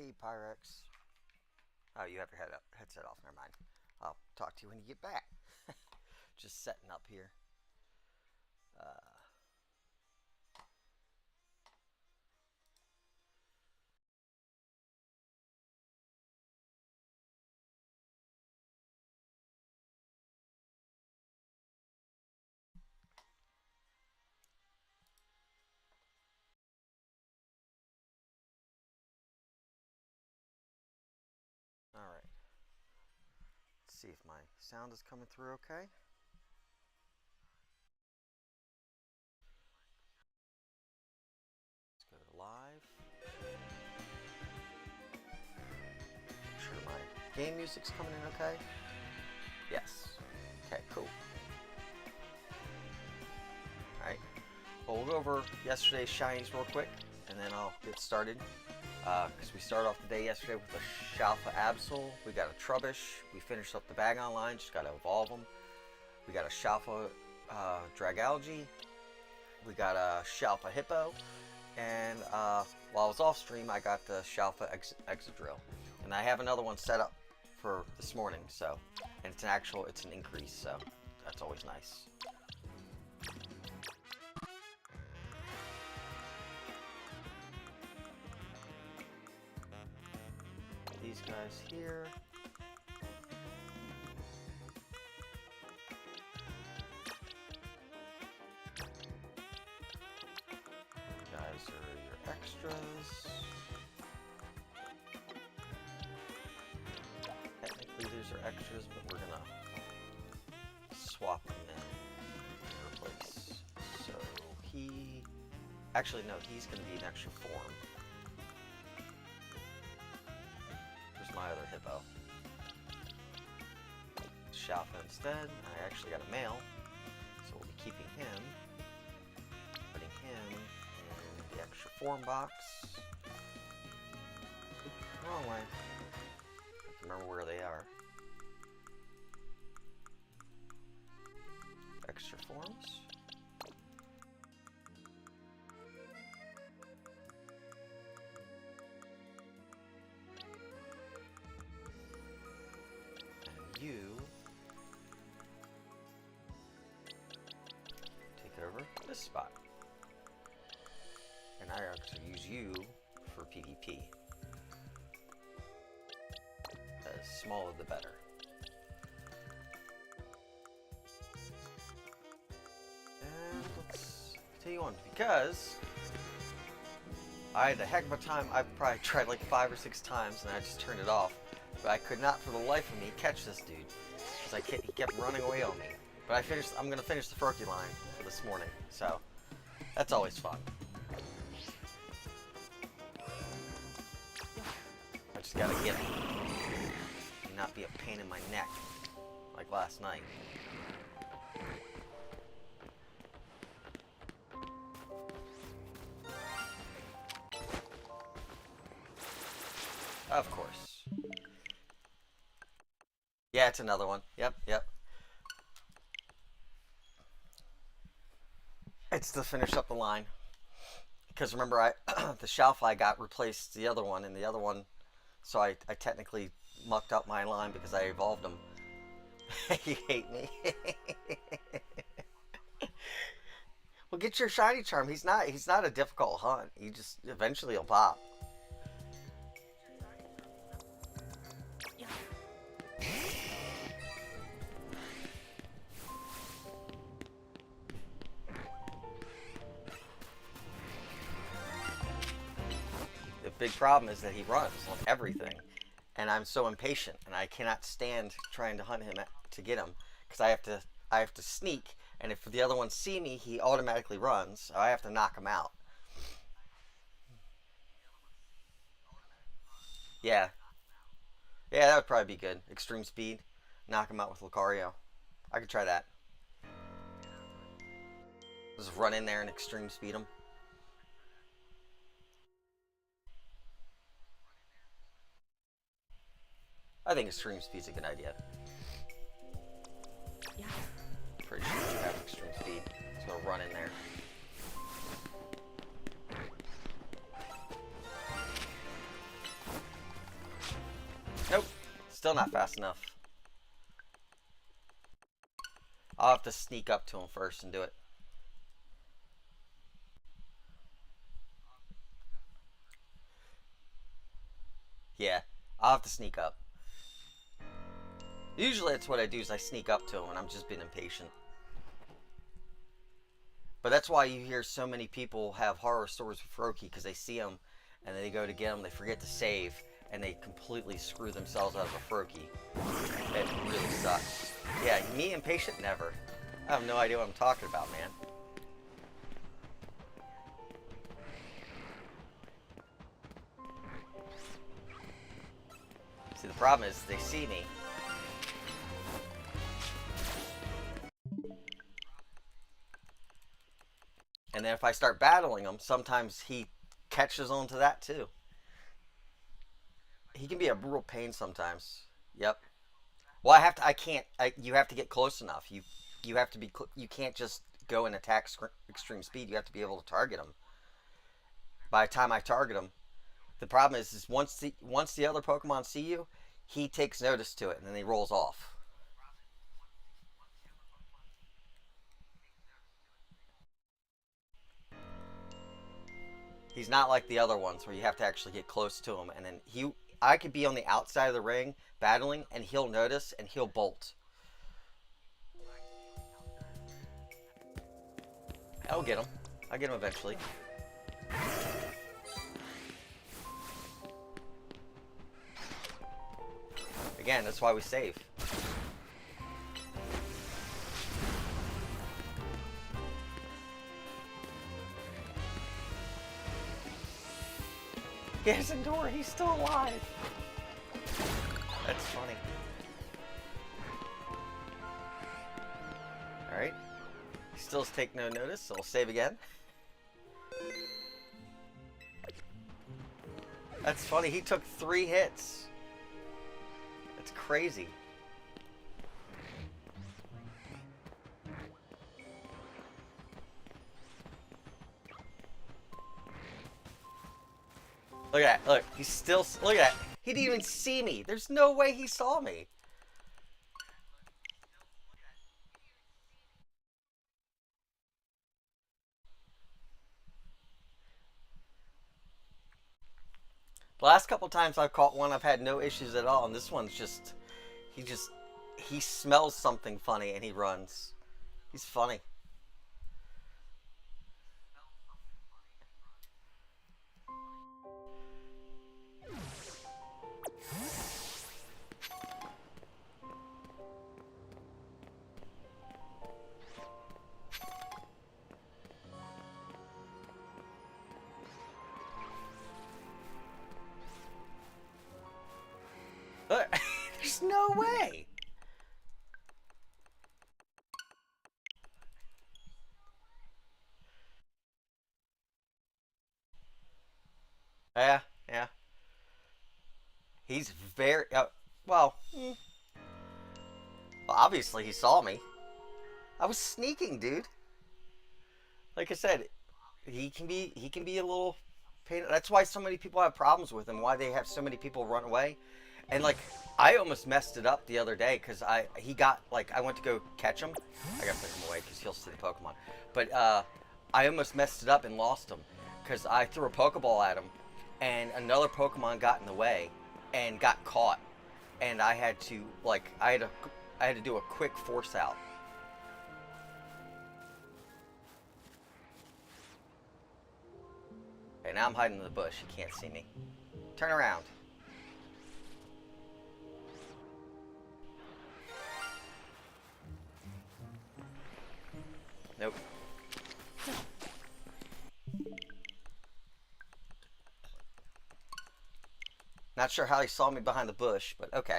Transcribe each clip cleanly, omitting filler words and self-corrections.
Hey, Pyrex. Oh, you have your headset off. Never mind. I'll talk to you when you get back. Just setting up here. Uh, all right. Let's see if my sound is coming through okay. Let's go to live. Make sure my game music's coming in okay. Yes. Okay, cool. All right. Well, we'll go over yesterday's shinies real quick, and then I'll get started. Because we started off the day yesterday with a Shalfa Absol, we got a Trubbish, we finished up the bag online, just got to evolve them. We got a Shalfa Dragalge, we got a Shalfa Hippo, and while I was off stream, I got the Shalfa Exadrill. And I have another one set up for this morning, so, and it's an increase, so that's always nice. These guys here. Guys are your extras. Technically these are extras, but we're gonna swap them in and replace. So actually no, he's gonna be an extra form. My other hippo. Shalfa instead. I actually got a male, so we'll be keeping him, putting him in the extra form box. Wrong way. I have to remember where they are. Extra forms. You take over this spot, and I actually use you for PvP. As smaller the better. And let's continue on, because I had a heck of a time. I probably tried like 5 or 6 times and I just turned it off. But I could not for the life of me catch this dude, because he kept running away on me. But I'm going to finish the Froakie line for this morning, so that's always fun. I just got to get him and not be a pain in my neck like last night. Of course. Yeah, it's another one. Yep. It's to finish up the line. Because remember, the Shalfa got replaced the other one, and the other one, so I technically mucked up my line because I evolved him. You hate me. Well, get your shiny charm. He's not a difficult hunt. He just eventually will pop. Big problem is that he runs on everything, and I'm so impatient, and I cannot stand trying to hunt him to get him, because I have to sneak, and if the other ones see me, he automatically runs, so I have to knock him out. Yeah, that would probably be good. Extreme speed, knock him out with Lucario. I could try that. Just run in there and extreme speed him. I think extreme speed's a good idea. Yeah. Pretty sure you have extreme speed. So I'll run in there. still not fast enough. I'll have to sneak up to him first and do it. Yeah, I'll have to sneak up. Usually that's what I do, is I sneak up to him when I'm just being impatient. But that's why you hear so many people have horror stories with Froakie, because they see him and then they go to get him, they forget to save, and they completely screw themselves out of a Froakie. It really sucks. Yeah, me impatient, never. I have no idea what I'm talking about, man. See, the problem is they see me. And then if I start battling him, sometimes he catches on to that too. He can be a real pain sometimes. Yep. Well, I can't. You have to get close enough. You have to be. You can't just go and attack extreme speed. You have to be able to target him. By the time I target him, the problem is once the other Pokemon see you, he takes notice to it and then he rolls off. He's not like the other ones where you have to actually get close to him, and then I could be on the outside of the ring battling, and he'll notice and he'll bolt. I'll get him. I'll get him eventually. Again, that's why we save. Yes, Endure, he's still alive. That's funny. Alright. He still take no notice, so we'll save again. That's funny, he took 3 hits. That's crazy. Look at that. Look, he's still... Look at that. He didn't even see me. There's no way he saw me. The last couple times I've caught one, I've had no issues at all. And this one's just... He smells something funny and he runs. He's funny. There's no way. Yeah, yeah. He's very... well, obviously he saw me. I was sneaking, dude. Like I said, he can be a little pain. That's why so many people have problems with him. Why they have so many people run away. And like, I almost messed it up the other day because he got, like, I went to go catch him. I gotta put him away because he'll see the Pokemon. But I almost messed it up and lost him because I threw a Pokeball at him, and another Pokemon got in the way and got caught, and I had to, like, I had to do a quick force out. Okay, now I'm hiding in the bush. You can't see me. Turn around. Nope. Not sure how he saw me behind the bush, but okay.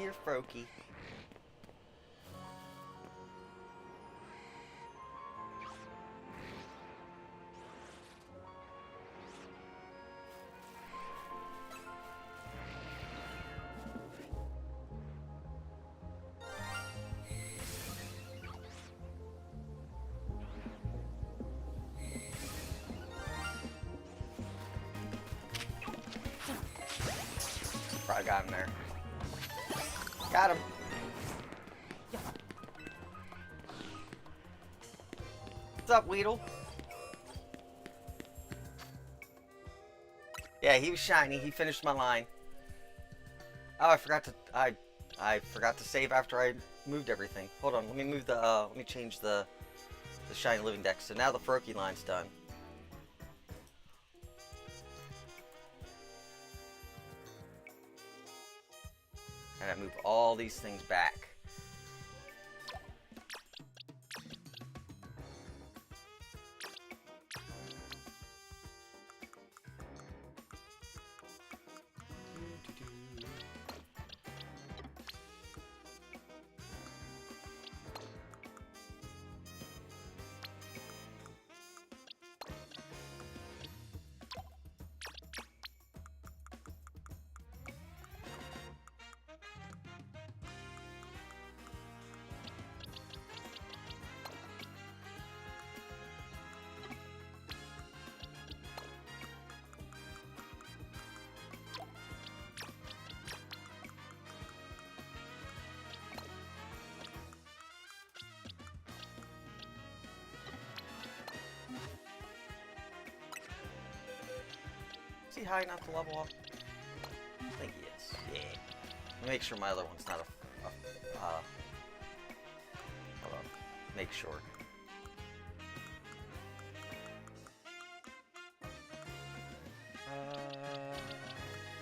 dear Froakie. Probably got him there. Got him. What's up, Weedle? Yeah, he was shiny. He finished my line. Oh, I forgot to save after I moved everything. Hold on, let me move the let me change the shiny living deck. So now the Froakie line's done. And I move all these things back. Is he high enough to level up? I think he is. Yeah. Make sure my other one's not hold on. Make sure.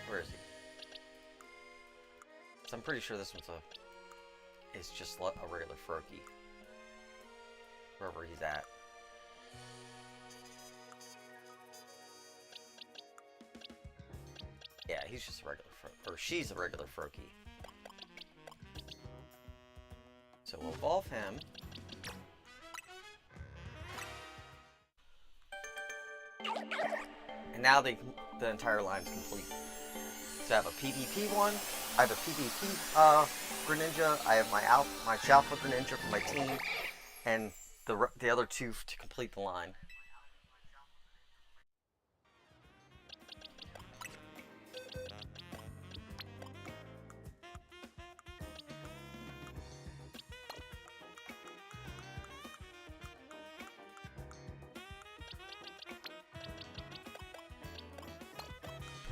Where is he? So I'm pretty sure this one's it's just a regular Froakie. Wherever he's at. Yeah, he's just a regular or she's a regular Froakie. So we'll evolve him. And now the entire line's complete. So I have a PvP one, I have a PvP Greninja, I have my Chalfa Greninja for my team, and the other two to complete the line.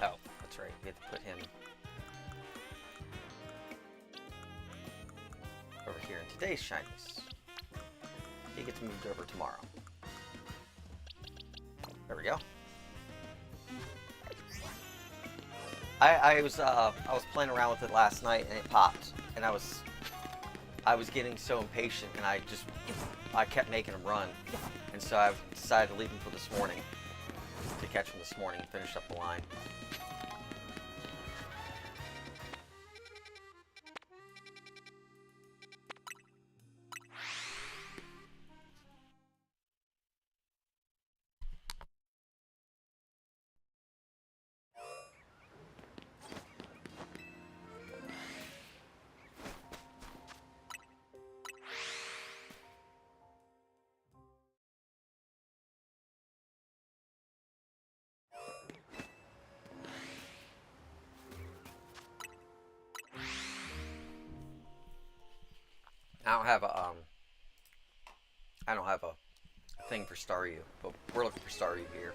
Oh, that's right. We have to put him over here in today's shinies. He gets moved over tomorrow. There we go. I was playing around with it last night and it popped, and I was getting so impatient, and I kept making him run, and so I decided to leave him for this morning to catch him this morning and finish up the line. I don't have a thing for Staryu, but we're looking for Staryu here.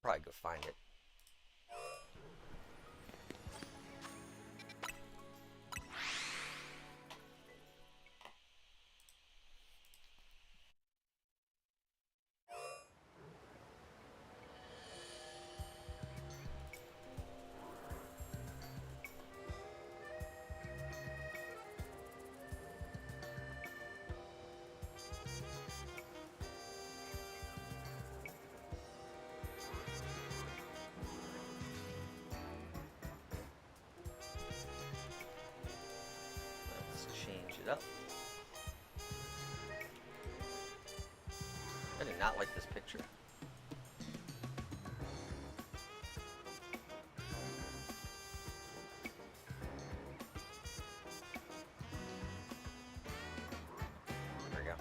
Probably go find it. up. I do not like this picture. There we go.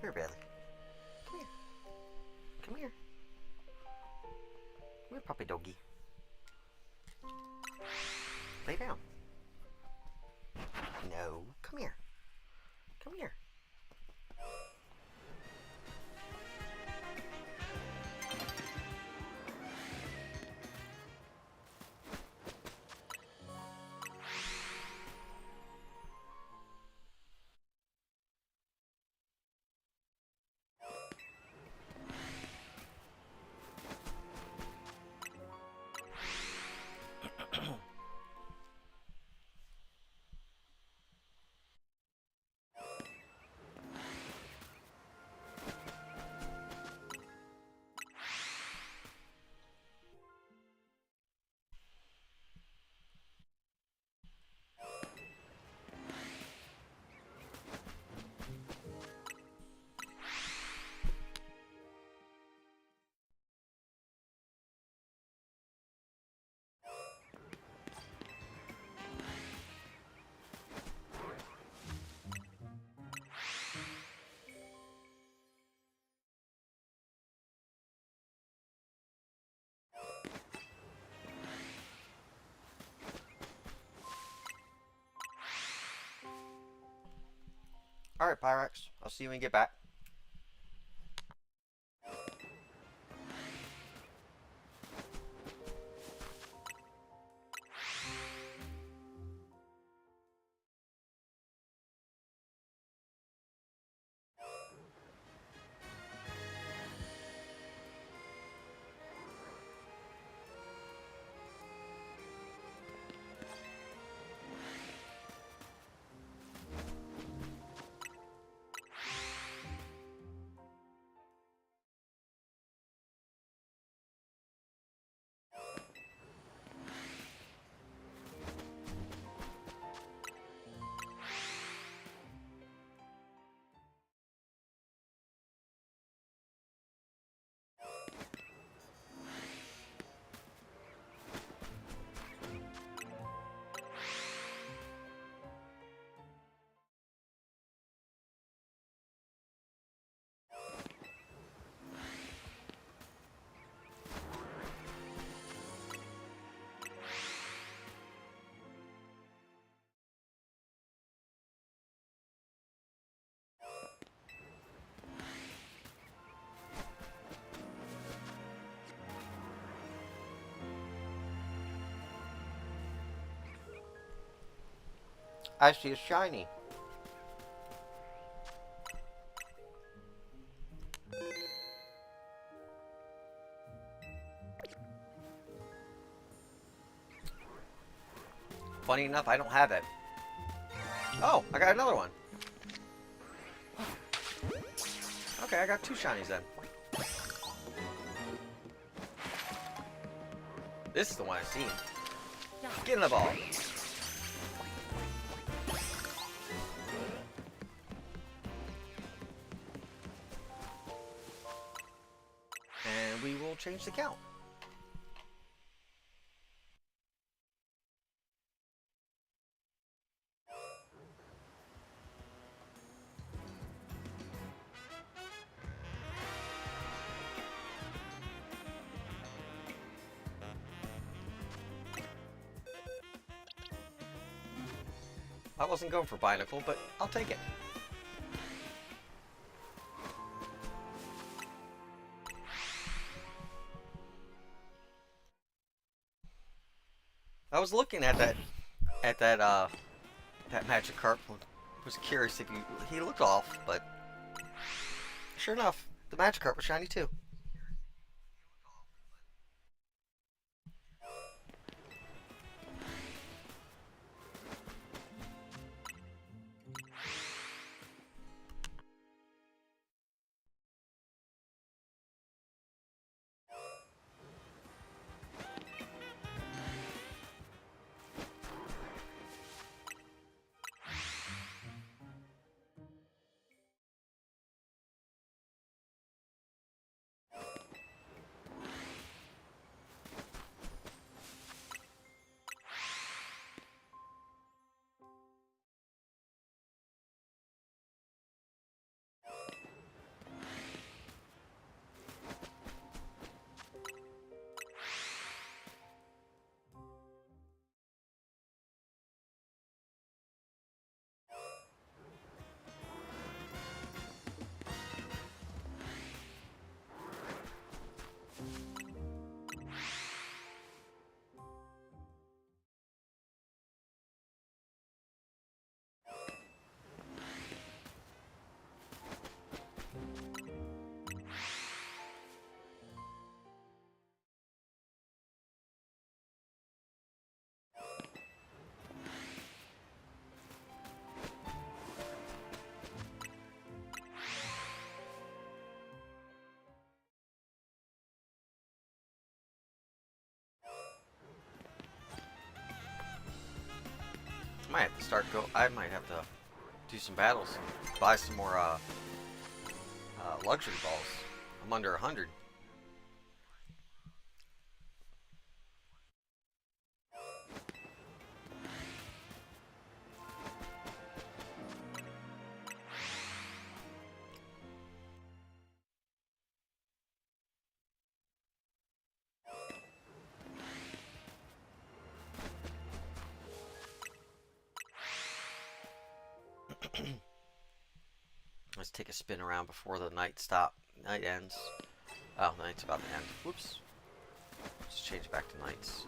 Come here, Bailey. Come here. Come here. Come here, puppy doggy. Lay down. No. Come here. Come here. Alright, Pyrex. I'll see you when you get back. I see a shiny. Funny enough, I don't have it. Oh, I got another one. Okay, I got 2 shinies then. This is the one I've seen. Get in the ball. And we will change the count. I wasn't going for Binacle, but I'll take it. I was looking at that Magikarp. Was curious if he looked off, but sure enough, the Magikarp was shiny too. Might have to start go. I might have to do some battles, buy some more luxury balls. I'm under 100. Let's take a spin around before the night ends. Oh, the night's about to end. Whoops. Let's change back to nights.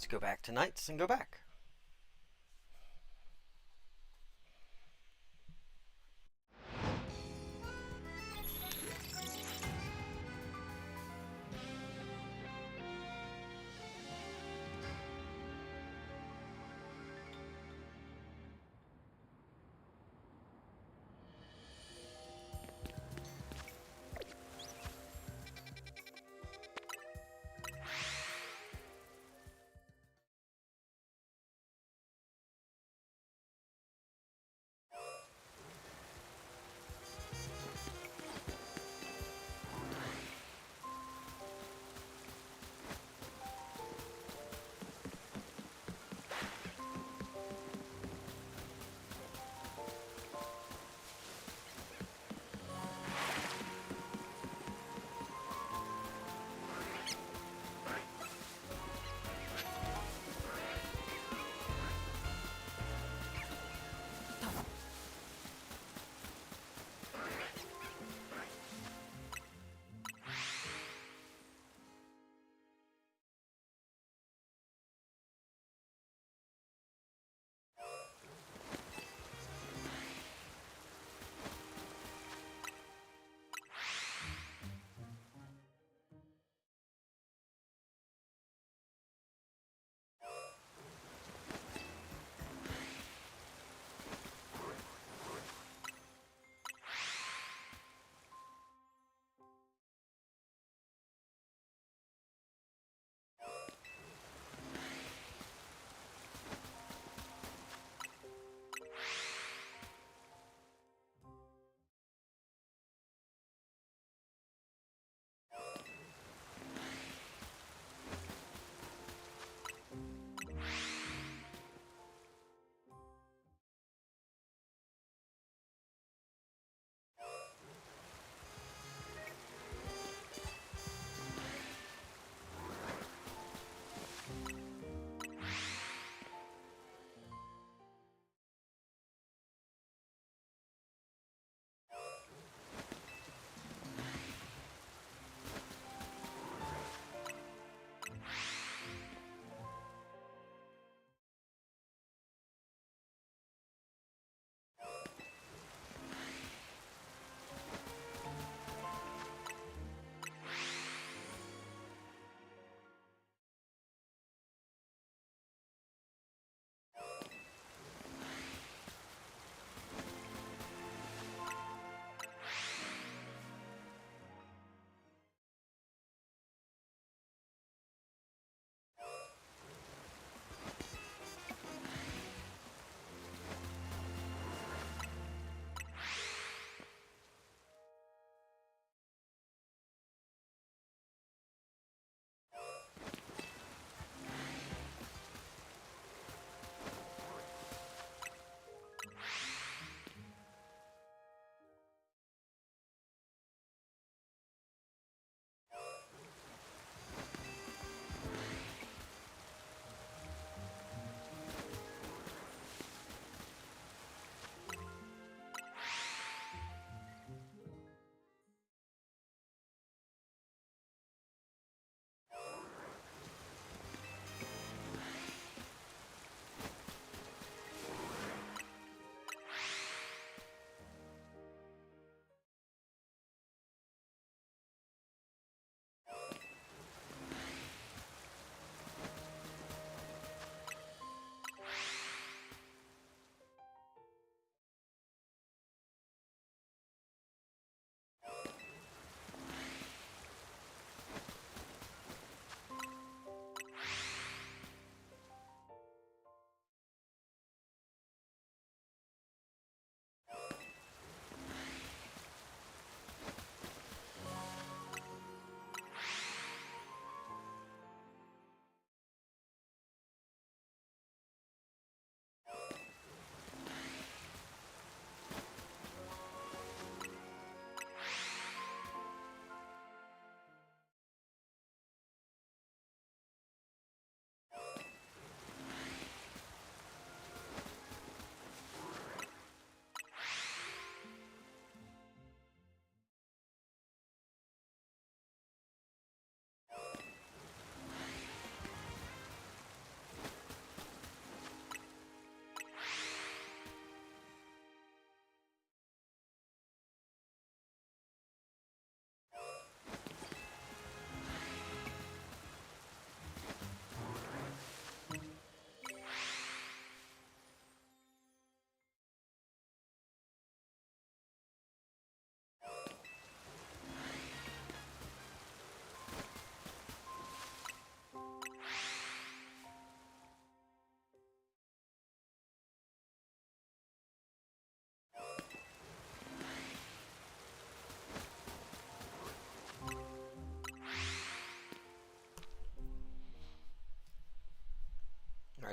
let's go back to Knights and go back.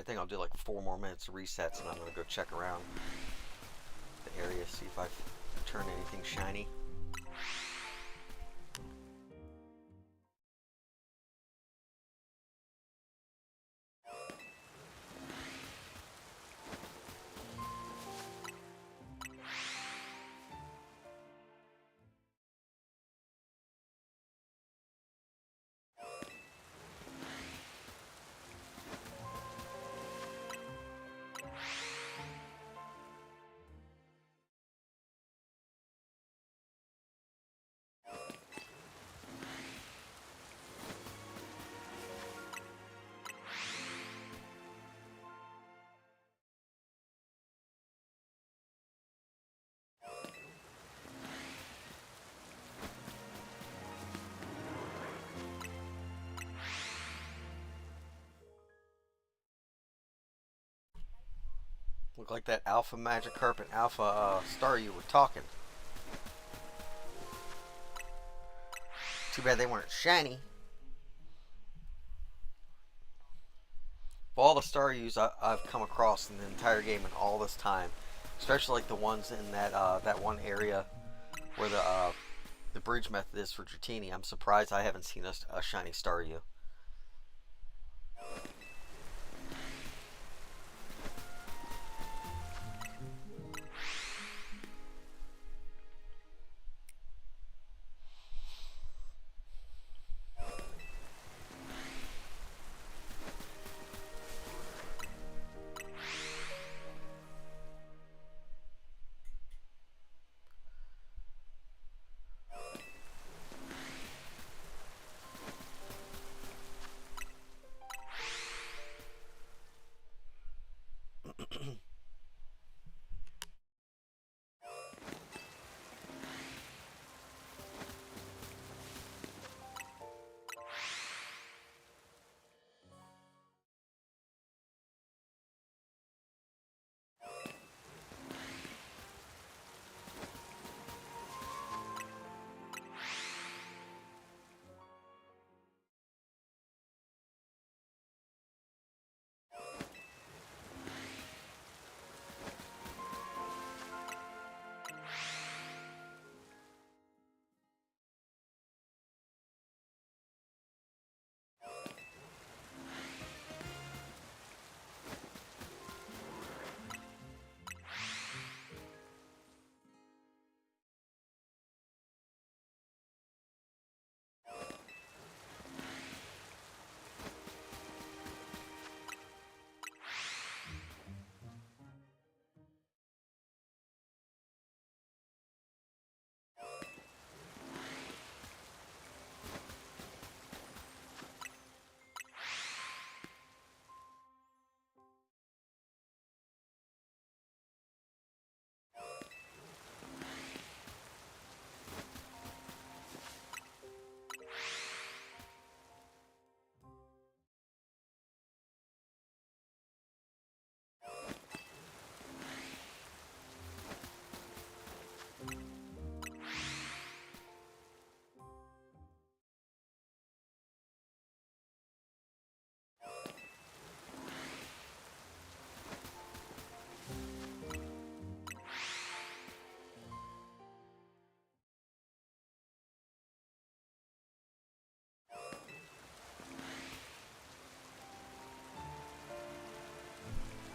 I think I'll do like 4 more minutes of resets, and I'm gonna go check around the area, see if I've turned anything shiny. Look like that Alpha Magikarp and Alpha Staryu were talking. Too bad they weren't shiny. Of all the Staryus I've come across in the entire game in all this time, especially like the ones in that one area where the bridge method is for Dratini, I'm surprised I haven't seen a shiny Staryu.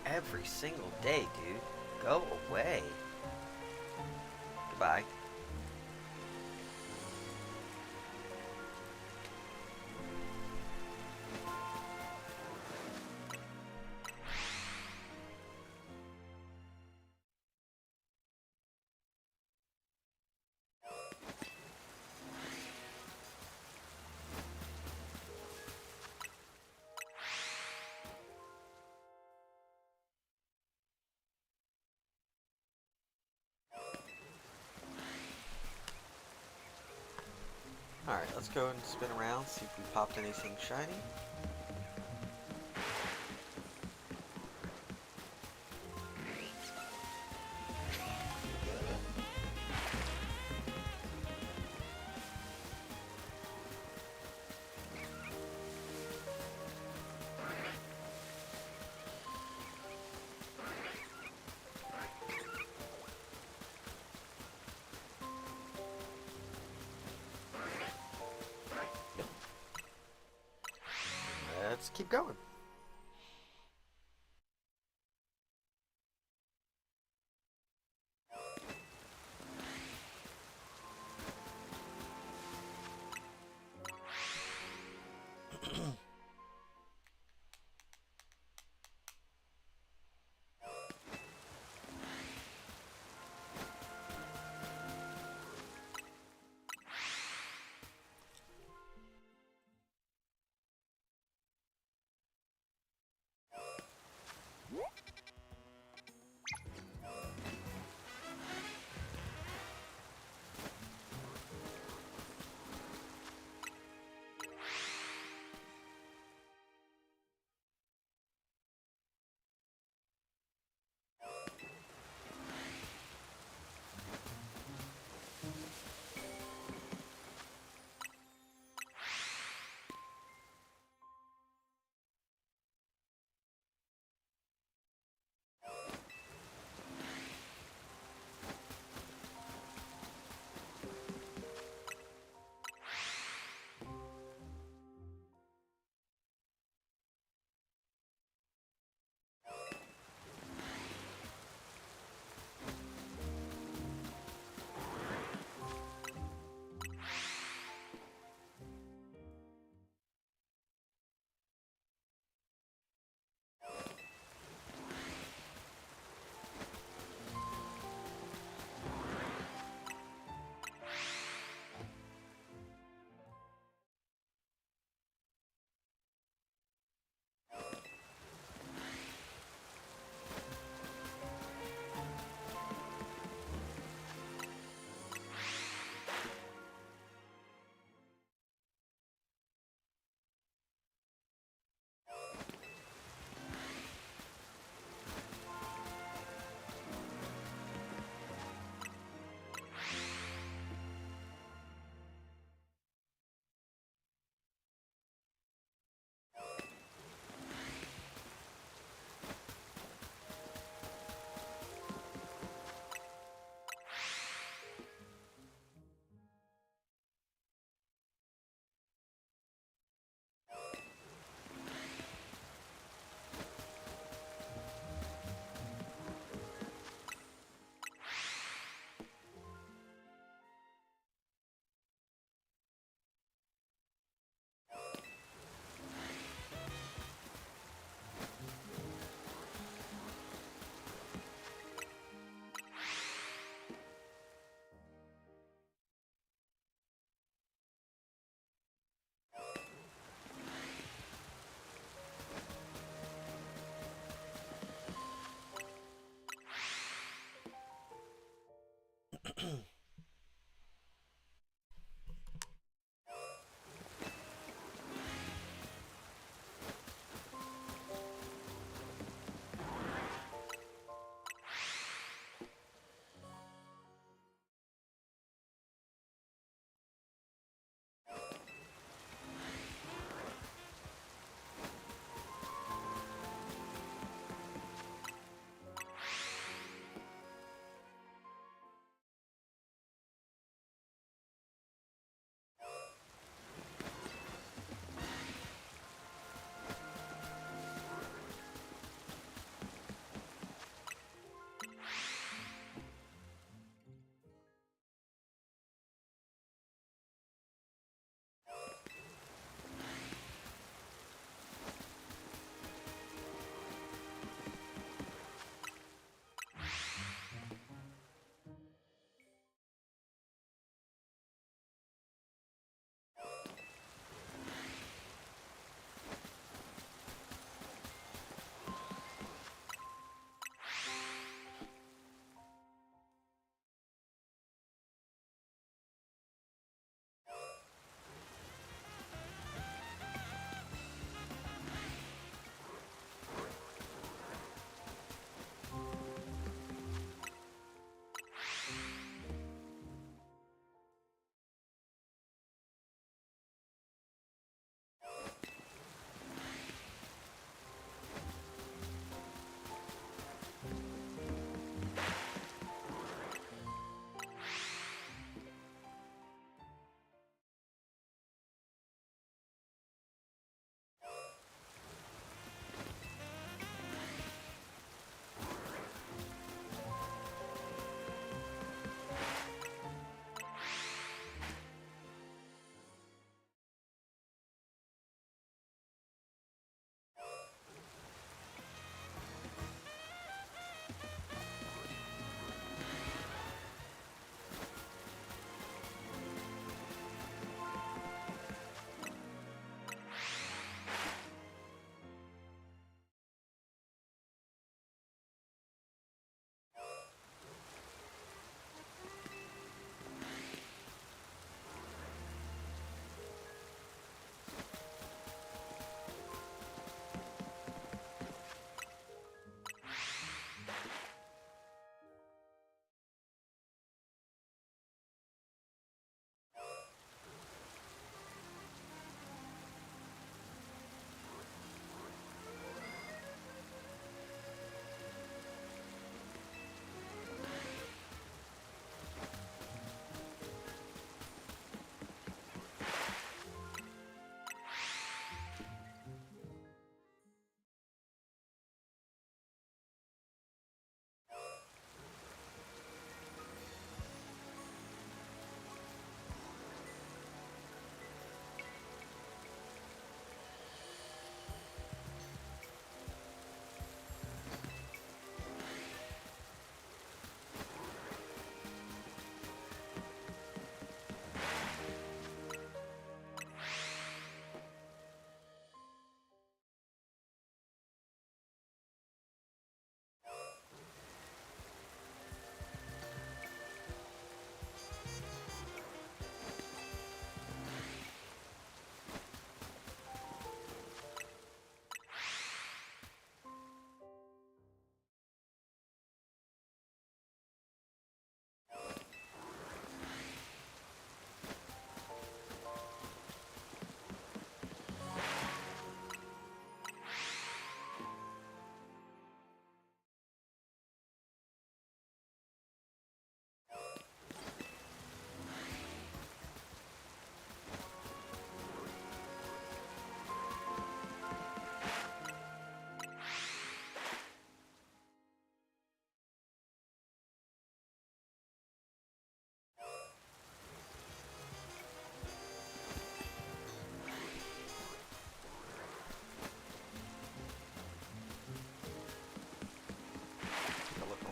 Every single day, dude. Go away. Goodbye. Alright, let's go and spin around, see if we popped anything shiny. let's keep going.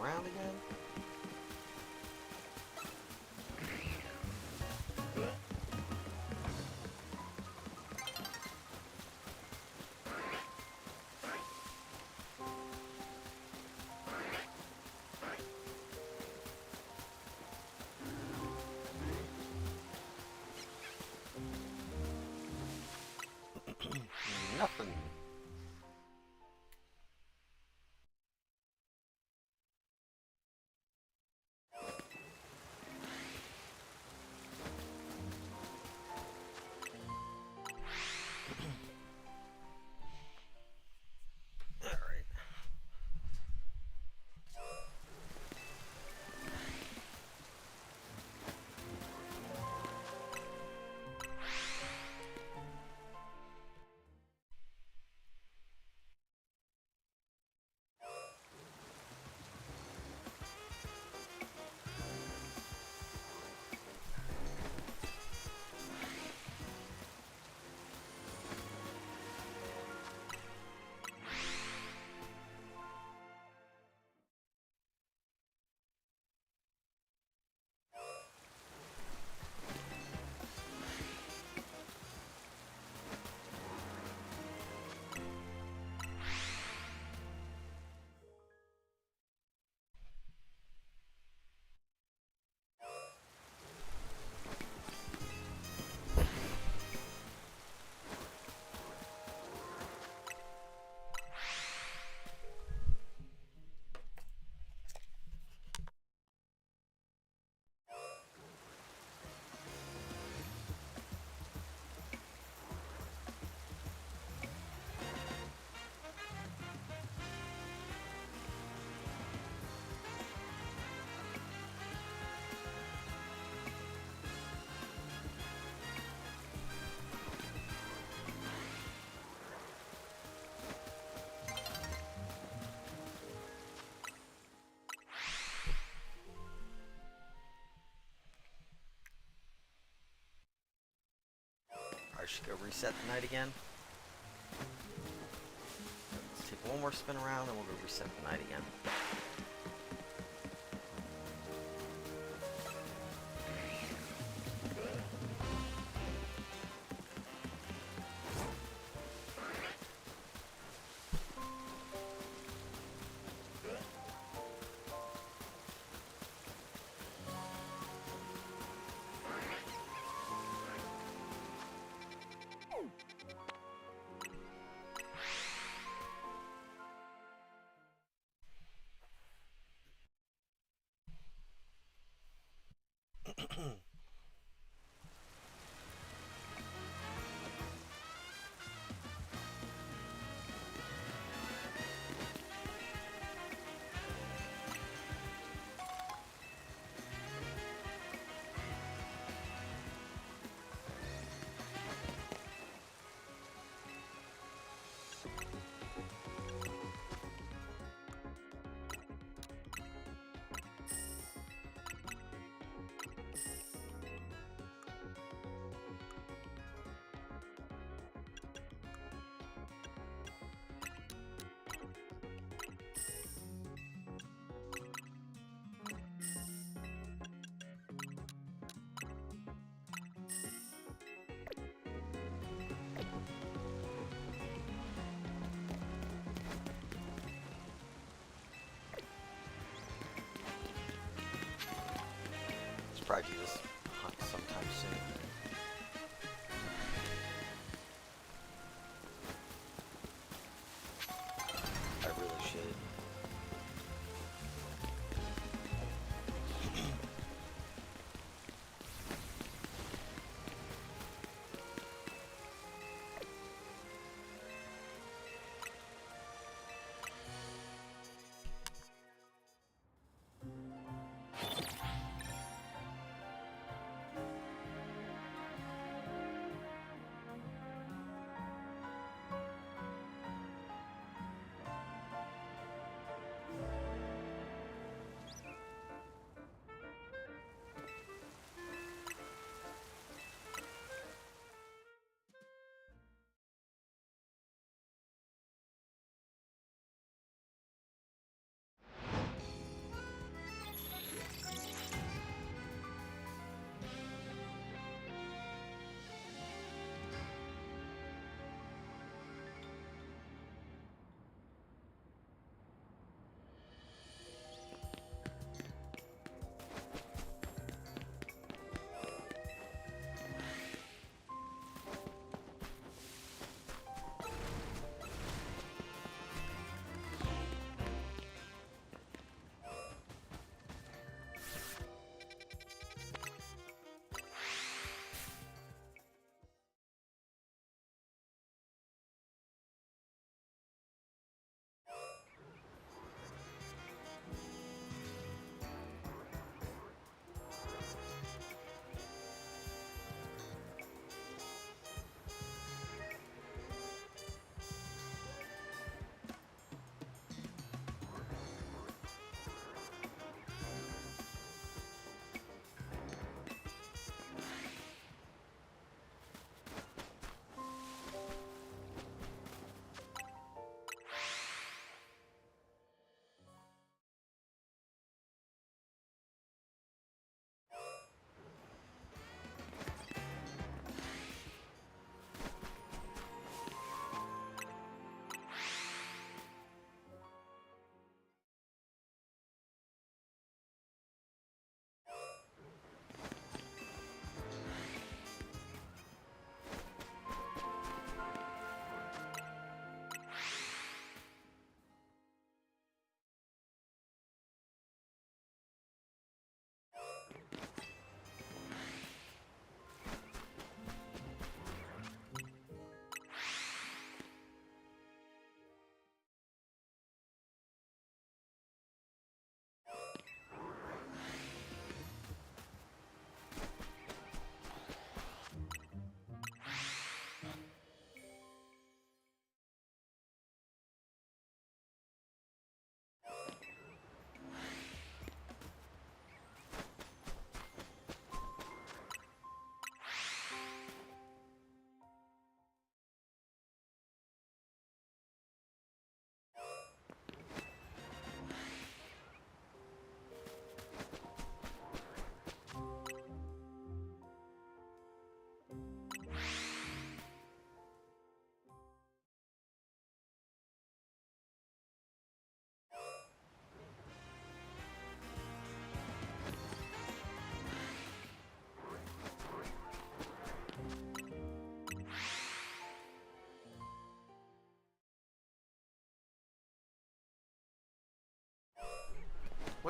around again. Nothing. I should go reset the night again. Let's take one more spin around and we'll go reset the night again. Probably do this hunt sometime soon. I really should.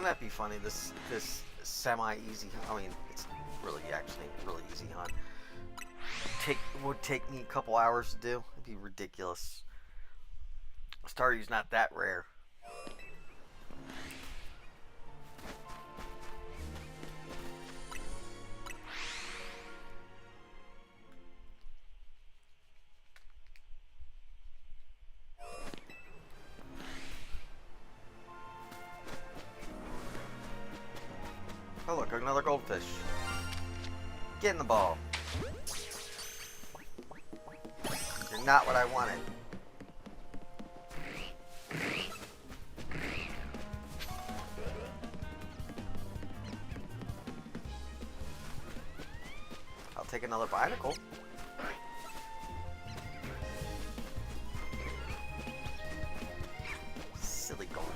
that be funny? This semi-easy. I mean, it's really actually really easy hunt. Would take me a couple hours to do. It'd be ridiculous. Starry's not that rare. Oh look, another goldfish. Get in the ball. You're not what I wanted. I'll take another binacle. Silly goldfish.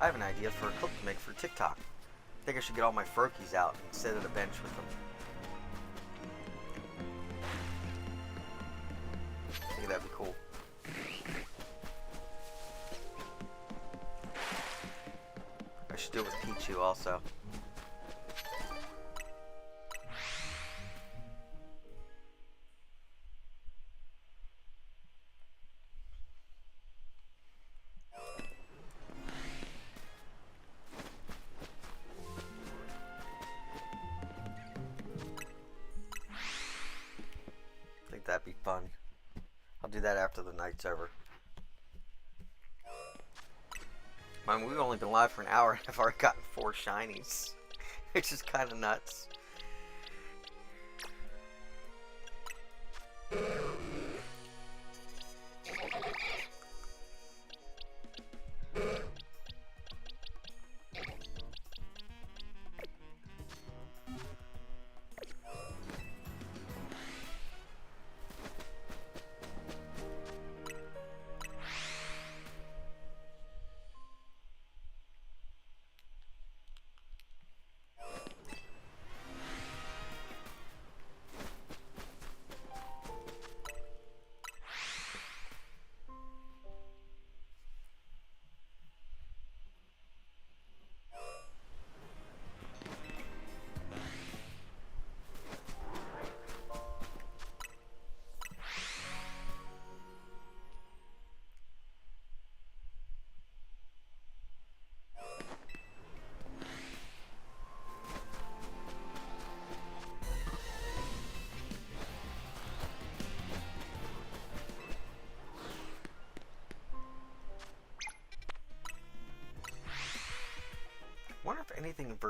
I have an idea for a clip to make for TikTok. I think I should get all my Froakies out and sit at a bench with them. I think that'd be cool. I should do it with Pichu also. That'd be fun. I'll do that after the night's over. I mean, we've only been live for an hour and I've already gotten 4 shinies. Which is kind of nuts.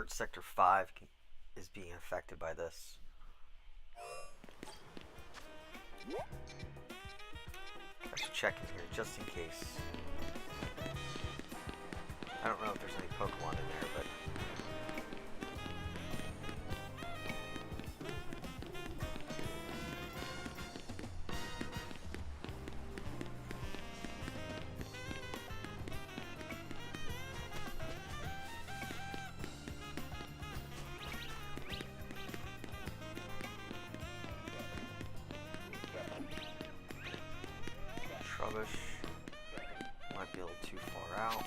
towards Sector 5 is being affected by this. I should check in here just in case. I don't know if there's any Pokemon in there, but... Trubbish might be a little too far out.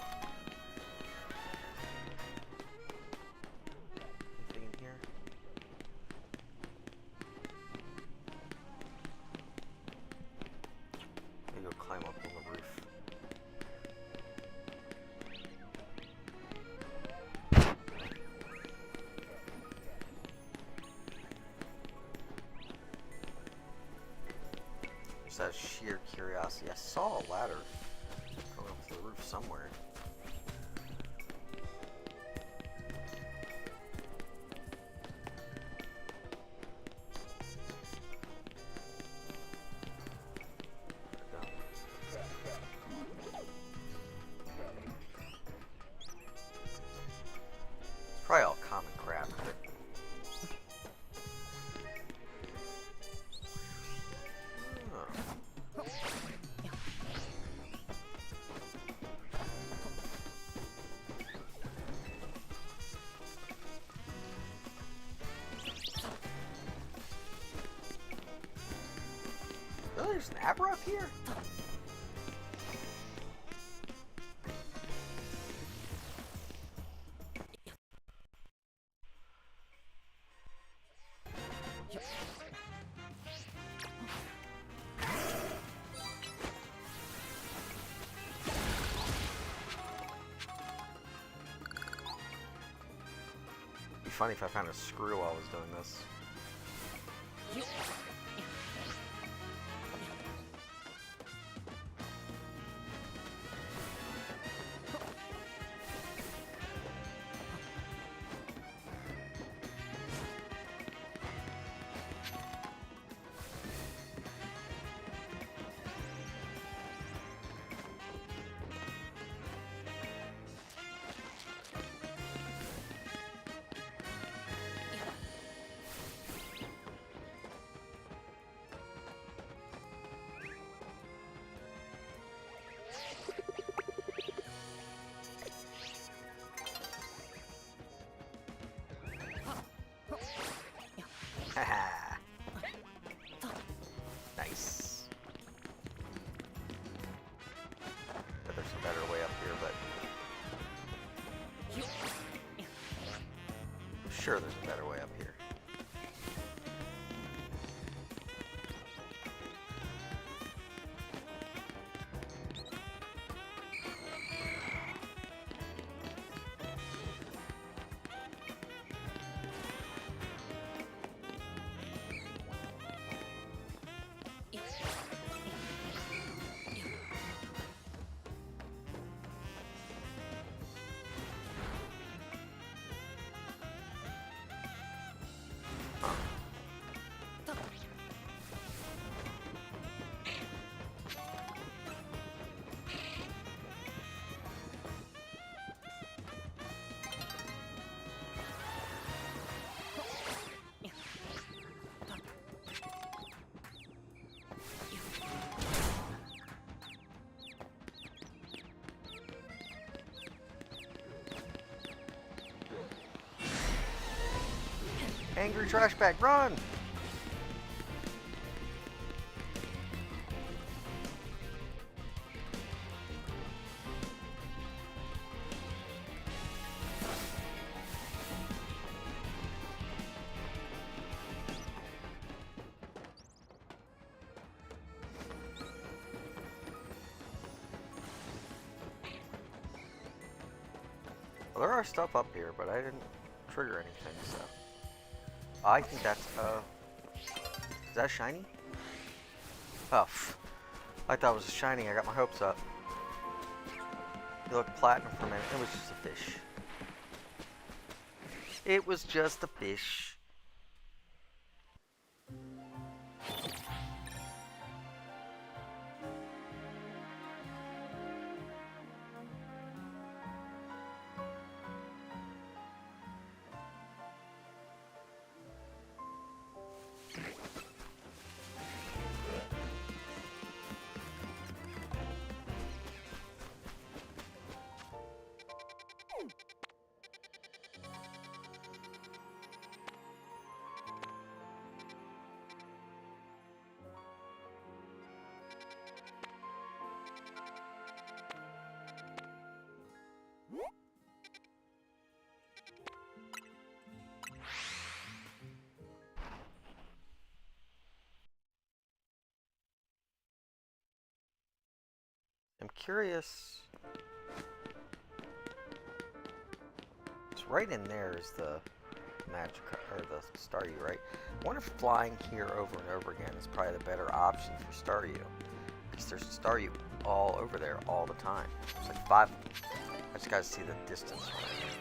Anything in here? Maybe we'll climb up on the roof. Just out of sheer curiosity, I saw a ladder going up to the roof somewhere. It's probably all common crap, right? Oh, there's an Abra up here? It'd be funny if I found a screw while I was doing this. Haha. Nice. But there's a better way up here, but I'm sure there's a better way up here. Angry trash bag, run! Well, there are stuff up here, but I didn't trigger anything, so. I think that's, is that shiny? Oh, I thought it was shiny. I got my hopes up. It looked platinum for a minute. It was just a fish. It was just a fish. I'm curious. It's right in there is the magic or the Staryu, right? I wonder if flying here over and over again is probably the better option for Staryu, because there's Staryu all over there all the time. It's like 5 of them. I just gotta see the distance from it.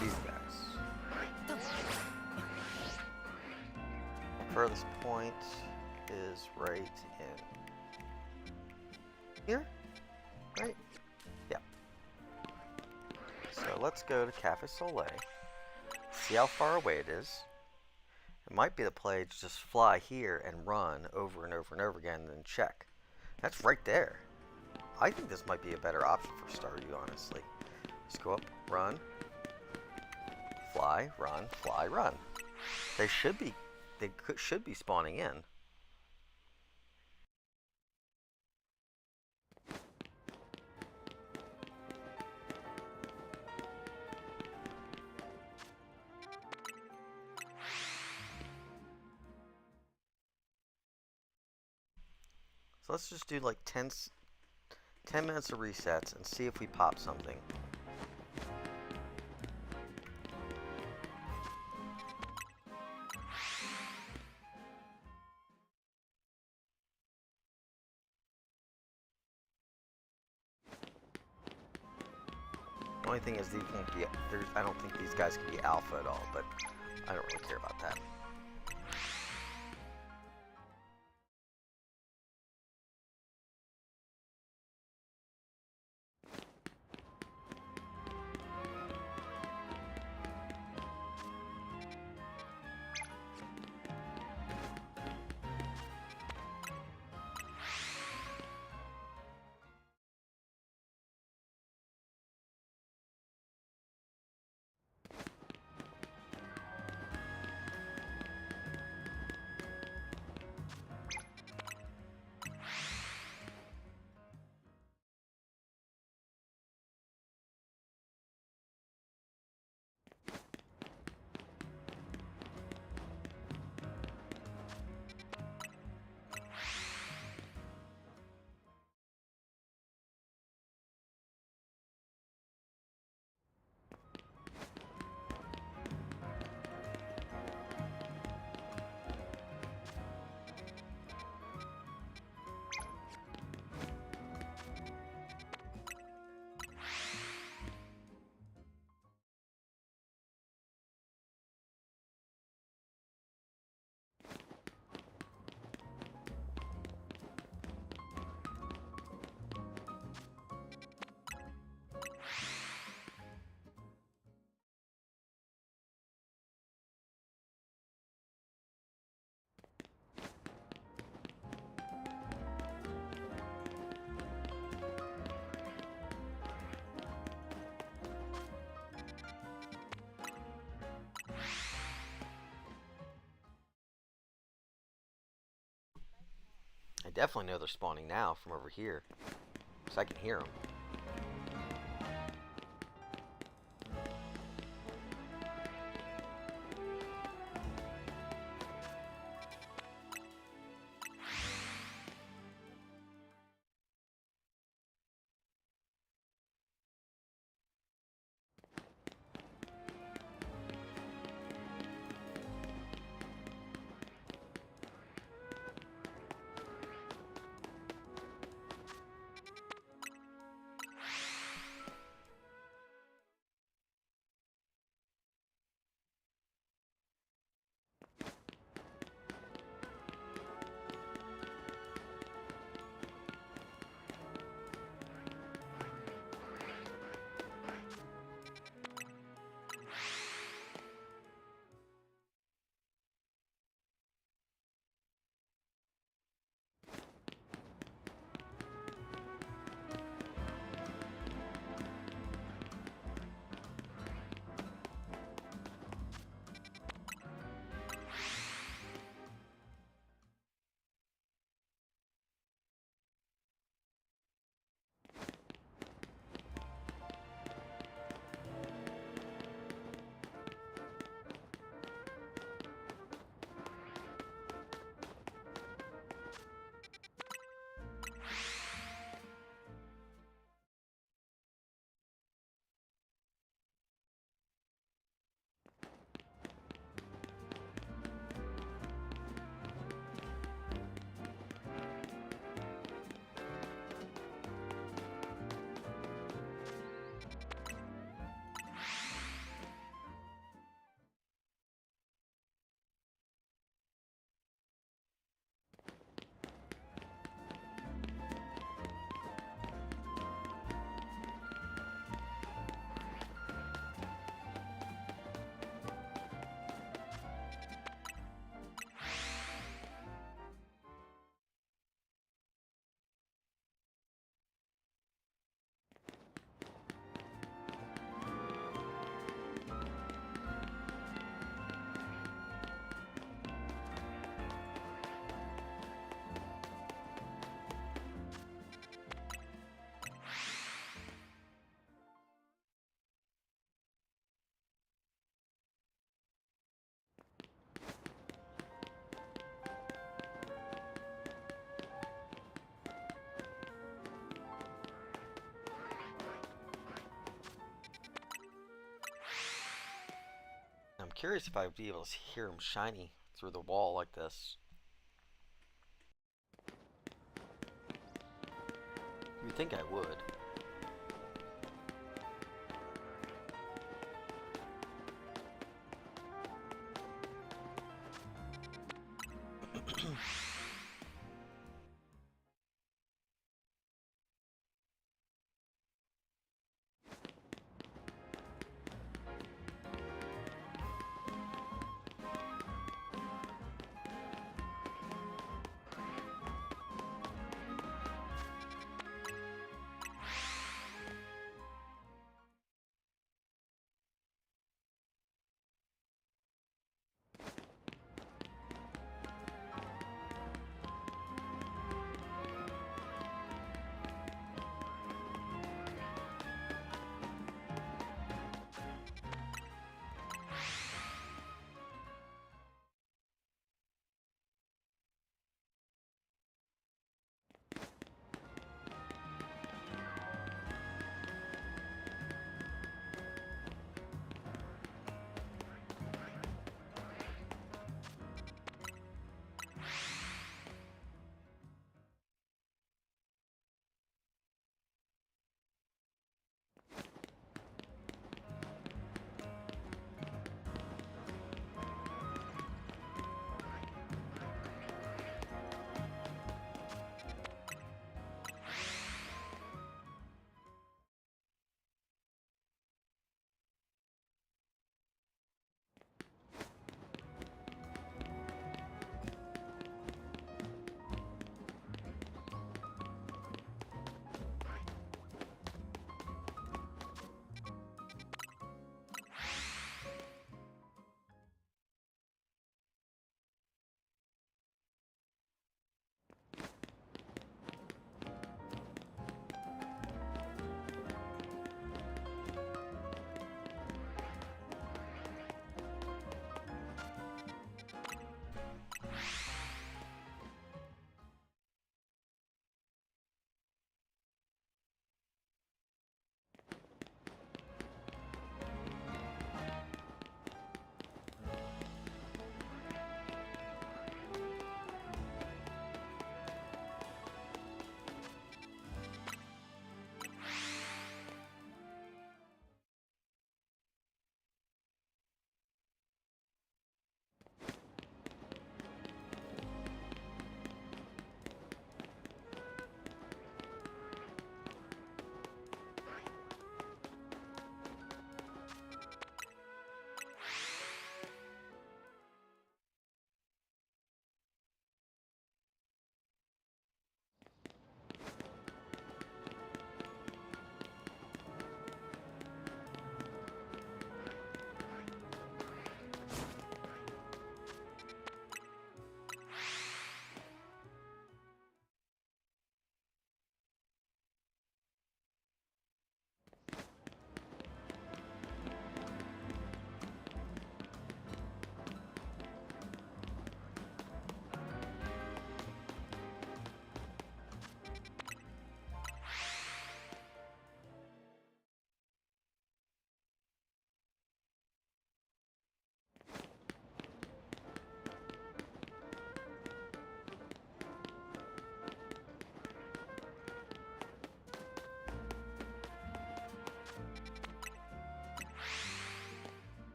These guys. Furthest point is right in here, right? Yeah. So let's go to Cafe Soleil, see how far away it is. It might be the play to just fly here and run over and over and over again and then check. That's right there. I think this might be a better option for Staryu, honestly. Just go up, run, fly, run, fly, run. They should be spawning in. So let's just do like 10 minutes of resets and see if we pop something. The only thing is these won't be, I don't think these guys can be alpha at all, but I don't really care about that. I definitely know they're spawning now from over here, because I can hear them. curious if I would be able to hear him shiny through the wall like this. You'd think I would.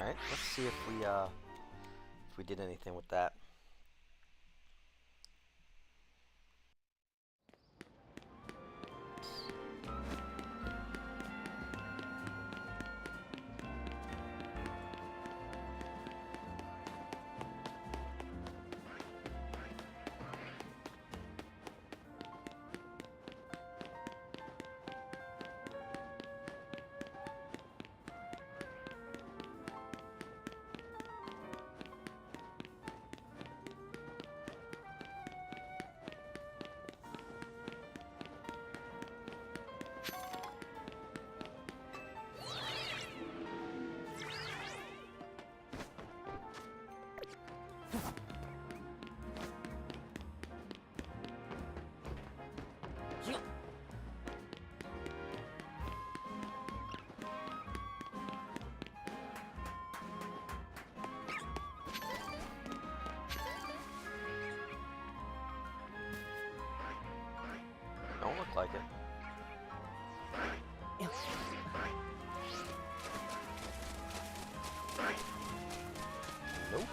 Alright, let's see if we did anything with that. Don't look like it. Nope.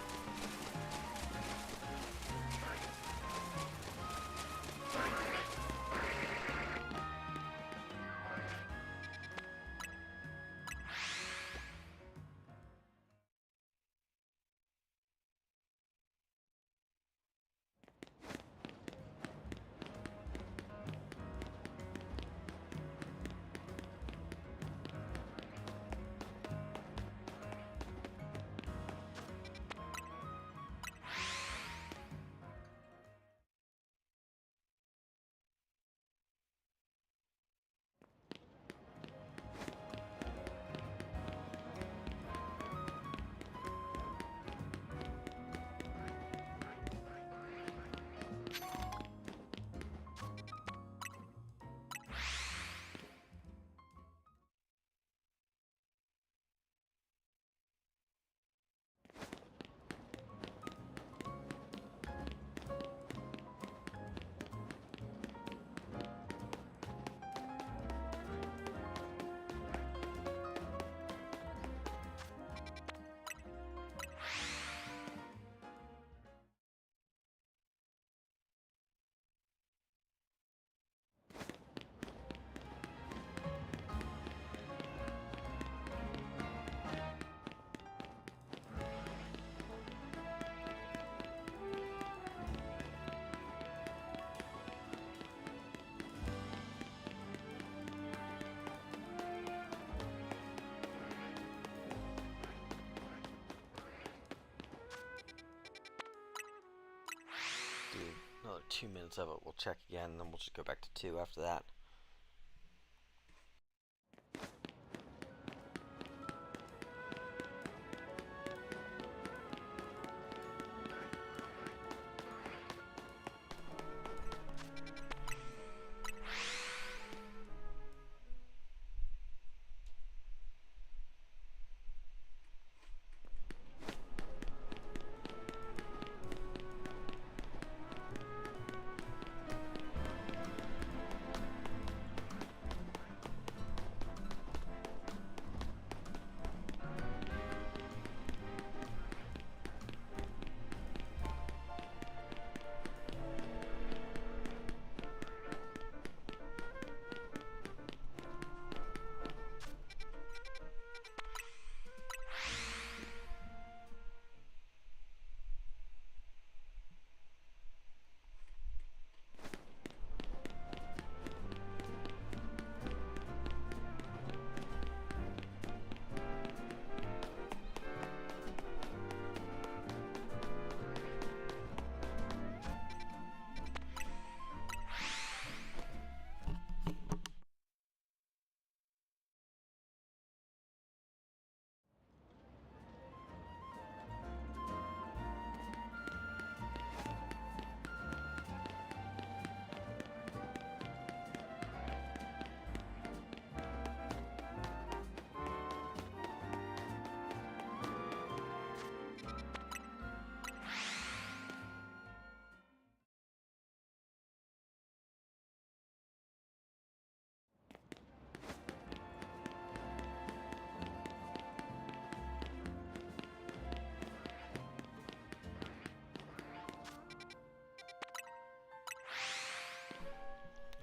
Do another 2 minutes of it. We'll check again, and then we'll just go back to 2 after that.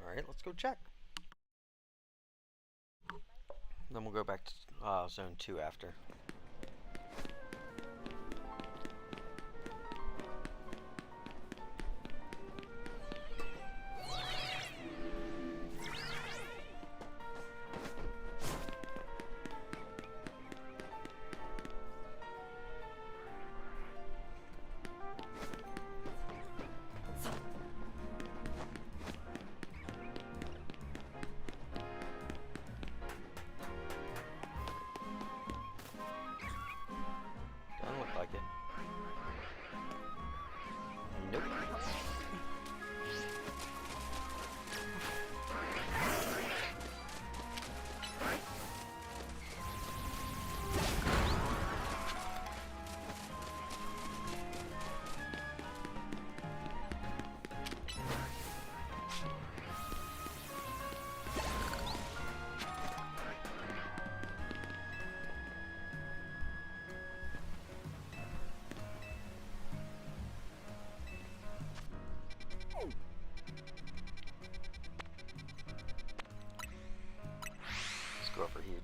Alright, let's go check. Then we'll go back to zone 2 after.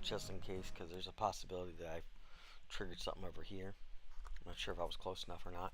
just in case, because there's a possibility that I triggered something over here. I'm not sure if I was close enough or not.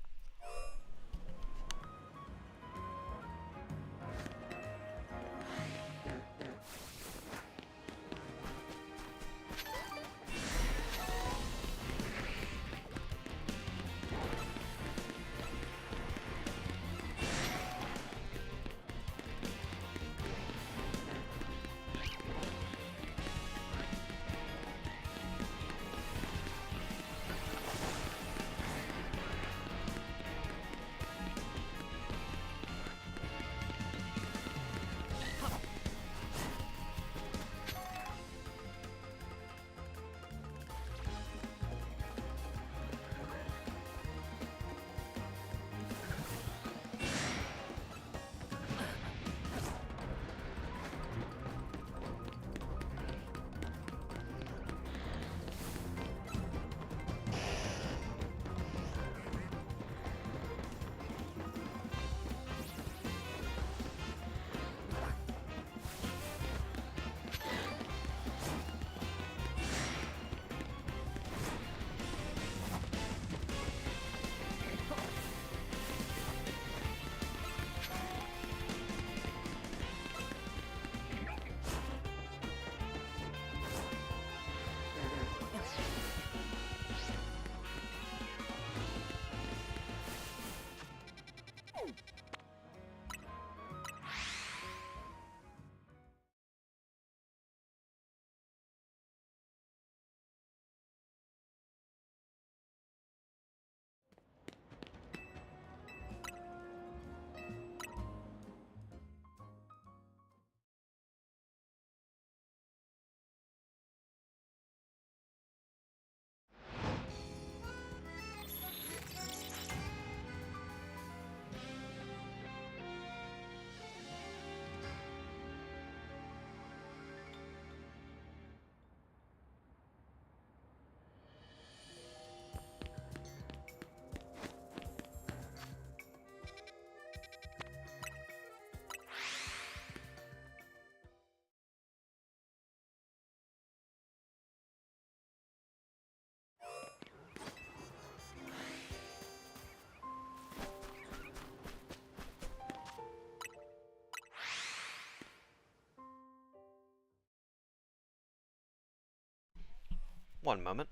One moment.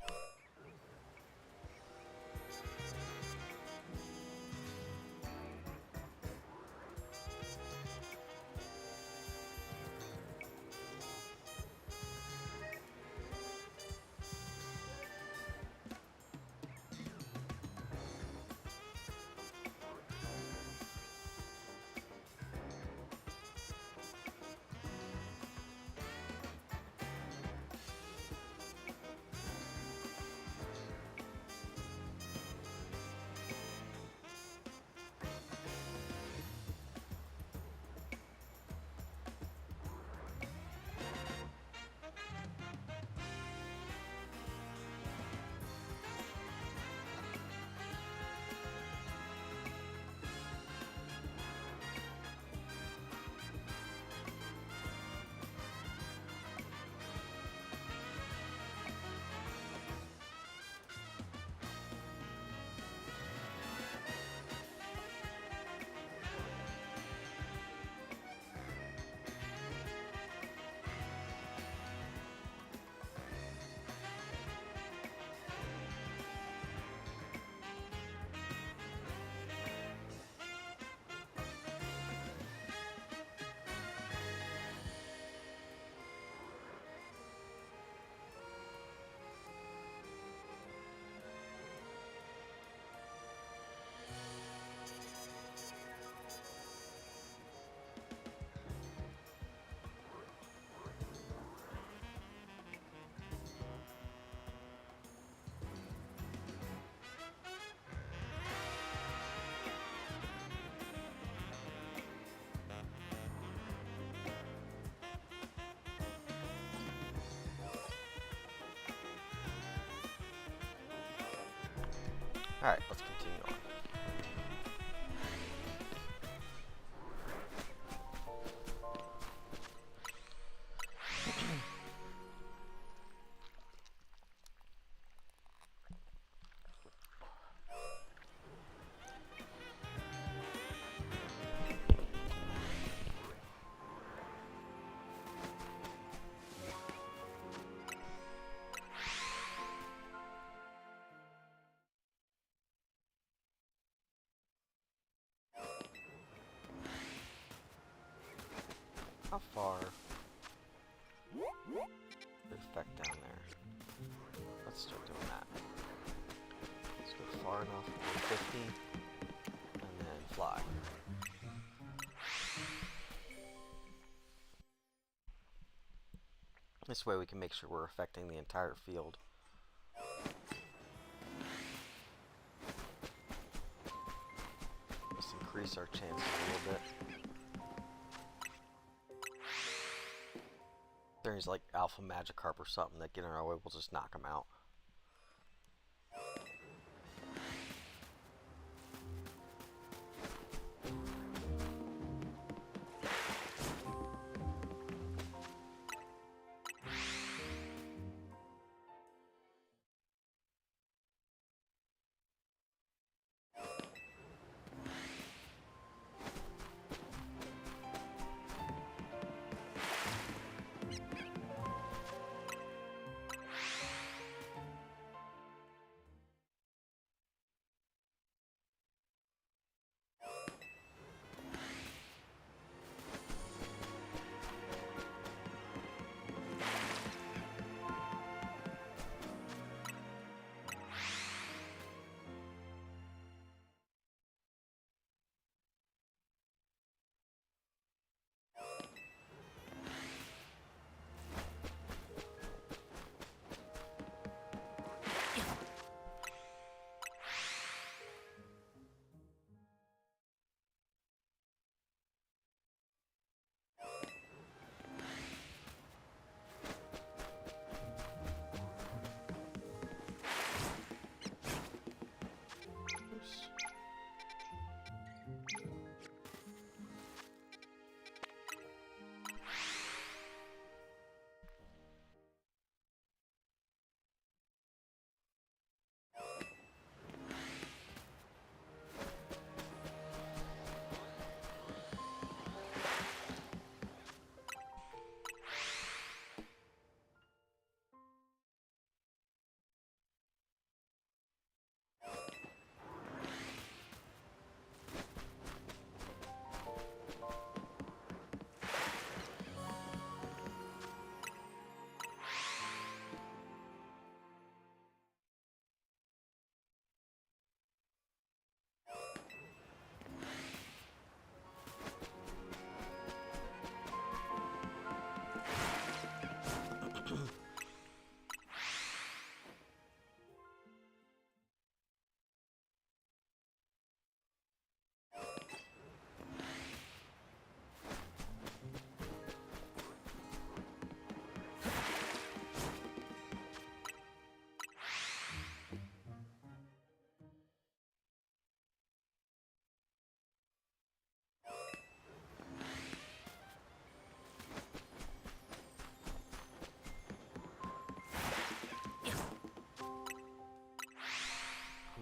Alright, let's continue on. How far? The effect down there. Let's start doing that. Let's go far enough, 150, and then fly. This way we can make sure we're affecting the entire field. Let's increase our chances a little bit. There's like Alpha Magikarp or something that get in our way, we'll just knock them out.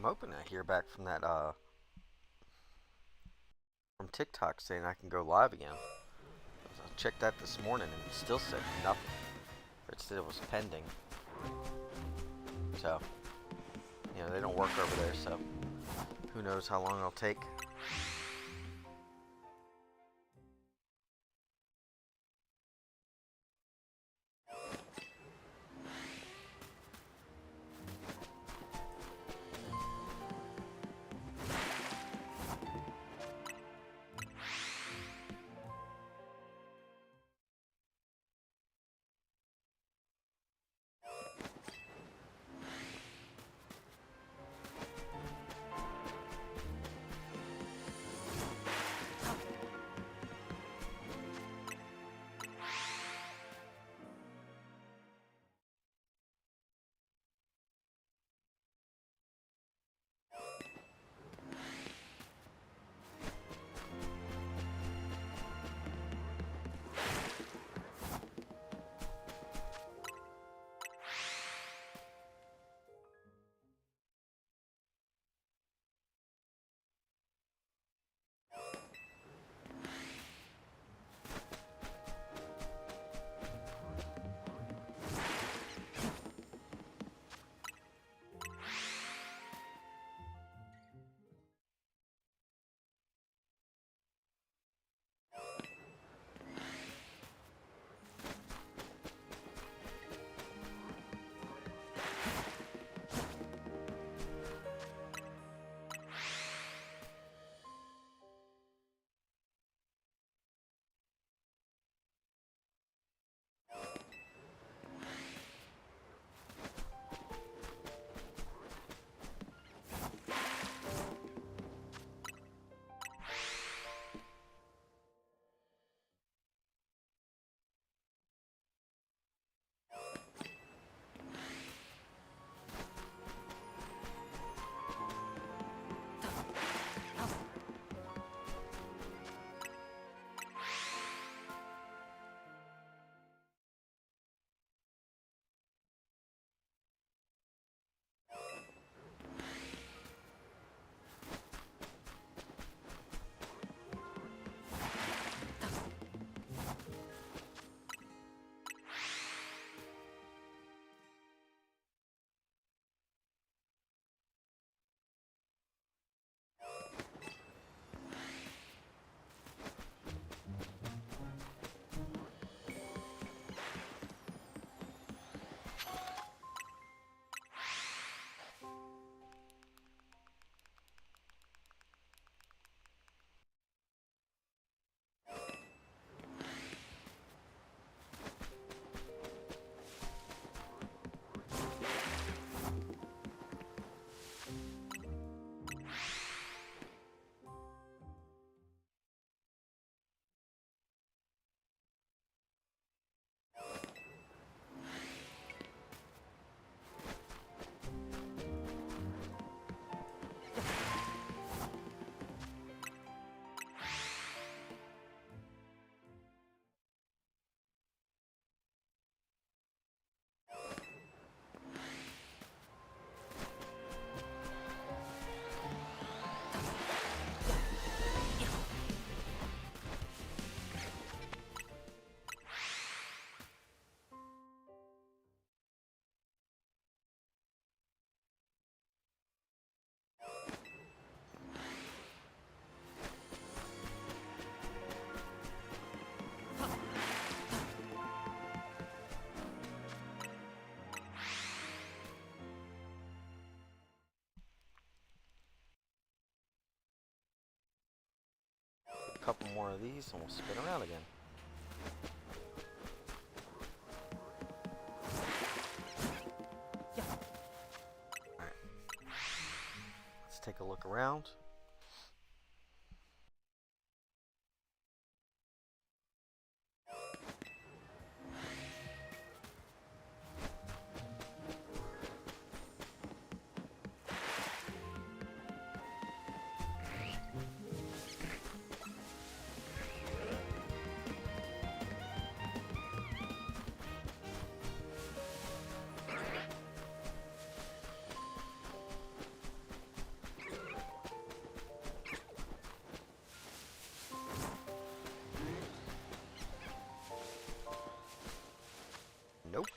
I'm hoping I hear back from that, from TikTok saying I can go live again. I checked that this morning and it still said nothing. It said it was pending. So, you know, they don't work over there, so who knows how long it'll take. a couple more of these and we'll spin around again. Alright. Let's take a look around. Nope.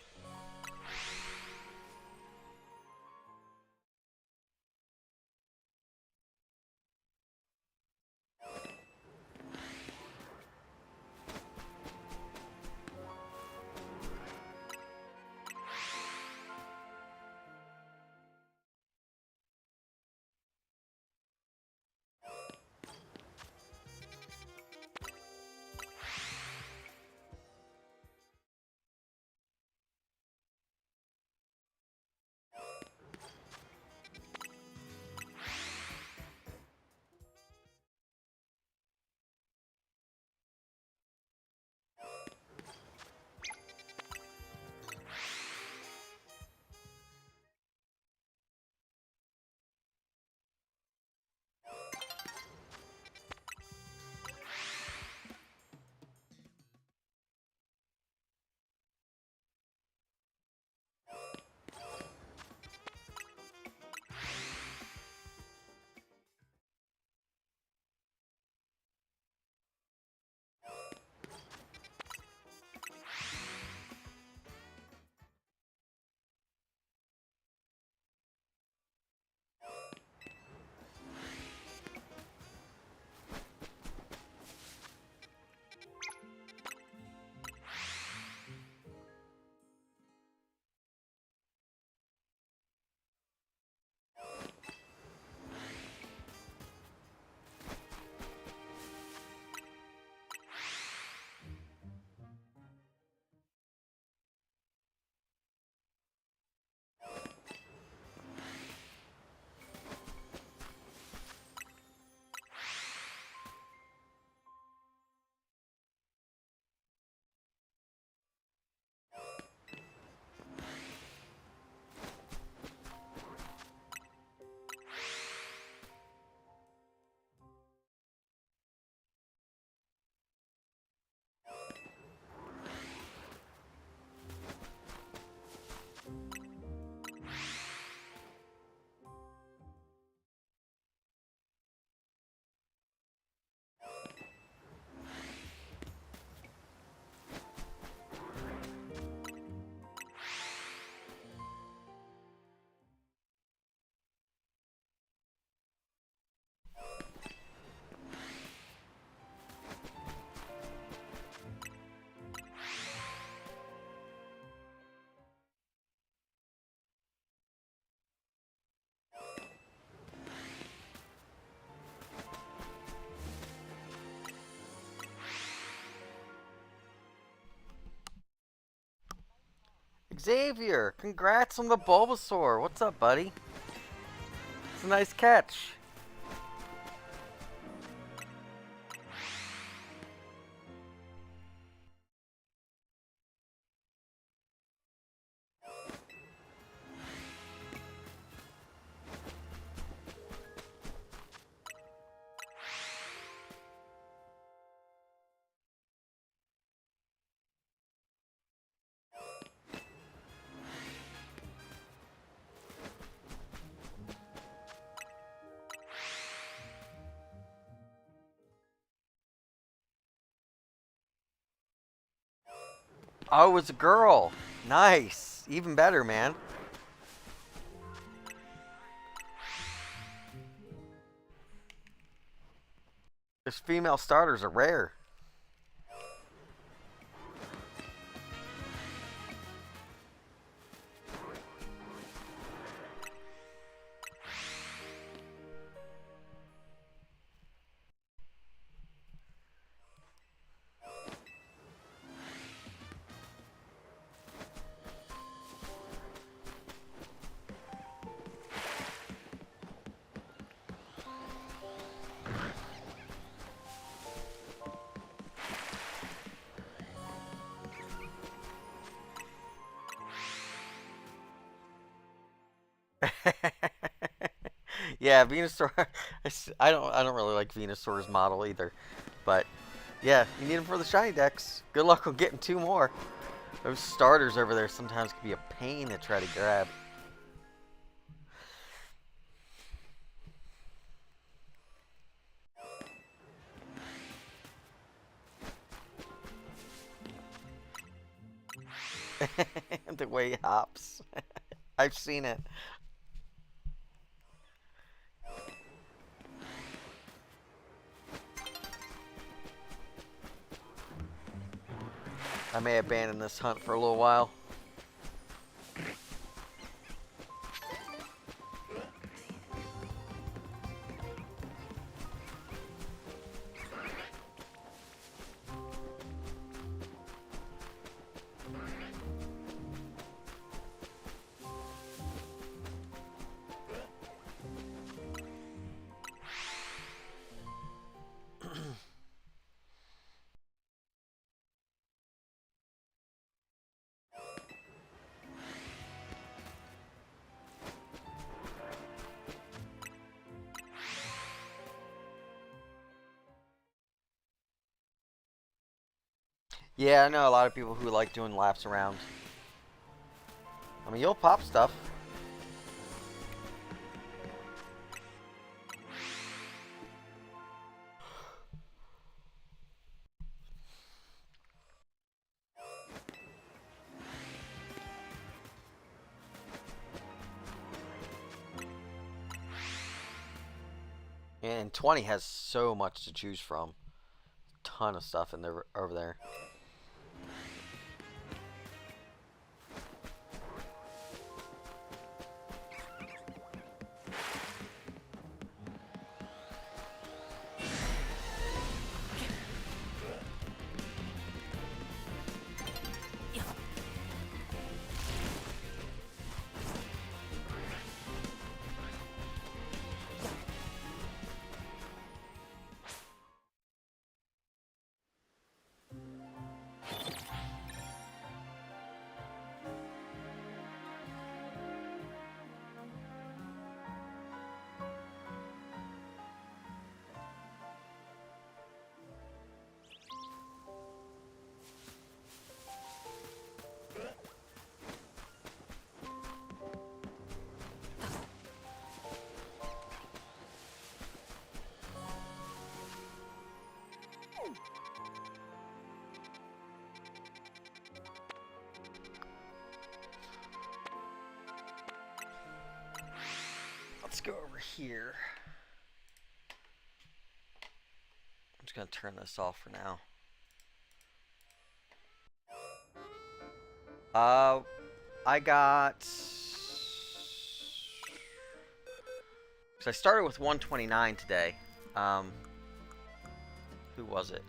Xavier, congrats on the Bulbasaur. What's up, buddy? It's a nice catch. Oh, it was a girl. Nice. Even better, man. Those female starters are rare. Yeah, Venusaur. I don't really like Venusaur's model either, but yeah, you need them for the shiny decks. Good luck on getting 2 more. Those starters over there sometimes can be a pain to try to grab. The way he hops. I've seen it. I may abandon this hunt for a little while. Yeah, I know a lot of people who like doing laps around. I mean, you'll pop stuff. And 20 has so much to choose from. Ton of stuff in there over there. Let's go over here. I'm just gonna turn this off for now. I got. So I started with 129 today. Who was it?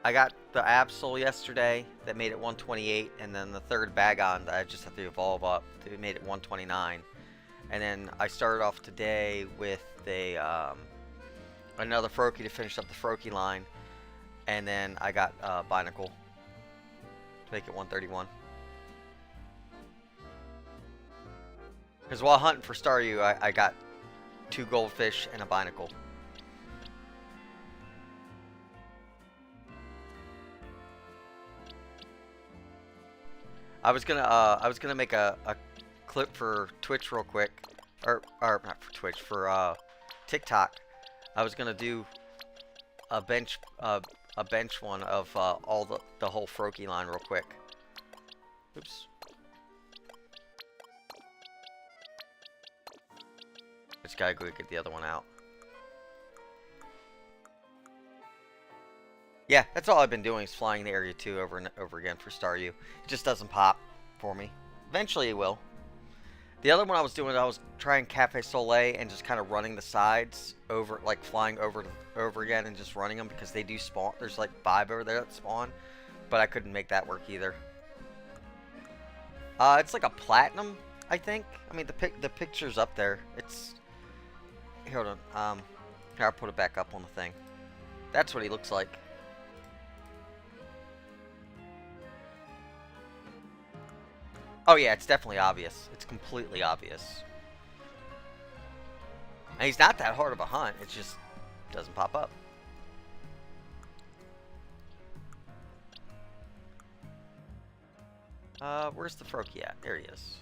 I got the Absol yesterday that made it 128, and then the third Bagon that I just have to evolve up to made it 129. And then I started off today with a another Froakie to finish up the Froakie line, and then I got Binacle to make it 131. Because while hunting for Staryu, I got 2 goldfish and a Binacle. I was gonna make a clip for Twitch real quick, or not for Twitch, for TikTok. I was gonna do a bench one of all the whole Froakie line real quick. Oops. Just gotta go get the other one out. Yeah, that's all I've been doing is flying the Area 2 over and over again for Staryu. It just doesn't pop for me. Eventually it will. The other one I was doing, I was trying Cafe Soleil and just kind of running the sides over, like flying over again and just running them because they do spawn. There's like 5 over there that spawn, but I couldn't make that work either. It's like a platinum, I think. I mean, the picture's up there. It's hold on. Here, I'll put it back up on the thing. That's what he looks like. Oh yeah, it's definitely obvious. It's completely obvious. And he's not that hard of a hunt. It just doesn't pop up. Where's the Froakie at? There he is.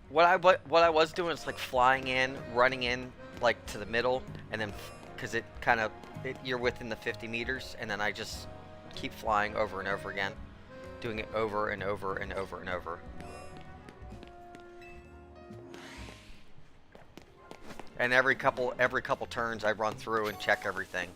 What I was doing is like flying in, running in like to the middle, and then because it kind of you're within the 50 meters, and then I just keep flying over and over again, doing it over and over and over and over. And every couple turns, I run through and check everything.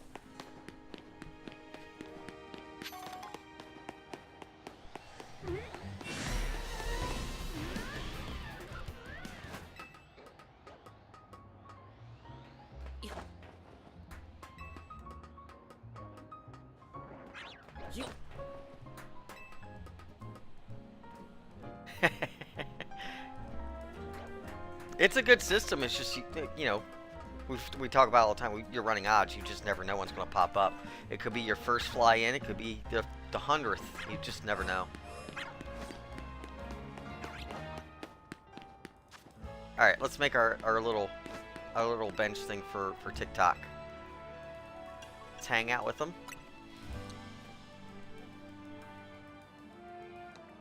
It's a good system. It's just you know, we talk about it all the time. You're running odds. You just never know what's going to pop up. It could be your first fly in. It could be the 100th. You just never know. All right, let's make our little bench thing for TikTok. Let's hang out with them.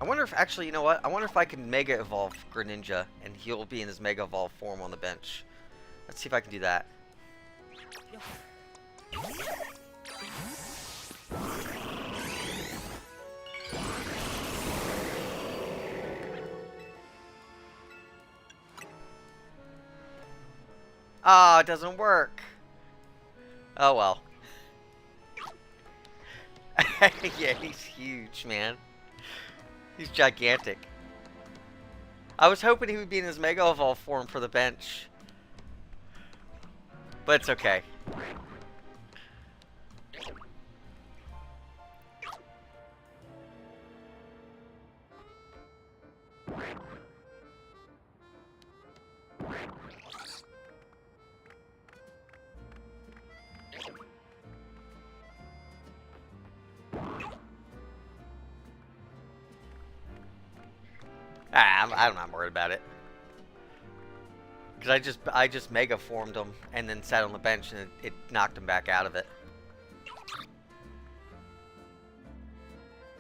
I wonder if, actually, you know what? I wonder if I can Mega Evolve Greninja, and he'll be in his Mega Evolve form on the bench. Let's see if I can do that. Ah, it doesn't work. Oh well. Yeah, he's huge, man. He's gigantic. I was hoping he would be in his Mega Evolve form for the bench. But it's okay. I'm not worried about it. Because I just Mega formed him and then sat on the bench and it knocked him back out of it.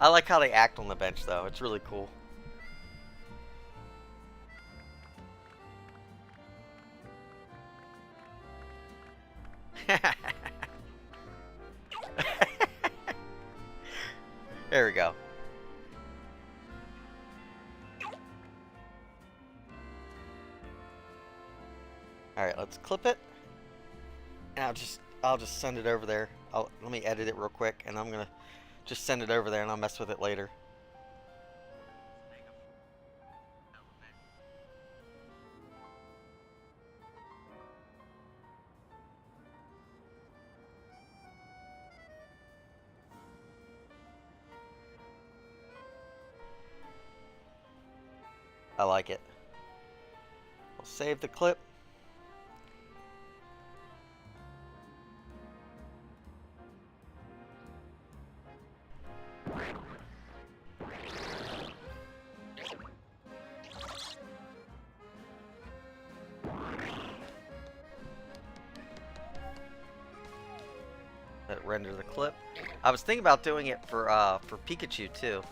I like how they act on the bench though. It's really cool. There we go. Alright, let's clip it. And I'll just send it over there. Let me edit it real quick, and I'm gonna just send it over there and I'll mess with it later. I like it. We'll save the clip. Let it render the clip. I was thinking about doing it for Pikachu too.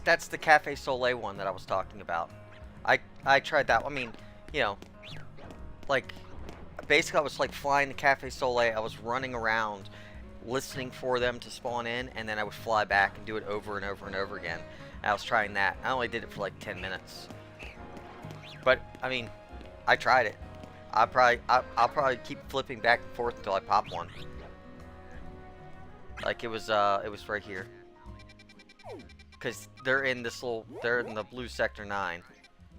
That's the Cafe Soleil one that I was talking about. I tried that. I mean, you know, like basically I was like flying the Cafe Soleil. I was running around listening for them to spawn in, and then I would fly back and do it over and over and over again. And I was trying that. I only did it for like 10 minutes. But I mean, I tried it. I'll probably keep flipping back and forth until I pop one. Like it was right here. Because they're in the blue sector 9.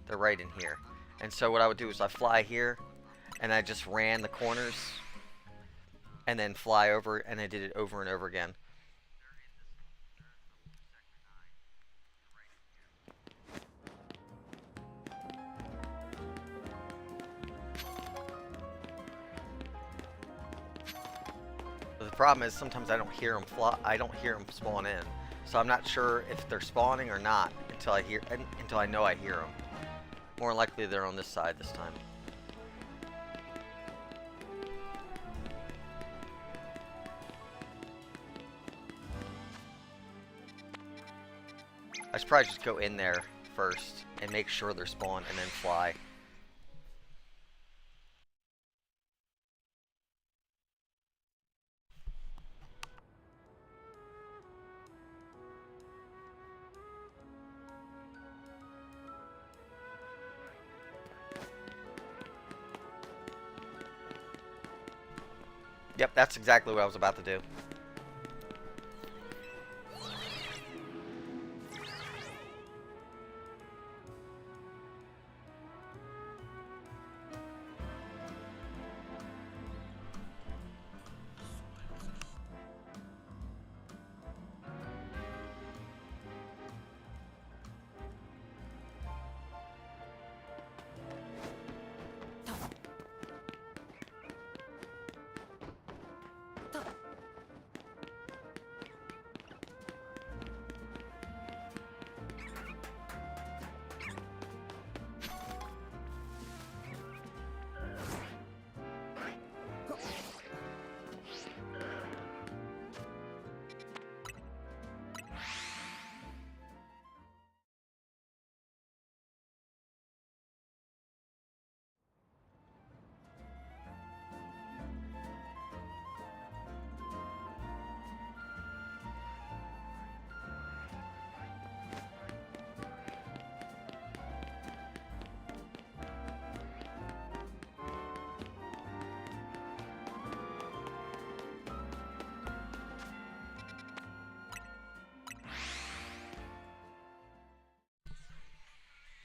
They're right in here. And so what I would do is I fly here, and I just ran the corners. and then fly over, and I did it over and over again. But the problem is sometimes I don't hear them fly. I don't hear them spawn in, so I'm not sure if they're spawning or not until I know I hear them. More likely they're on this side this time. I should probably just go in there first and make sure they're spawned and then fly. Yep, that's exactly what I was about to do.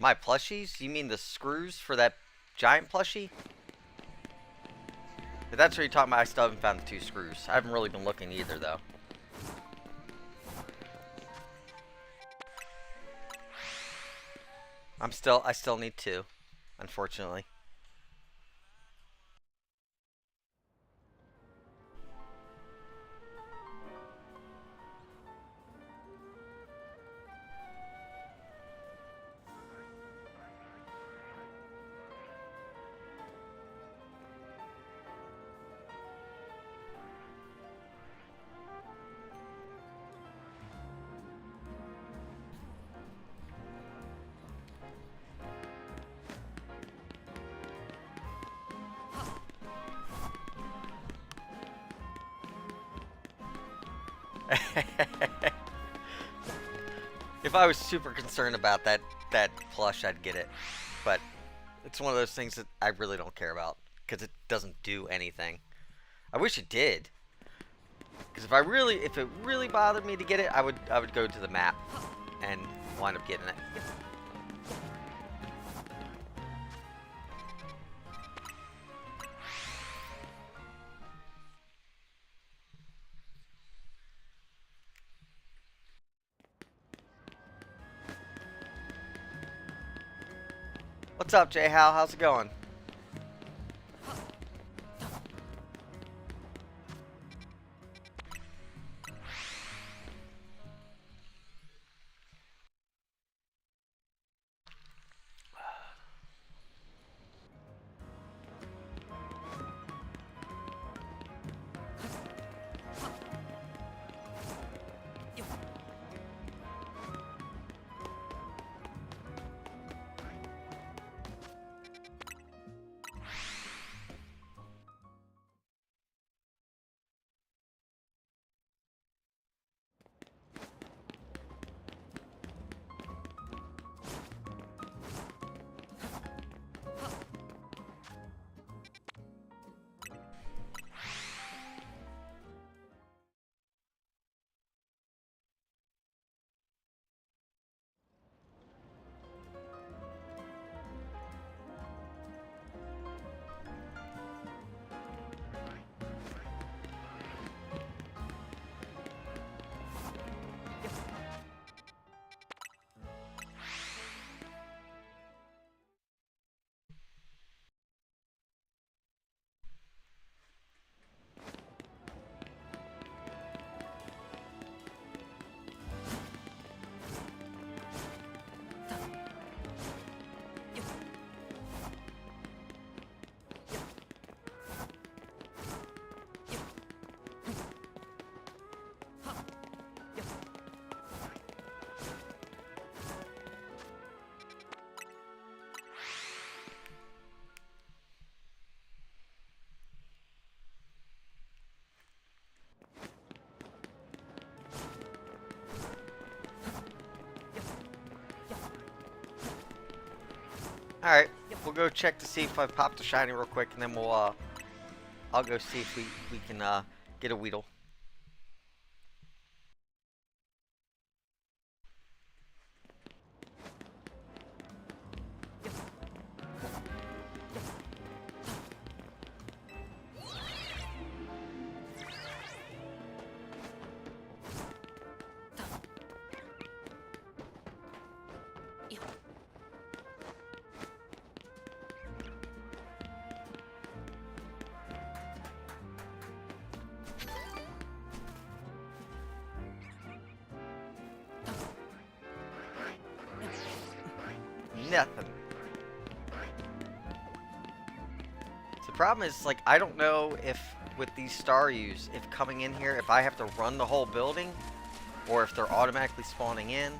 My plushies? You mean the screws for that giant plushie? If that's what you're talking about, I still haven't found the 2 screws. I haven't really been looking either, though. I still need 2, unfortunately. If I was super concerned about that plush, I'd get it. But it's one of those things that I really don't care about because it doesn't do anything. I wish it did. Because if it really bothered me to get it, I would go to the map and wind up getting it. What's up, Jay Hal? How's it going? Alright, we'll go check to see if I popped a shiny real quick, and then we'll, I'll go see if we can, get a Weedle. Nothing. The problem is, like, I don't know if with these Staryus, if coming in here, if I have to run the whole building, or if they're automatically spawning in.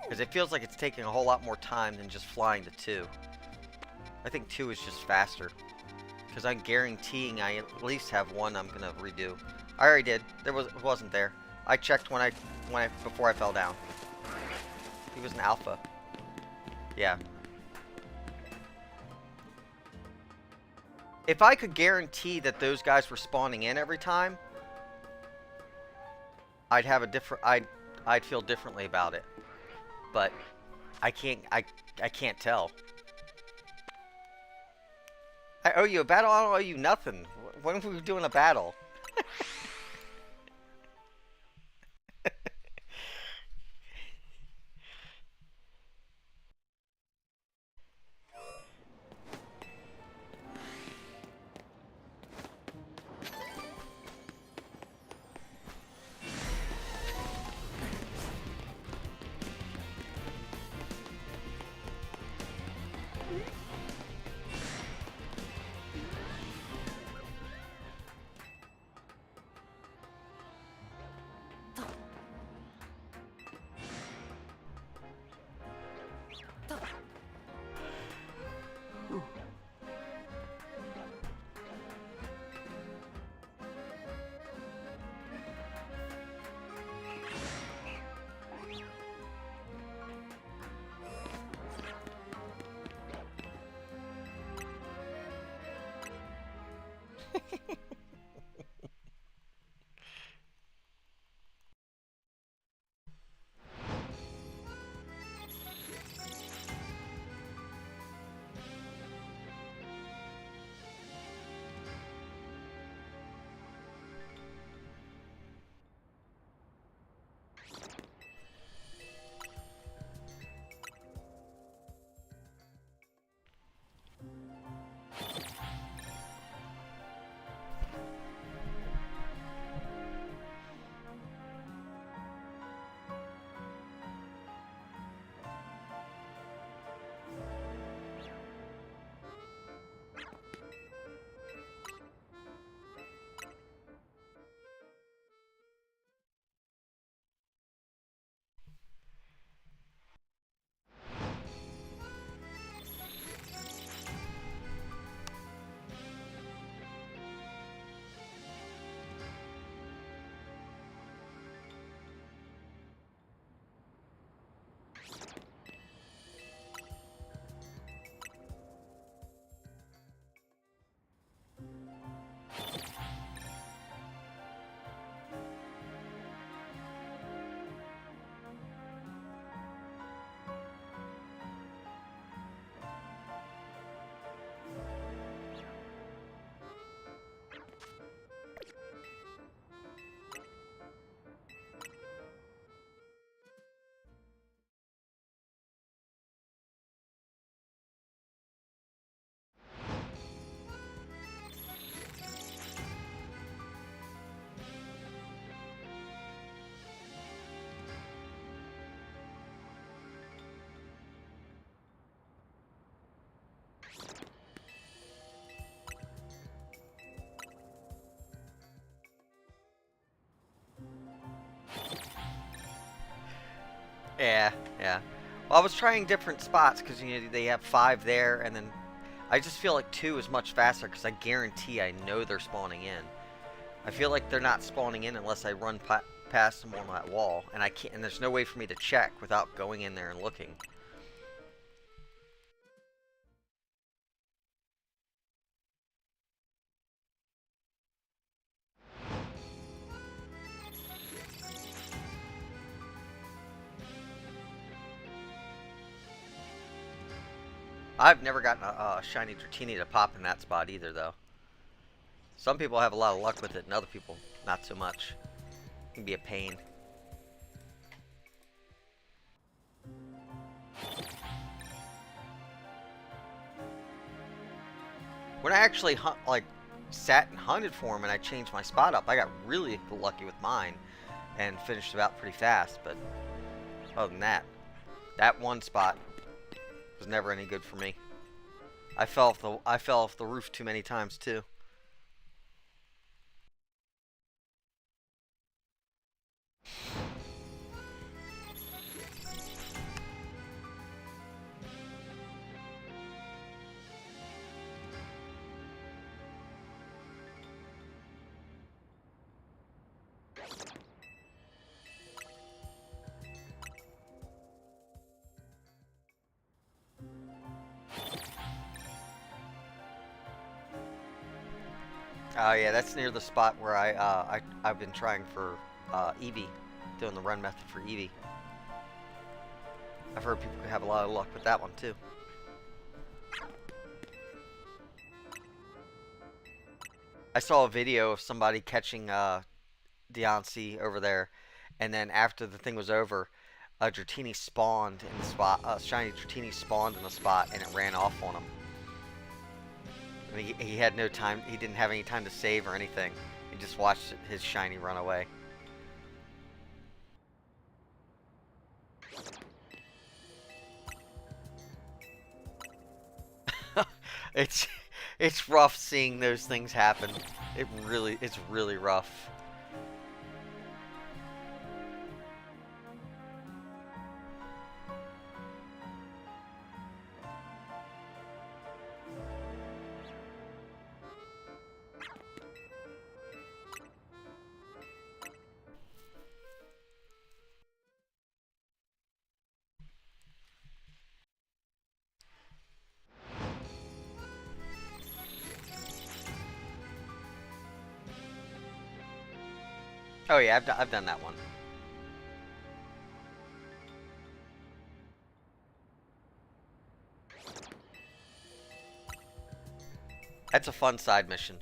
Because it feels like it's taking a whole lot more time than just flying to 2. I think 2 is just faster. Because I'm guaranteeing I at least have one I'm gonna redo. I already did. It wasn't there. I checked before I fell down. He was an alpha. Yeah. If I could guarantee that those guys were spawning in every time, I'd have a different. I'd feel differently about it. But I can't. I can't tell. I owe you a battle. I don't owe you nothing. When are we doing a battle? Yeah, yeah. Well, I was trying different spots because you know they have 5 there, and then I just feel like 2 is much faster because I guarantee I know they're spawning in. I feel like they're not spawning in unless I run past them on that wall, and I can't. And there's no way for me to check without going in there and looking. I've never gotten a shiny Dratini to pop in that spot either, though. Some people have a lot of luck with it, and other people not so much. It can be a pain. When I actually sat and hunted for him and I changed my spot up, I got really lucky with mine and finished about pretty fast. But other than that, that one spot was never any good for me. I fell off the roof too many times too. Oh yeah, that's near the spot where I've been trying for Eevee, doing the run method for Eevee. I've heard people have a lot of luck with that one too. I saw a video of somebody catching Deoncé over there, and then after the thing was over, a Dratini spawned in the spot. A shiny Dratini spawned in the spot, and it ran off on him. And he had no time. He didn't have any time to save or anything. He just watched his shiny run away. it's it's rough seeing those things happen. It's really rough. Oh yeah, I've done that one. That's a fun side mission.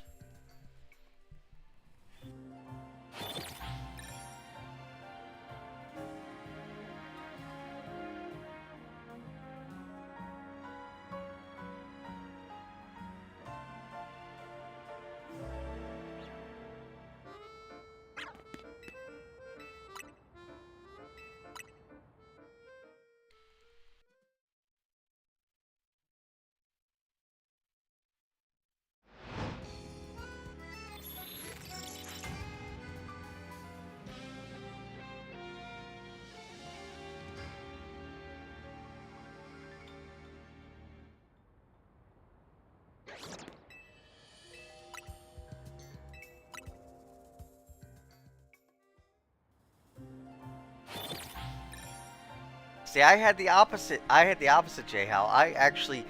See, I had the opposite. I had the opposite, J Hal. I actually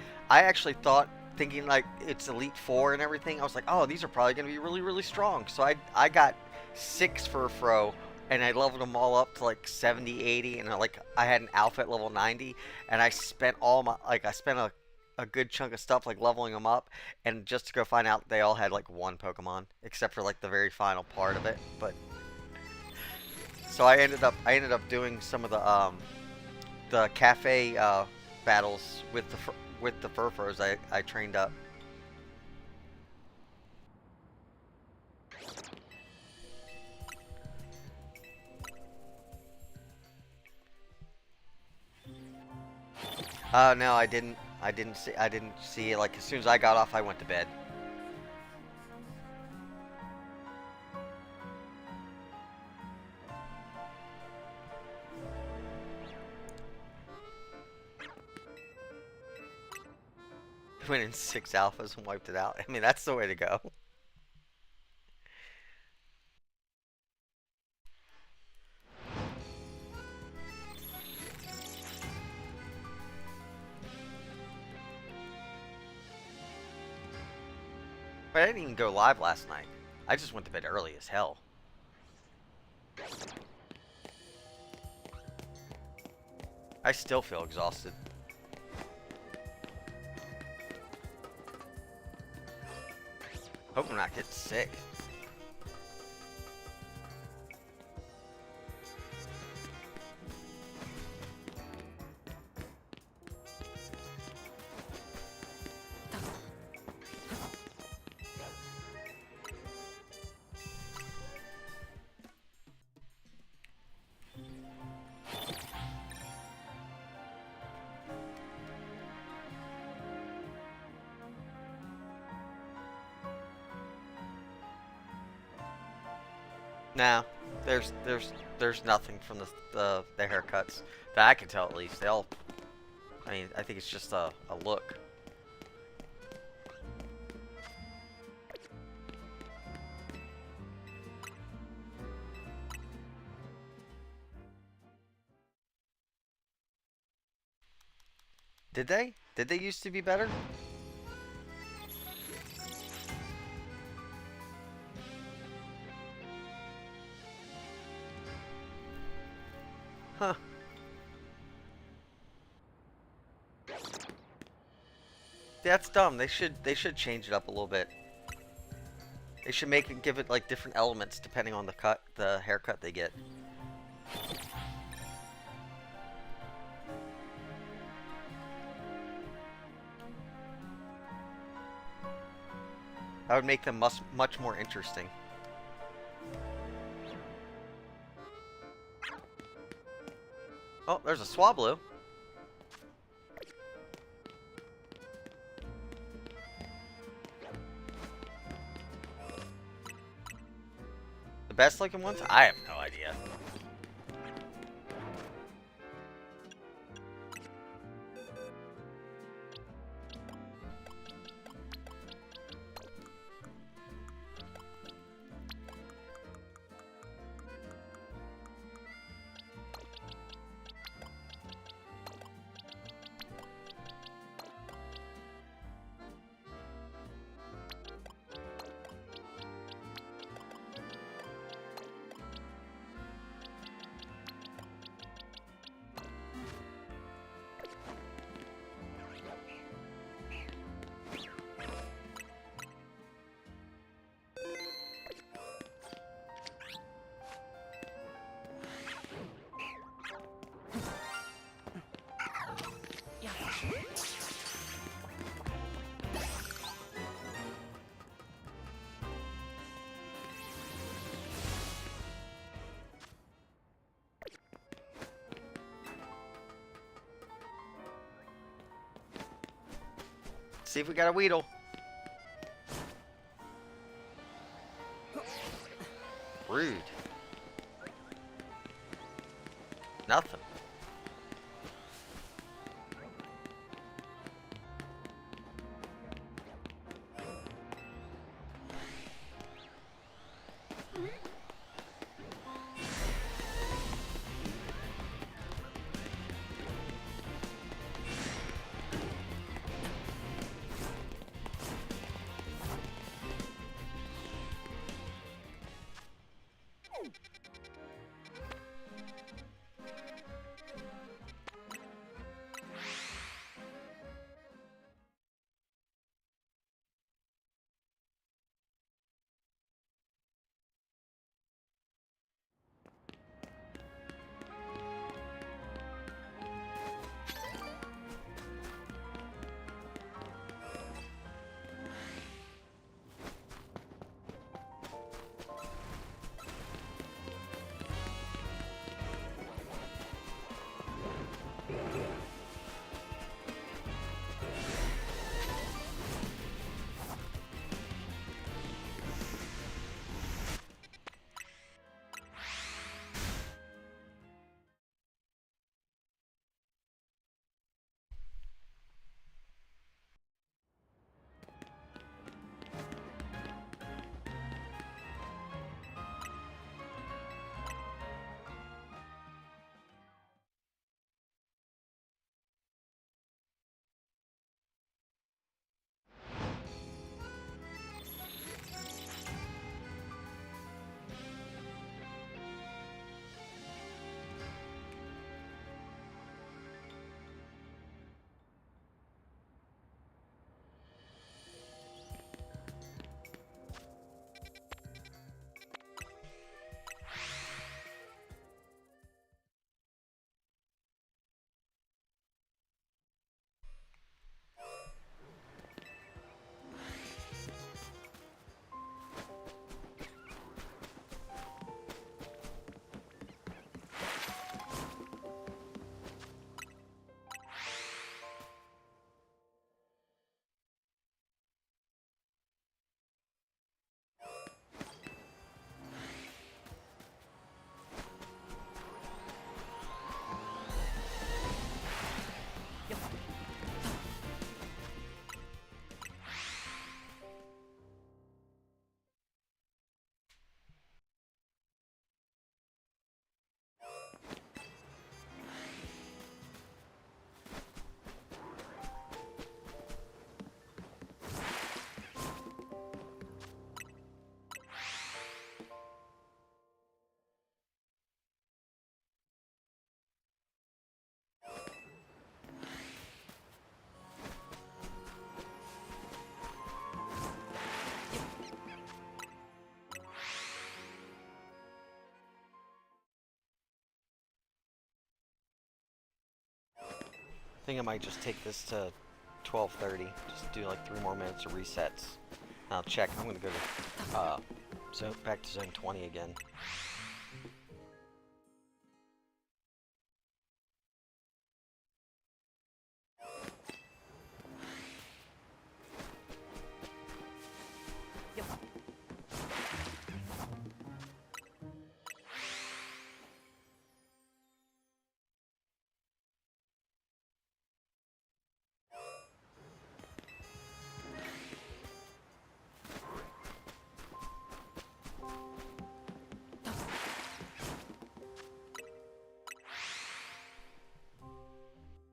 thought, thinking like it's Elite Four and everything. I was like, oh, these are probably gonna be really, really strong. So I got 6 Furfrou, and I leveled them all up to like 70, 80, and I had an Alpha at level 90, and I spent all my I spent a good chunk of stuff like leveling them up, and just to go find out they all had like one Pokemon, except for like the very final part of it. But so I ended up doing some of the cafe battles with the Furfrous I trained up. No, I didn't. I didn't see it. Like as soon as I got off, I went to bed. Went in 6 alphas and wiped it out. I mean, that's the way to go. But I didn't even go live last night. I just went to bed early as hell. I still feel exhausted. Hope I'm not getting sick. Nah, there's nothing from the haircuts that I can tell at least. They all, I mean, I think it's just a look. Did they? Did they used to be better? Huh. That's dumb. They should change it up a little bit. They should give it like different elements depending on the haircut they get. That would make them much more interesting. Oh, there's a Swablu. The best looking ones? I have no idea. See if we got a Weedle. Rude. Nothing. I think I might just take this to 12:30. Just do like 3 more minutes of resets. I'll check. I'm gonna go to back to zone 20 again.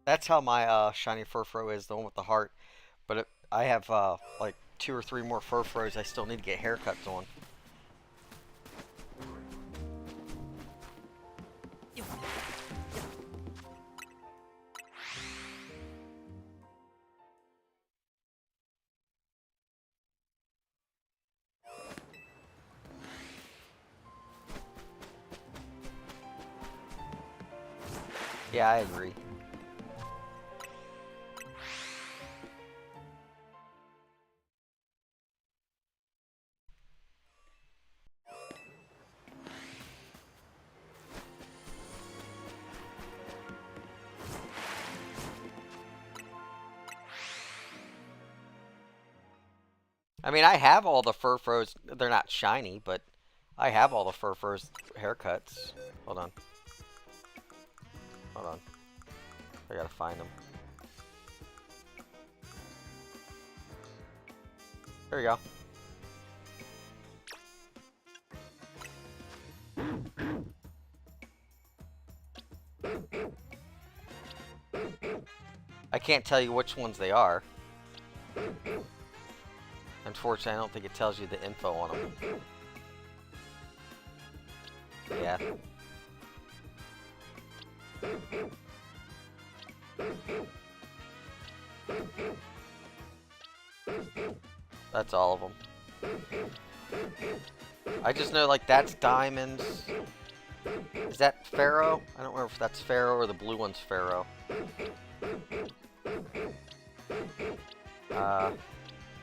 That's how my shiny Furfrou is, the one with the heart. But I have like 2 or 3 more Furfrous I still need to get haircuts on. Yeah, I agree. I mean, I have all the Furfrous. They're not shiny, but I have all the Furfrous haircuts. Hold on. Hold on. I gotta find them. There you go. I can't tell you which ones they are. Unfortunately, I don't think it tells you the info on them. Yeah. That's all of them. I just know, like, that's diamonds. Is that Pharaoh? I don't remember if that's Pharaoh or the blue one's Pharaoh.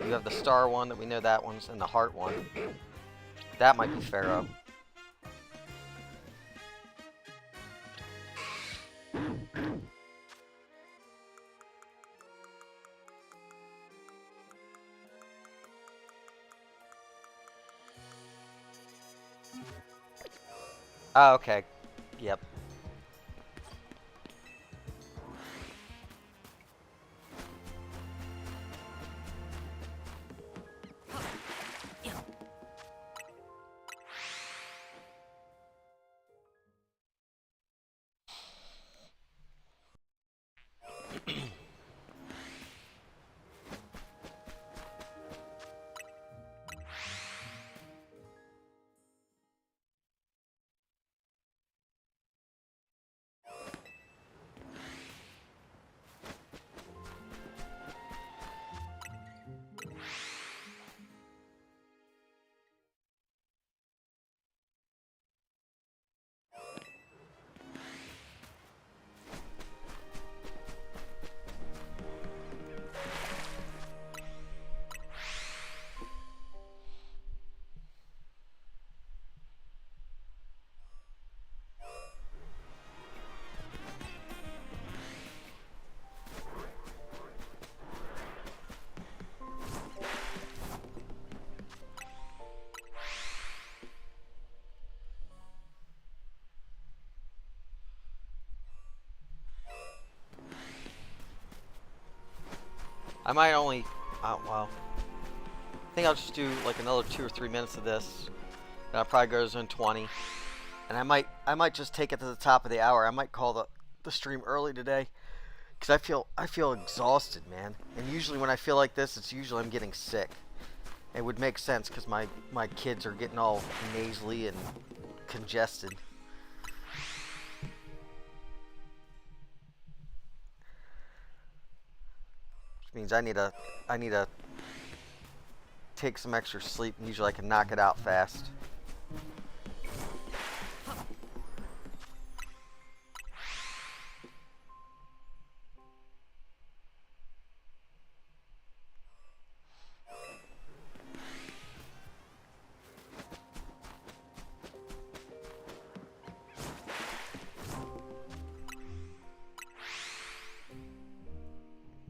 You have the star one that we know that one's, and the heart one. That might be Pharaoh. Oh, okay. Yep. I might only, well, I think I'll just do like another 2 or 3 minutes of this. Then I'll probably go to zone 20. And I might just take it to the top of the hour. I might call the stream early today. Because I feel exhausted, man. And usually when I feel like this, it's usually I'm getting sick. It would make sense because my kids are getting all nasally and congested. Means I need to take some extra sleep, and usually I can knock it out fast.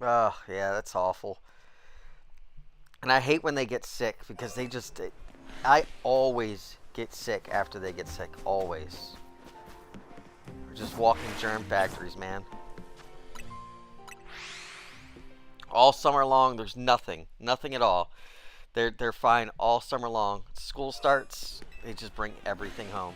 Oh, yeah, that's awful. And I hate when they get sick because they just. I always get sick after they get sick. Always. We're just walking germ factories, man. All summer long, there's nothing. Nothing at all. They're fine all summer long. School starts, they just bring everything home.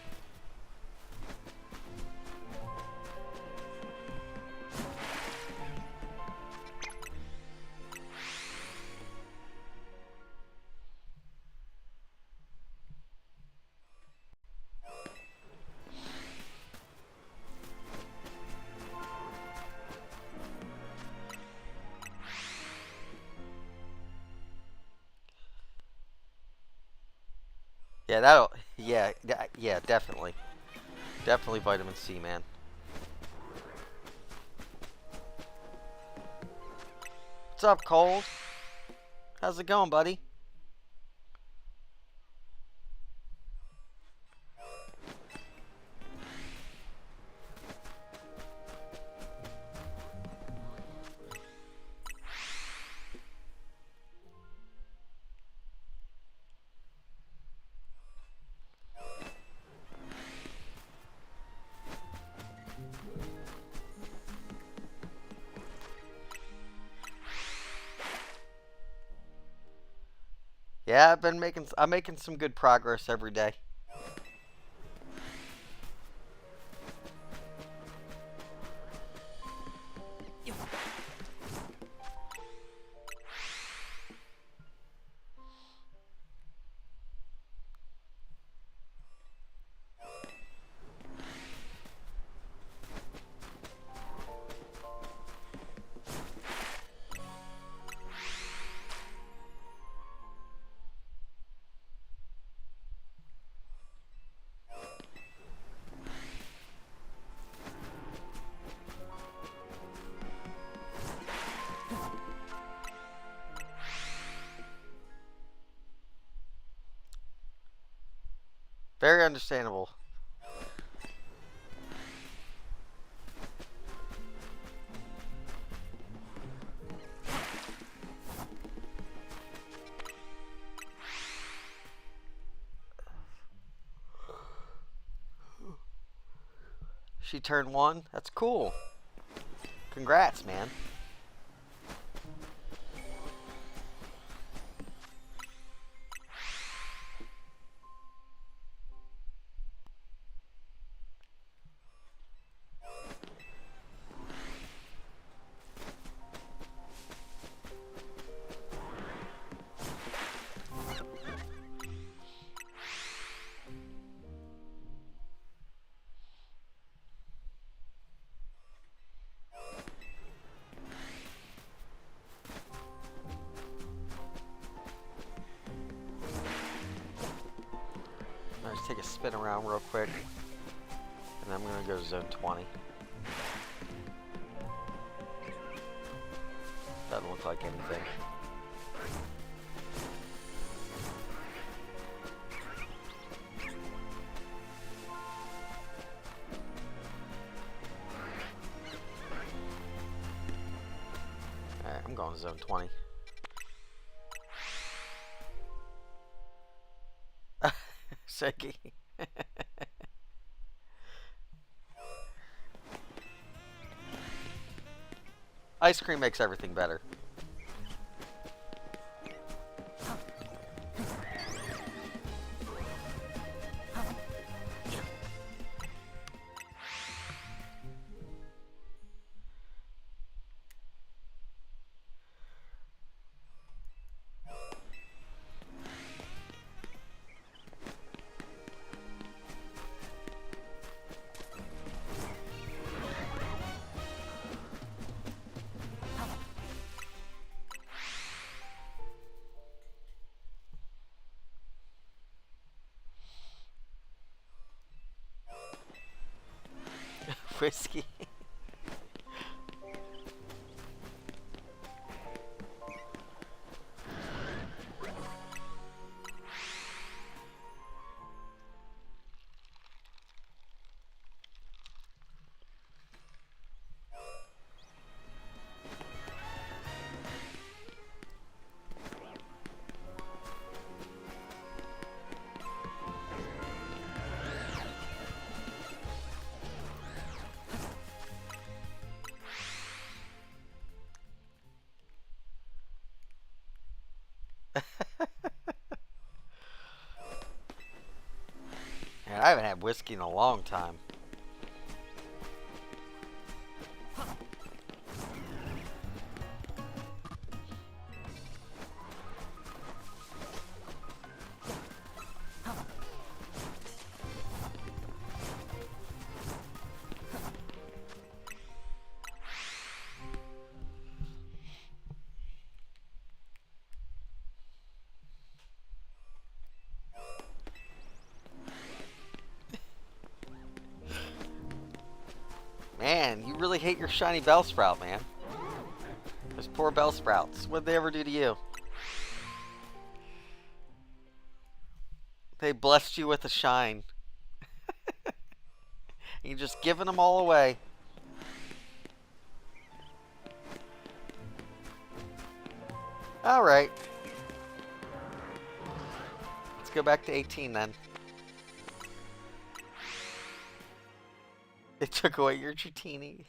Yeah, that'll. Yeah, yeah, definitely. Definitely vitamin C, man. What's up, Cold? How's it going, buddy? Yeah, I'm making some good progress every day. Very understandable. She turned 1. That's cool. Congrats, man. Let's take a spin around real quick, and I'm gonna go to zone 20. Doesn't look like anything. Alright, I'm going to zone 20. Shaky. Ice cream makes everything better. Whiskey. Man, I haven't had whiskey in a long time. Man, you really hate your shiny Bellsprout, man. Those poor Bellsprouts. What'd they ever do to you? They blessed you with a shine. You're just giving them all away. Alright. Let's go back to 18 then. They took away your Dratini.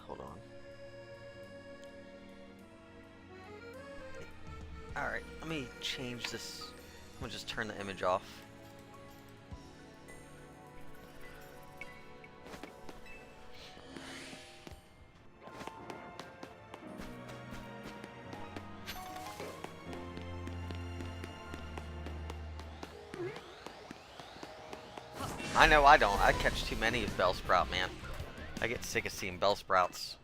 Hold on. Alright, let me change this. I'm gonna just turn the image off. I know I don't. I catch too many of Bellsprout, man. I get sick of seeing Bellsprouts.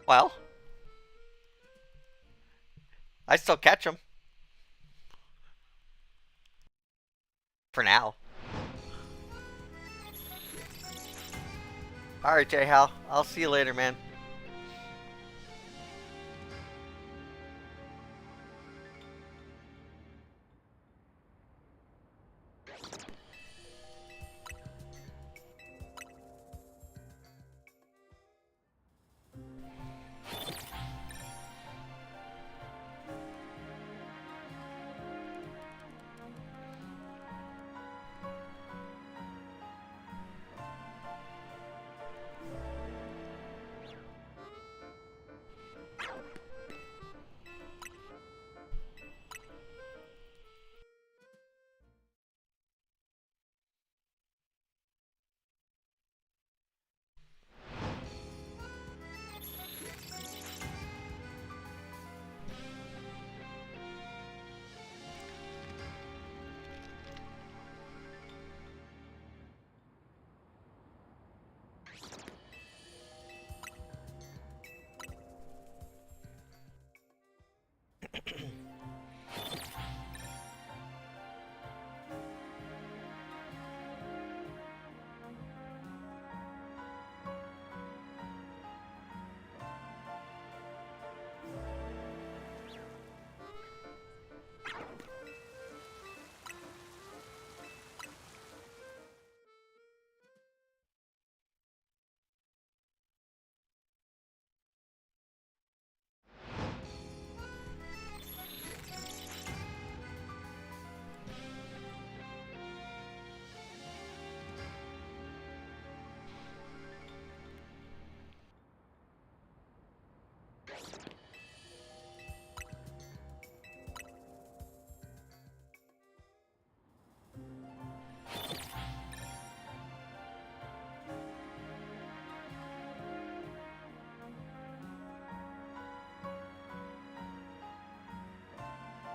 Well, I still catch them. For now. Alright, J Hal. I'll see you later, man.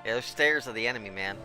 Yeah, those stairs are the enemy, man.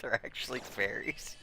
They're actually fairies.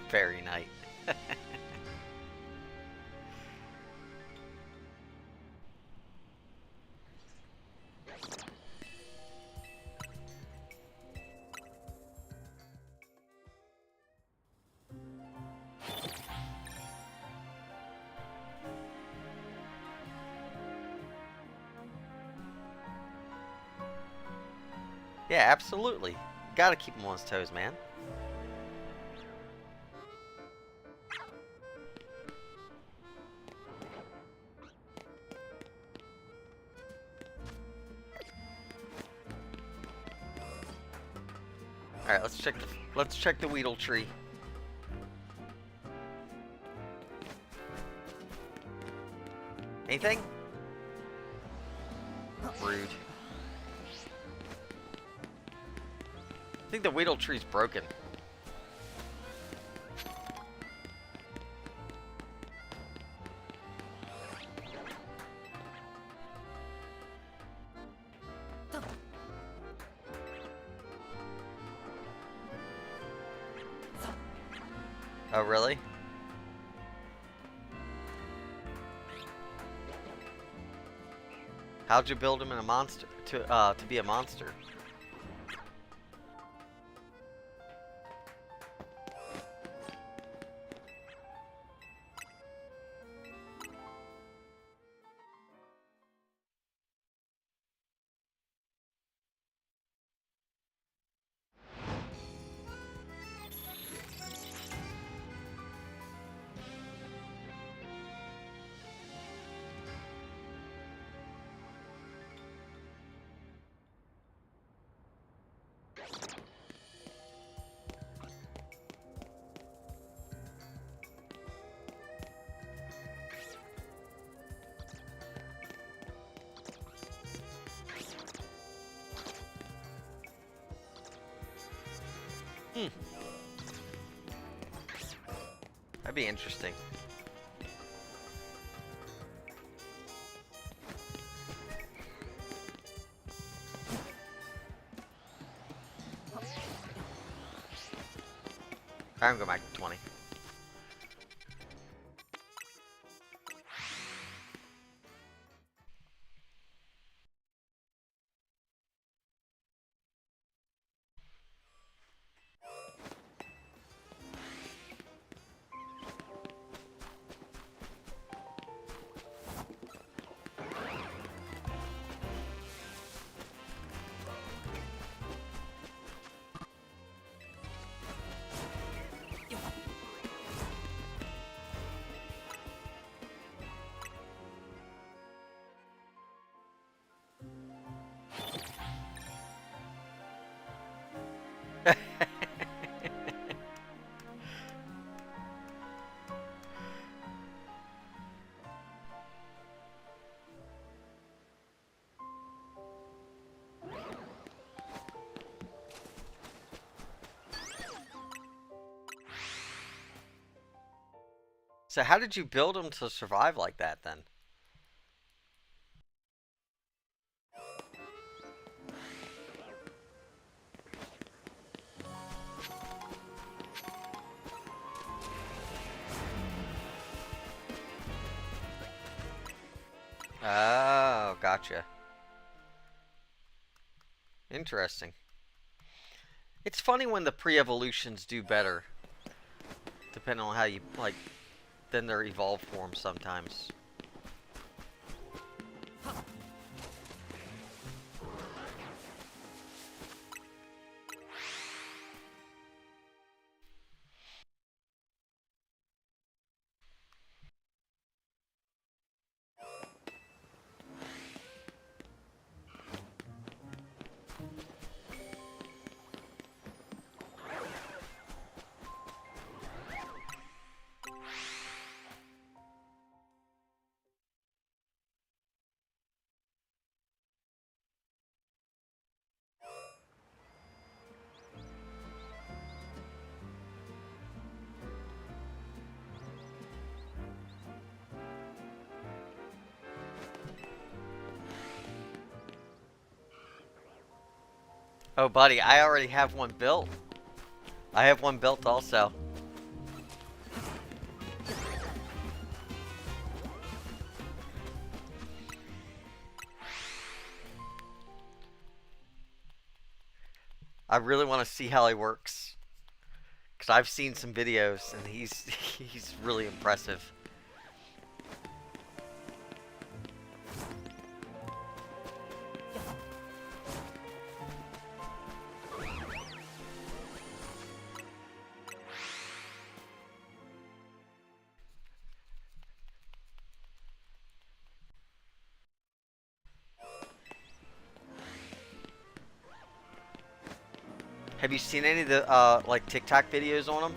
Fairy Knight. Yeah, absolutely. Gotta keep him on his toes, man. All right, let's check the Weedle tree. Anything? Rude. I think the Weedle tree's broken. Oh, really? How'd you build him in a monster to be a monster? Hmm. That'd be interesting. I'm going back to 20. So how did you build them to survive like that then? Oh, gotcha. Interesting. It's funny when the pre-evolutions do better, depending on how you like, than their evolved forms sometimes. Oh, buddy, I already have one built. I have one built also. I really want to see how he works. Because I've seen some videos and he's really impressive. Have you seen any of the like TikTok videos on him?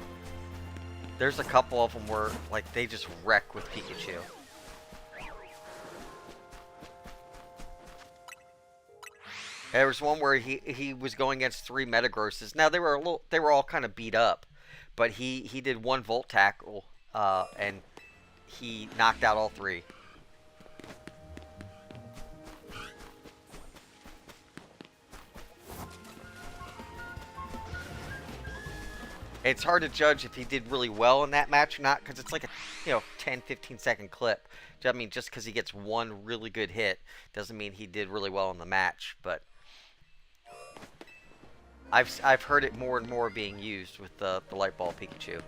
There's a couple of them where like they just wreck with Pikachu. There was one where he was going against 3 Metagrosses. Now they were all kind of beat up, but he did 1 Volt Tackle and he knocked out all 3. It's hard to judge if he did really well in that match or not, because it's like a 10-15 second clip. I mean, just because he gets 1 really good hit doesn't mean he did really well in the match. But I've heard it more and more being used with the Light Ball Pikachu.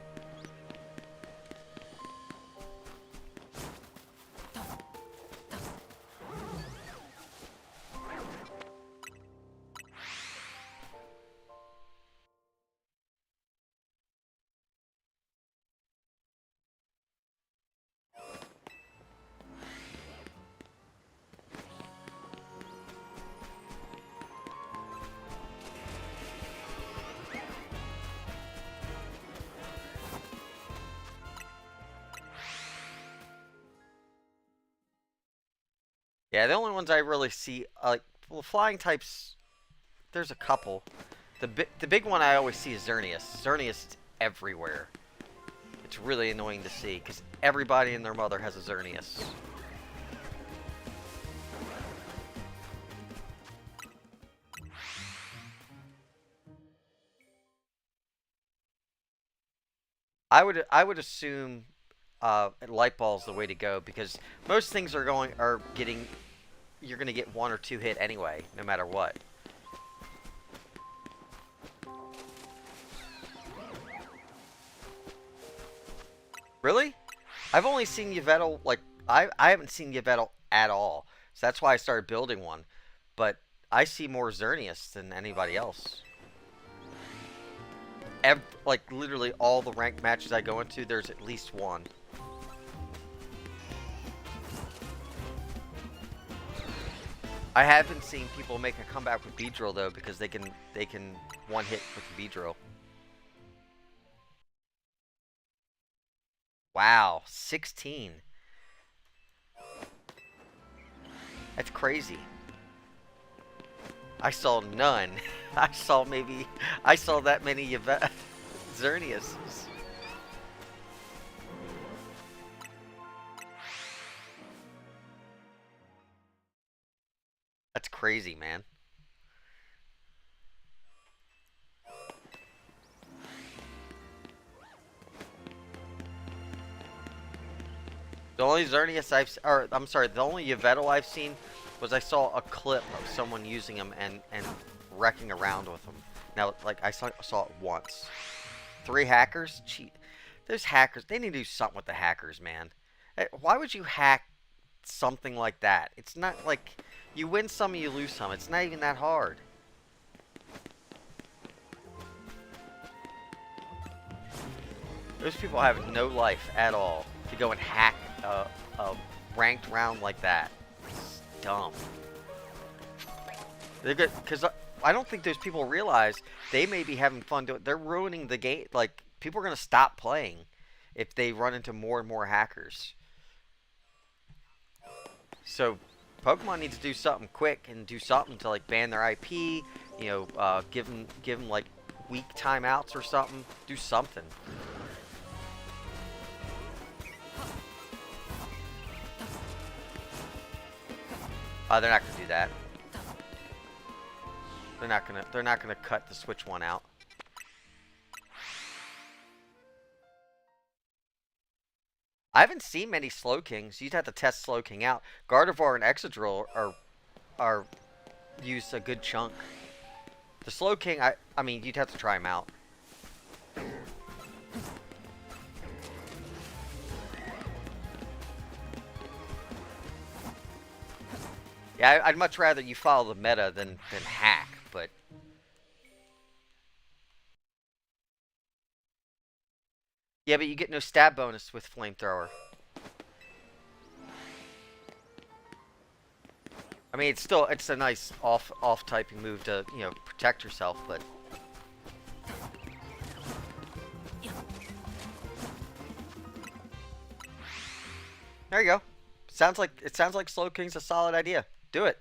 Yeah, the only ones I really see, like, well, flying types, there's a couple. The big one I always see is Xerneas. Xerneas is everywhere. It's really annoying to see, because everybody and their mother has a Xerneas. I would assume light ball is the way to go, because most things you're gonna get 1 or 2 hit anyway, no matter what. Really? I've only seen Yveltal, like, I haven't seen Yveltal at all. So that's why I started building one. But I see more Xerneas than anybody else. Like, literally all the ranked matches I go into, there's at least 1. I haven't seen people make a comeback with Beedrill though, because they can one hit with Beedrill. Wow, 16. That's crazy. I saw none. I saw that many Xerneas. That's crazy, man. The only Xerneas or I'm sorry, the only Yveltal I've seen was I saw a clip of someone using them and wrecking around with them. Now, like I saw it once. 3 hackers? Cheat. Those hackers, they need to do something with the hackers, man. Why would you hack something like that? It's not like you win some and you lose some. It's not even that hard. Those people have no life at all to go and hack a ranked round like that. It's dumb. They're good because I don't think those people realize they may be having fun doing. They're ruining the game. Like people are gonna stop playing if they run into more and more hackers. So Pokemon needs to do something quick and do something to like ban their IP. You know, give them like week timeouts or something. Do something. They're not gonna do that. They're not gonna cut the Switch one out. I haven't seen many Slowkings. You'd have to test Slowking out. Gardevoir and Excadrill are used a good chunk. The Slowking, I mean, you'd have to try them out. Yeah, I'd much rather you follow the meta than hack, but... Yeah, but you get no stab bonus with Flamethrower. I mean, it's a nice off typing move to, you know, protect yourself, but... There you go. It sounds like Slowking's a solid idea. Do it.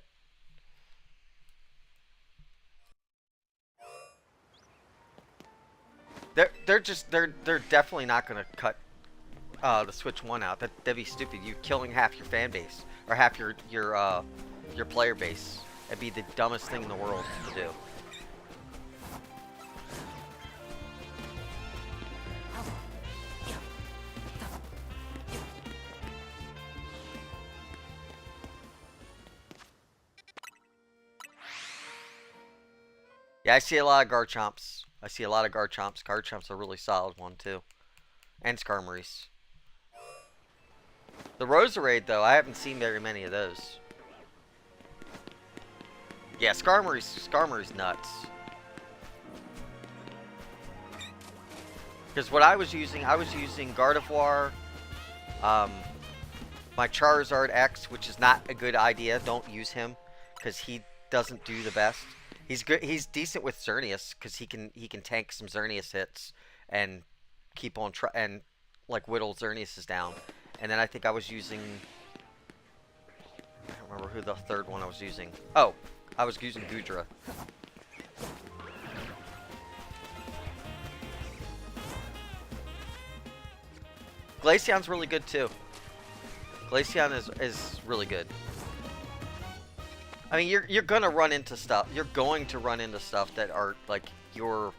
They're definitely not gonna cut the Switch one out. That'd be stupid. You're killing half your fan base or half your player base. It'd be the dumbest thing in the world to do. Yeah, I see a lot of Garchomps. I see a lot of Garchomps. Garchomp's a really solid one too, and Skarmory's. The Roserade though, I haven't seen very many of those. Yeah, Skarmory's nuts. Because what I was using Gardevoir, my Charizard X, which is not a good idea. Don't use him because he doesn't do the best. He's good. He's decent with Xerneas because he can tank some Xerneas hits and keep on and like whittle Xerneas down. And then I think I was using. I don't remember who the third one I was using. Oh, I was using Goodra. Glaceon's really good too. Glaceon is really good. I mean, you're gonna run into stuff. You're going to run into stuff that are like your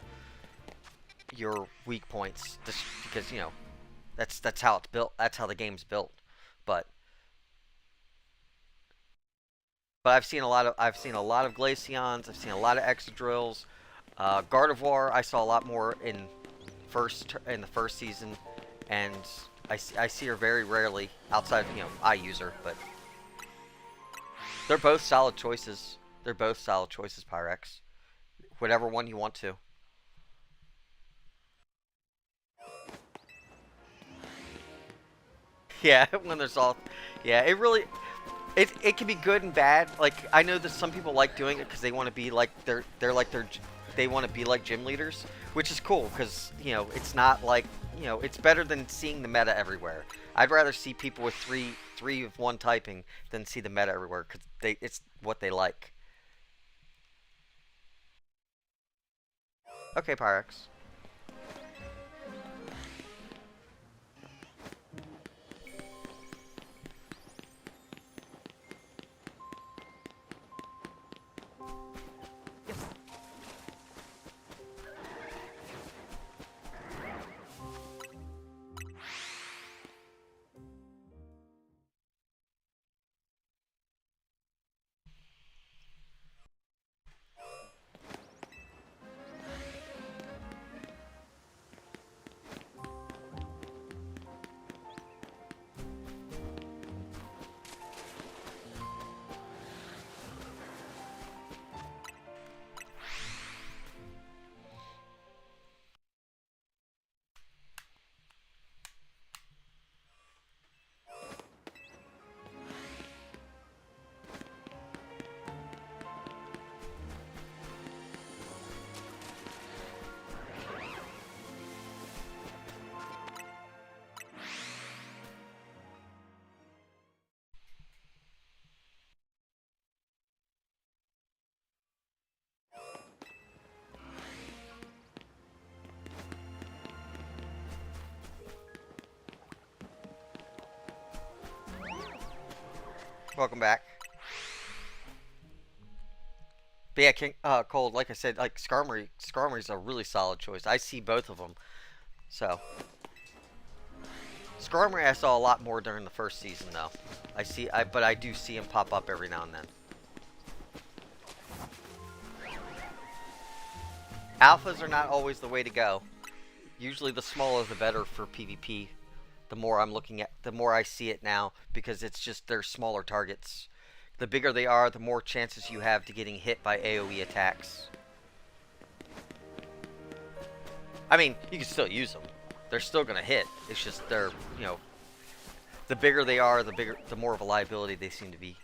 weak points, just because you know that's how it's built. That's how the game's built. But I've seen a lot of Glaceons. I've seen a lot of Excadrills. Gardevoir I saw a lot more in the first season, and I see her very rarely outside. You know, I use her, but. They're both solid choices. They're both solid choices, Pyrex. Whatever one you want to. Yeah, when there's all... Yeah, it really... It can be good and bad. Like, I know that some people like doing it because they want to be like... They want to be like gym leaders. Which is cool because, you know, it's not like... You know, it's better than seeing the meta everywhere. I'd rather see people with three of one typing than see the meta everywhere because it's what they like. Okay, Pyrex. Welcome back. But yeah, King, Cold, like I said, like Skarmory's a really solid choice. I see both of them. So, Skarmory I saw a lot more during the first season, though. But I do see him pop up every now and then. Alphas are not always the way to go. Usually the smaller the better for PvP. The more the more I see it now, because it's just they're smaller targets. The bigger they are, the more chances you have to getting hit by AoE attacks. I mean, you can still use them. They're still gonna hit. It's just they're, you know, the bigger they are, the more of a liability they seem to be.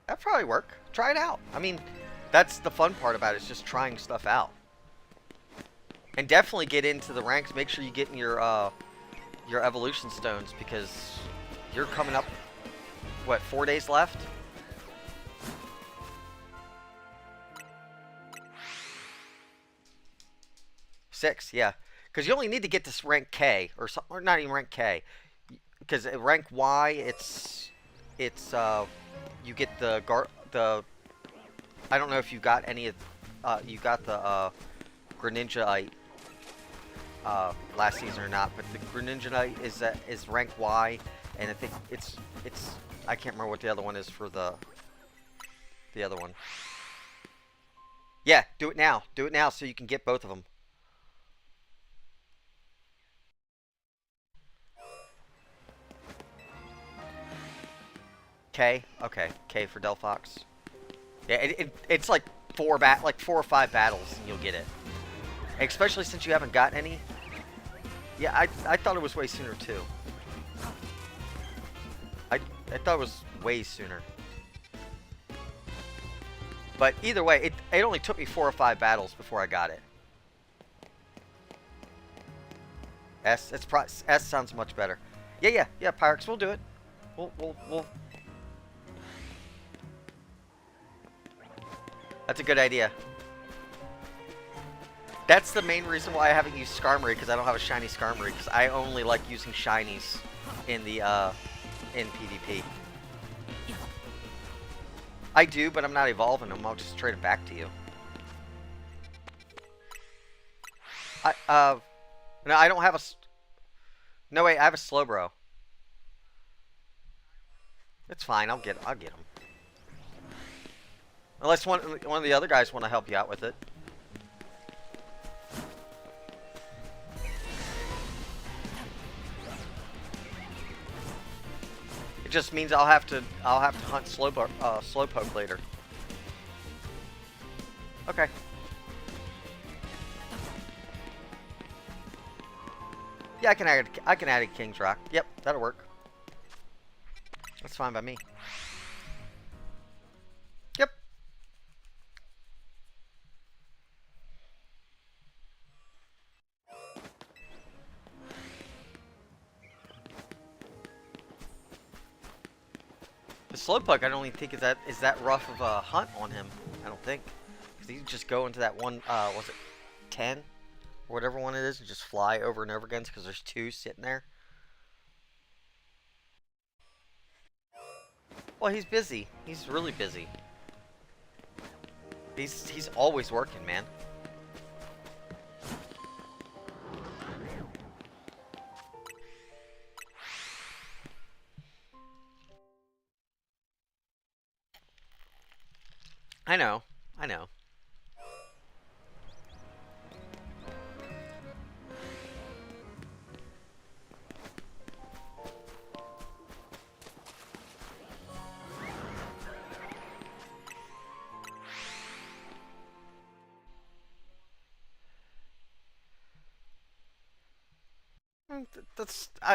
That'd probably work. Try it out. I mean, that's the fun part about it, is just trying stuff out. And definitely get into the ranks. Make sure you get in your evolution stones, because you're coming up, what, 4 days left? Six, yeah. Because you only need to get to rank K, or not even rank K. Because at rank Y, you get the I don't know if you got any of you got the Greninjaite last season or not, but the Greninjaite is rank Y, and I think it's I can't remember what the other one is for the other one. Yeah, do it now. Do it now so you can get both of them. K, okay, K for Delphox. Yeah, it's like four or five battles and you'll get it. Especially since you haven't got any. Yeah, I thought it was way sooner too. I thought it was way sooner. But either way, it only took me 4 or 5 battles before I got it. S sounds much better. Yeah, Pyrex, we'll do it. We'll. That's a good idea. That's the main reason why I haven't used Skarmory, because I don't have a shiny Skarmory, because I only like using shinies in the in PvP. I do, but I'm not evolving them. I'll just trade it back to you. No, I don't have a. No, wait, I have a Slowbro. It's fine. I'll get them. Unless one of the other guys want to help you out with it. It just means I'll have to hunt Slowpoke later. Okay. Yeah, I can add a King's Rock. Yep, that'll work. That's fine by me. Yep. The Slowpoke, I don't even think is that rough of a hunt on him. I don't think, because you just go into that one. Was it 10 or whatever one it is, and just fly over and over again because there's 2 sitting there. Well, he's busy. He's really busy. He's always working, man. I know.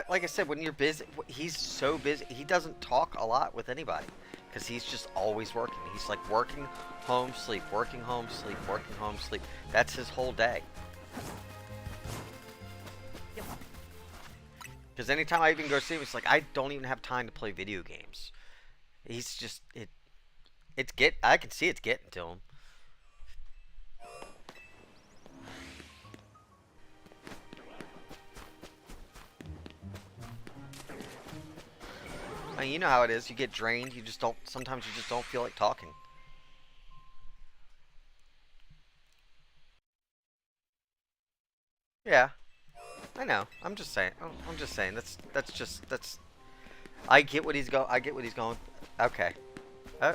Like I said, when you're busy, he's so busy. He doesn't talk a lot with anybody because he's just always working. He's like working, home, sleep, working, home, sleep, working, home, sleep. That's his whole day. Because anytime I even go see him, it's like I don't even have time to play video games. He's just I can see it's getting to him. mean, you know how it is. You get drained. You just don't. Sometimes you just don't feel like talking. Yeah, I know. I'm just saying. I'm just saying. That's. I get what he's go. I get what he's going. Okay. Uh,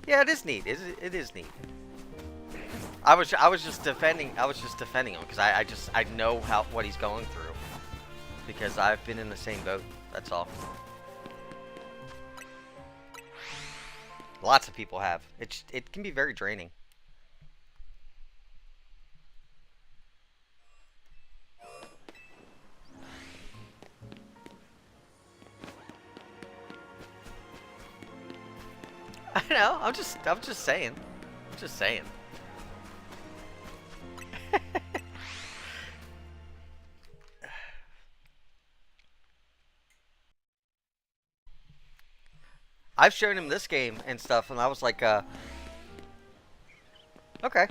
yeah, it is neat. It is neat. I was just defending him because I know how what he's going through because I've been in the same boat. That's all. Lots of people have. It can be very draining. I know. I'm just saying. I'm just saying. I've shown him this game and stuff, and I was like, okay.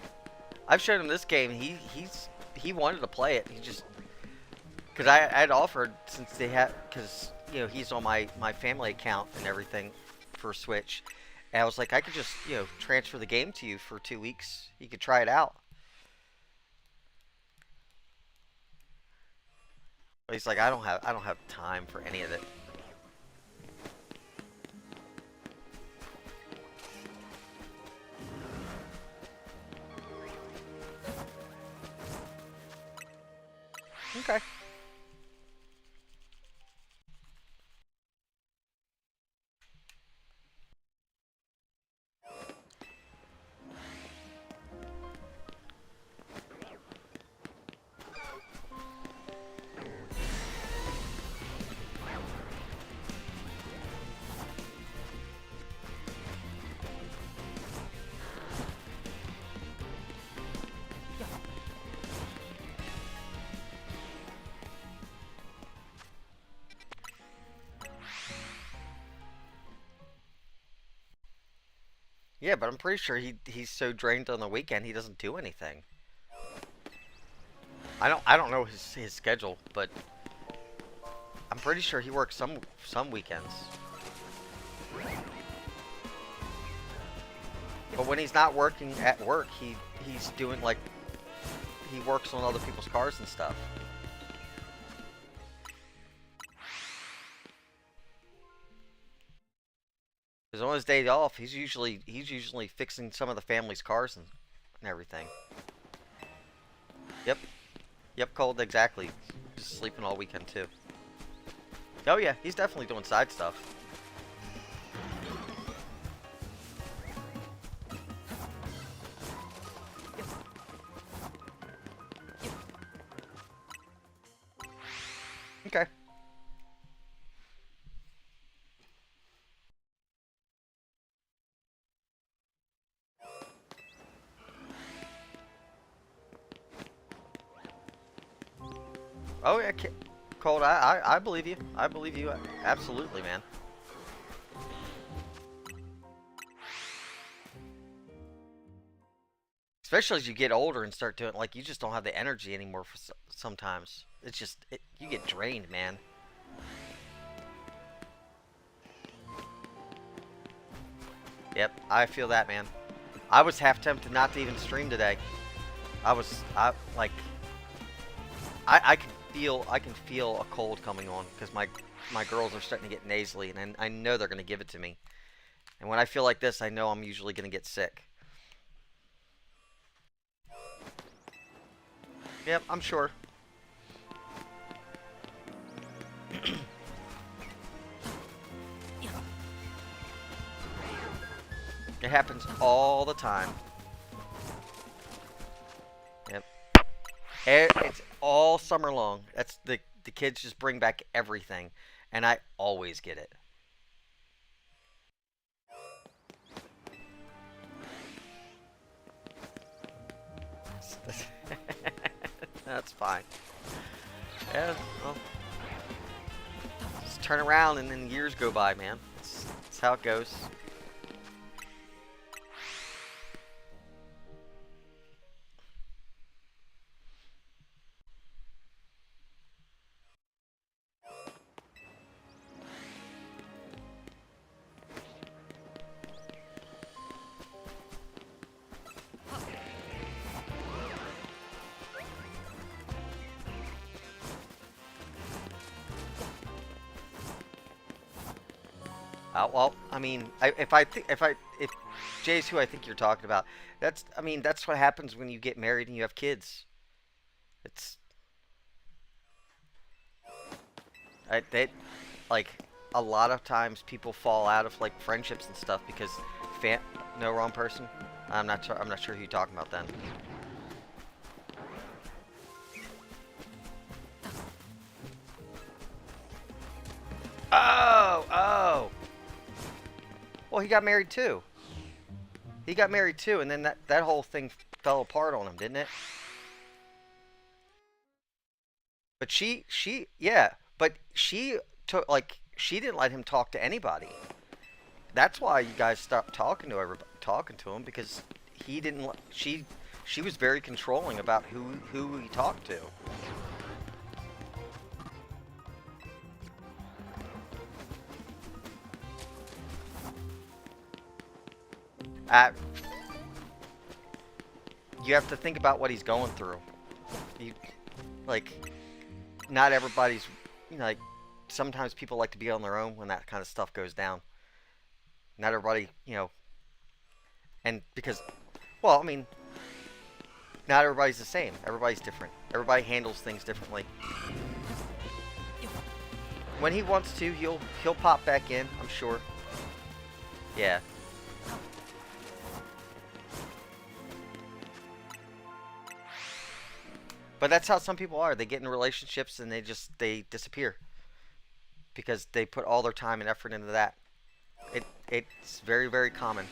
I've shown him this game. He wanted to play it. He just because I had offered since they had because he's on my family account and everything for Switch, and I was like I could just transfer the game to you for 2 weeks. You could try it out. But he's like I don't have time for any of it. Okay. Yeah, but I'm pretty sure he's so drained on the weekend he doesn't do anything. I don't know his schedule, but I'm pretty sure he works some weekends. But when he's not working at work, he's doing like he works on other people's cars and stuff. Because on his day off, he's usually fixing some of the family's cars and everything. Yep, yep, cold exactly. Just sleeping all weekend too. Oh yeah, he's definitely doing side stuff. Okay. Oh yeah, cold. I believe you. I believe you. Absolutely, man. Especially as you get older and start doing like you just don't have the energy anymore for sometimes. It's just you get drained, man. Yep, I feel that, man. I was half tempted not to even stream today. I like I can feel a cold coming on because my girls are starting to get nasally and I know they're gonna give it to me. And when I feel like this, I know I'm usually gonna get sick. Yep, I'm sure. It happens all the time. Yep. It's all summer long. That's the kids just bring back everything, and I always get it. That's fine. Yeah. Well, turn around and then years go by, man. That's how it goes. Well, I mean, if Jay's who I think you're talking about, that's what happens when you get married and you have kids. It's they like a lot of times people fall out of like friendships and stuff because no, wrong person. I'm not sure who you're talking about then. Oh. Well, he got married too. He got married too, and then that whole thing fell apart on him, didn't it? But yeah, but she took like she didn't let him talk to anybody. That's why you guys stopped talking to him because he didn't. She was very controlling about who he talked to. Uh, you have to think about what he's going through. You, like, not everybody's, like, sometimes people like to be on their own when that kind of stuff goes down. Not everybody, and because, well, I mean, not everybody's the same. Everybody's different. Everybody handles things differently. When he wants to, he'll pop back in, I'm sure. Yeah. But that's how some people are. They get in relationships and they disappear because they put all their time and effort into that. It's very, very common.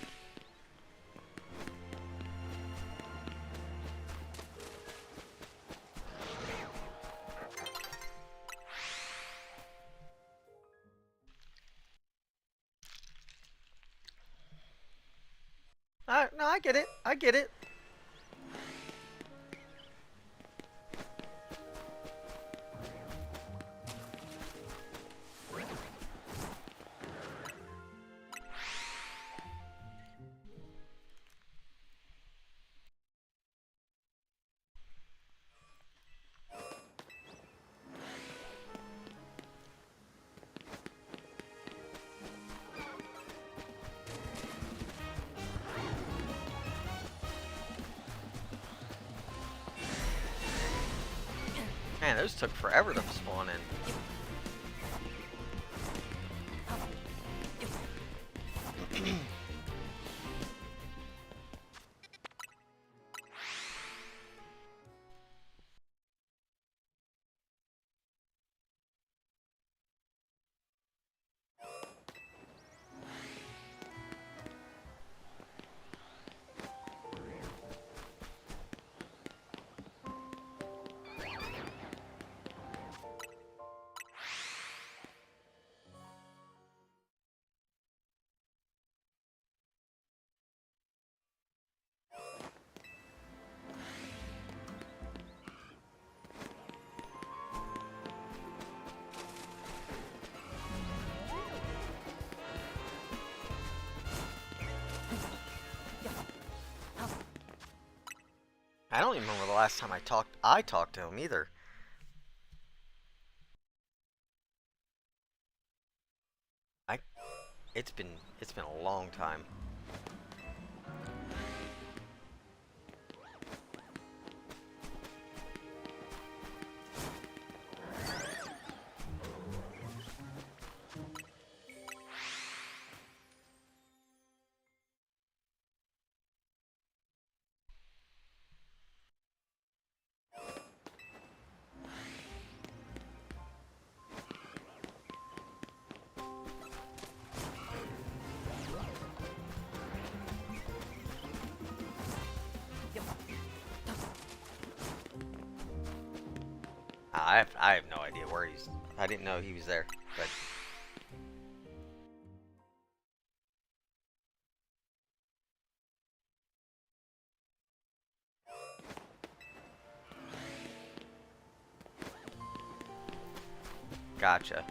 No, I get it. I get it. Man, those took forever to spawn in. I don't even remember the last time I talked to him either. I it's been a long time. I have no idea where he's. I didn't know he was there, but Gotcha.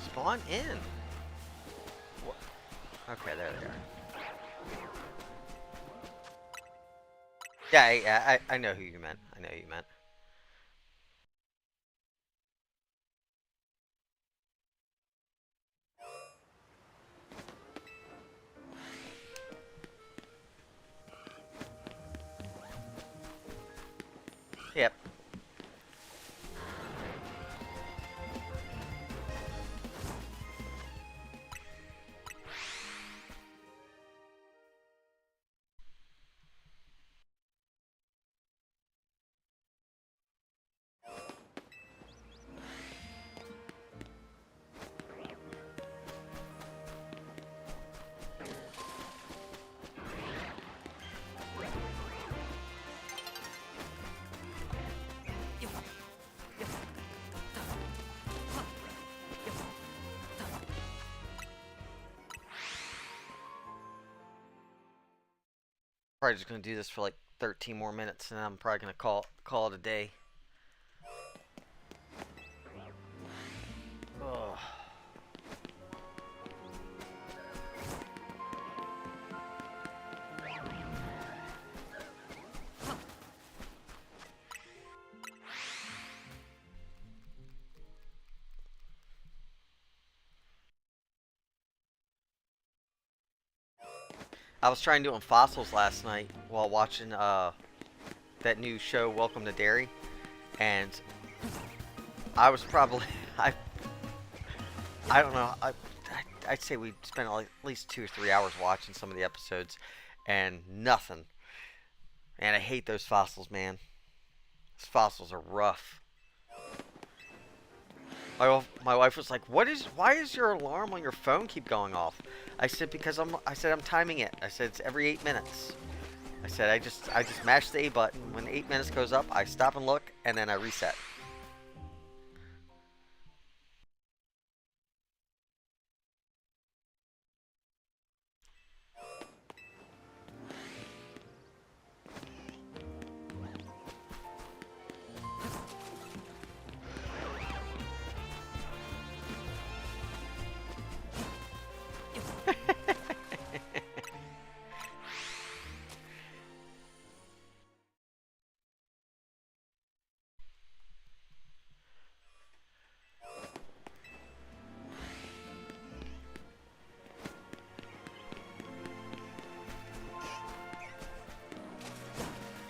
Spawn in. What? Okay, there they are. Yeah, I know who you meant. I know who you meant. Yep. Probably just gonna do this for like 13 more minutes, and I'm probably gonna call it a day. Ugh. I was trying doing fossils last night while watching that new show Welcome to Derry, and I was probably I don't know I'd say we spent at least 2 or 3 hours watching some of the episodes, and nothing. And I hate those fossils, man. Those fossils are rough. My wife was like, why is your alarm on your phone keep going off? I said, because I said, I'm timing it. I said, it's every 8 minutes. I said, I just mash the A button. When 8 minutes goes up, I stop and look, and then I reset.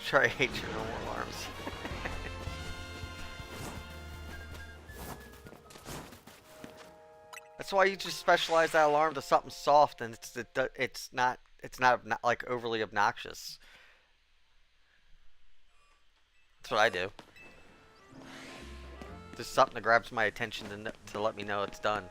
Sure, I hate your normal alarms. That's why you just specialize that alarm to something soft, and it's not like overly obnoxious. That's what I do. Just something that grabs my attention to let me know it's done.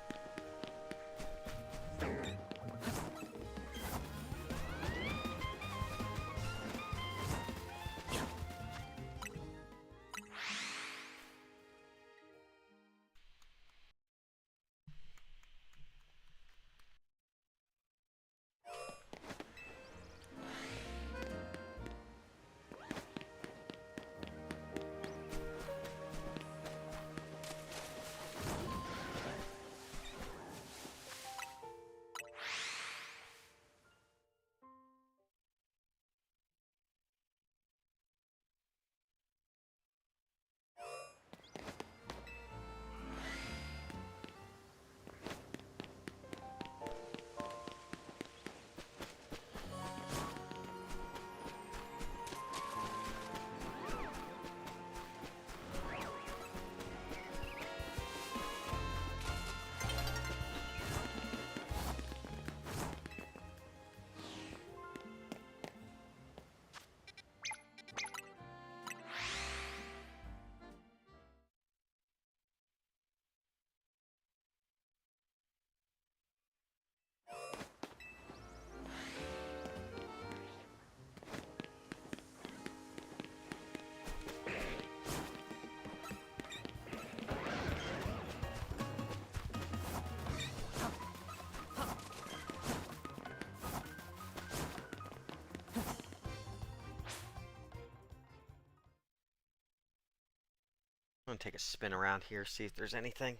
I'm gonna take a spin around here, see if there's anything.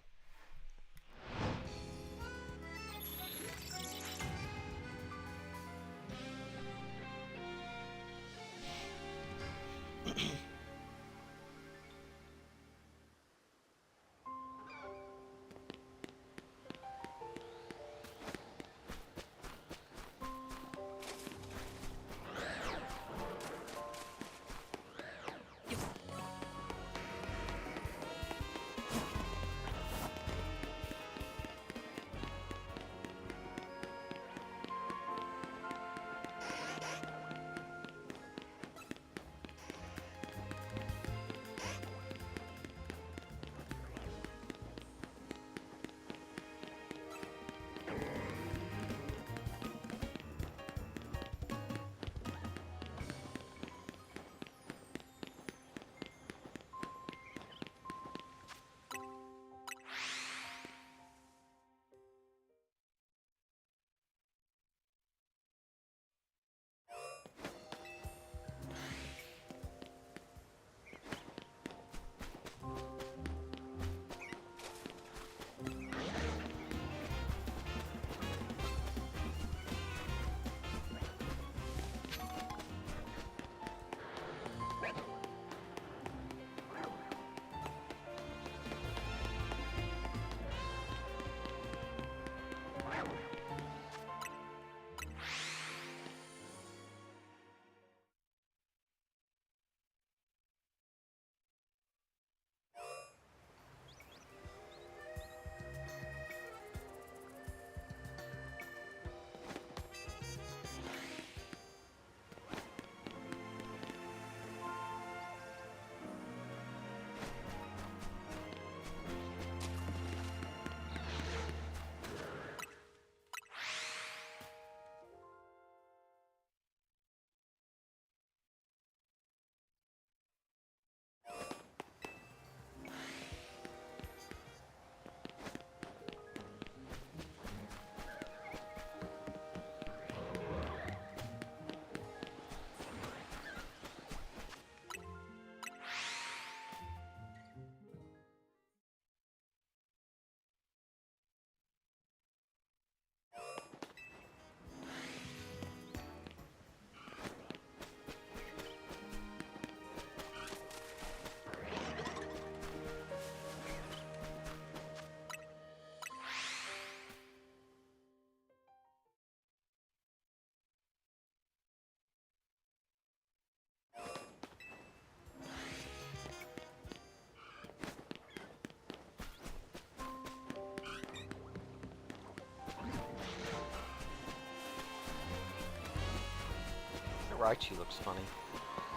Raichu looks funny.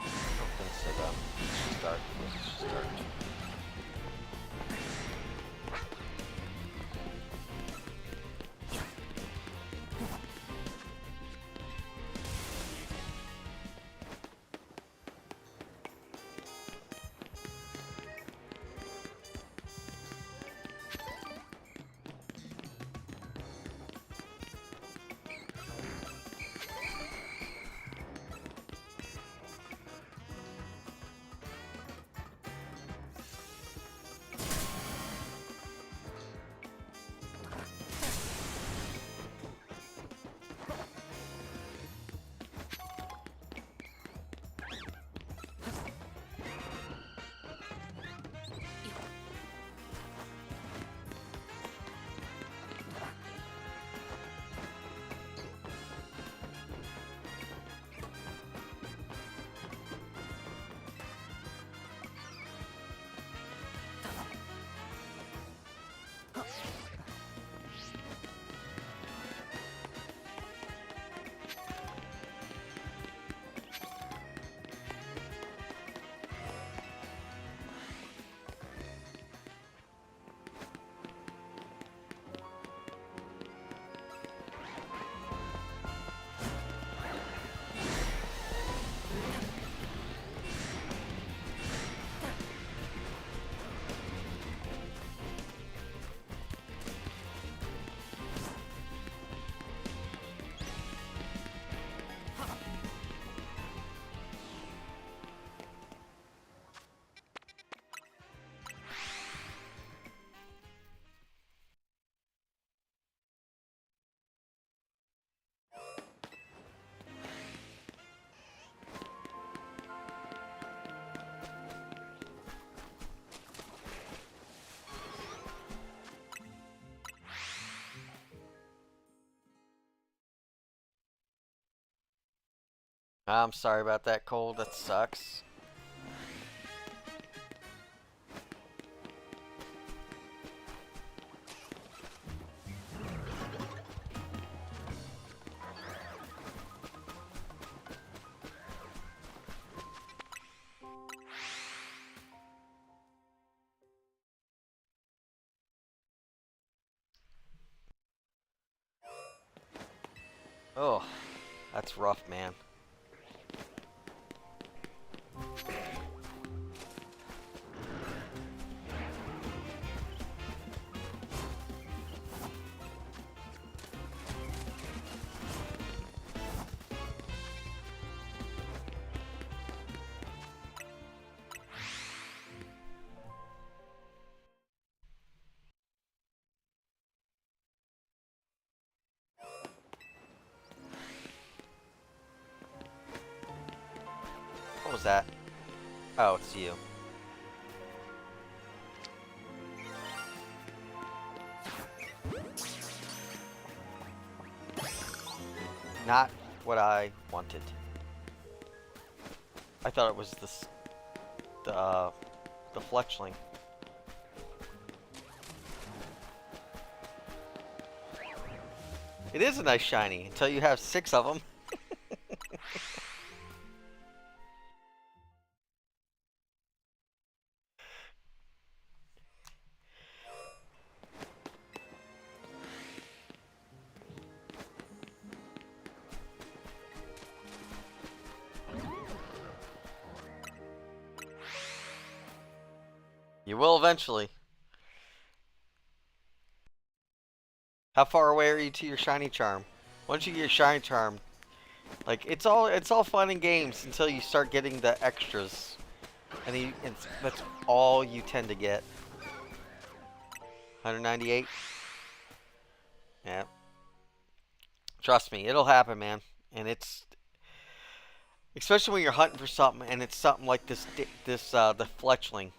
I don't think so though. Let's just start. Let's just start. I'm sorry about that, Cole. That sucks. Oh, that's rough, man. What was that? Oh, it's you. Not what I wanted. I thought it was the Fletchling. It is a nice shiny until you have 6 of them. You will eventually. How far away are you to your shiny charm? Once you get your shiny charm, like it's all fun and games until you start getting the extras, and that's all you tend to get. 198. Yeah. Trust me, it'll happen, man. And it's especially when you're hunting for something, and it's something like the Fletchling,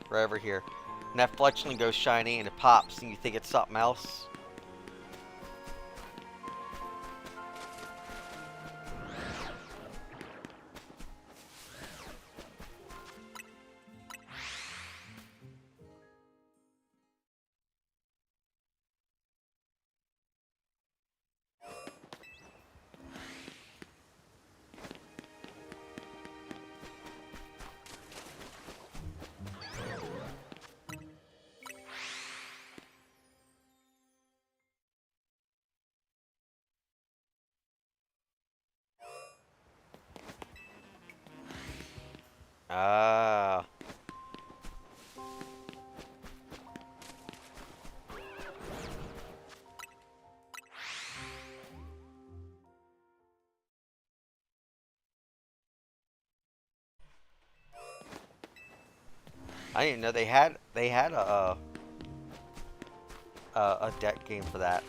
right over here, and that Fletchling goes shiny and it pops, and you think it's something else. Ah. I didn't know they had a deck game for that.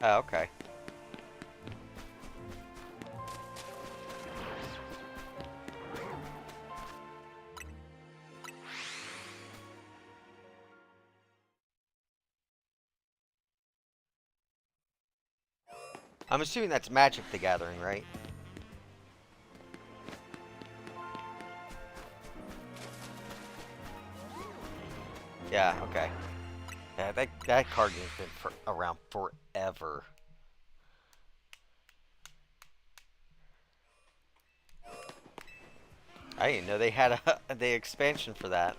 Oh, okay. I'm assuming that's Magic the Gathering, right? Yeah, okay. Yeah, that card game's been around forever. I didn't know they had the expansion for that.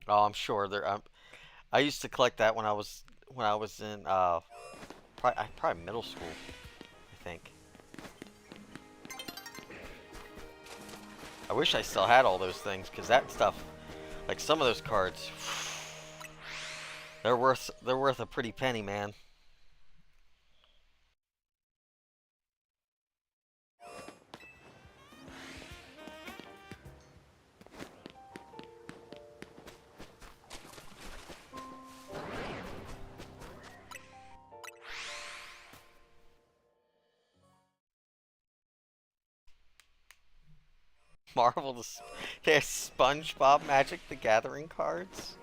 Oh, I'm sure there. I used to collect that when I was in probably middle school, I think. I wish I still had all those things, because that stuff, like some of those cards, they're worth a pretty penny, man. They have SpongeBob Magic the Gathering cards.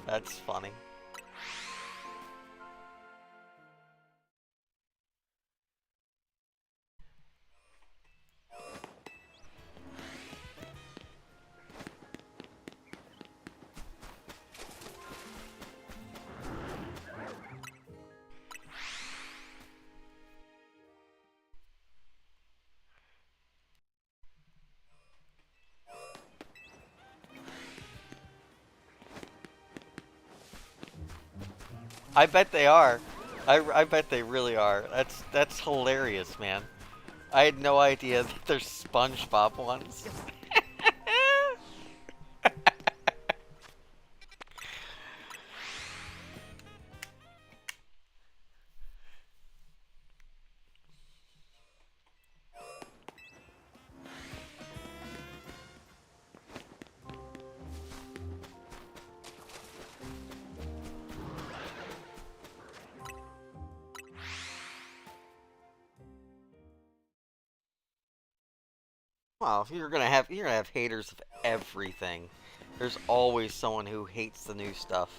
That's funny. I bet they are. I bet they really are. That's hilarious, man. I had no idea that there's SpongeBob ones. Well, you're gonna have haters of everything. There's always someone who hates the new stuff.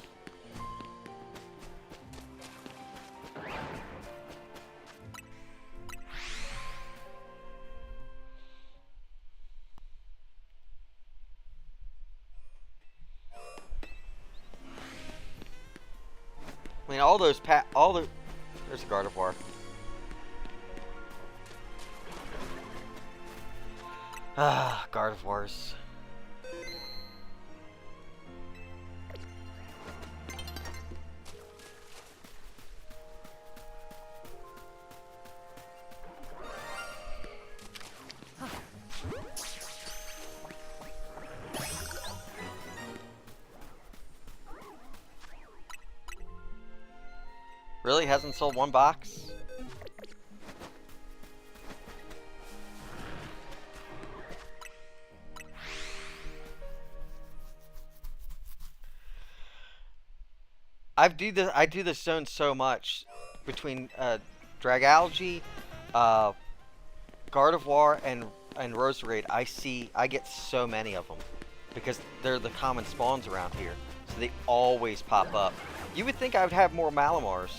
I mean, there's a Gardevoir. Ah, Gardevoirs. Really? Hasn't sold one box? I do this zone so much between Dragalge, Gardevoir, and Roserade. I get so many of them because they're the common spawns around here, so they always pop up. You would think I would have more Malamars,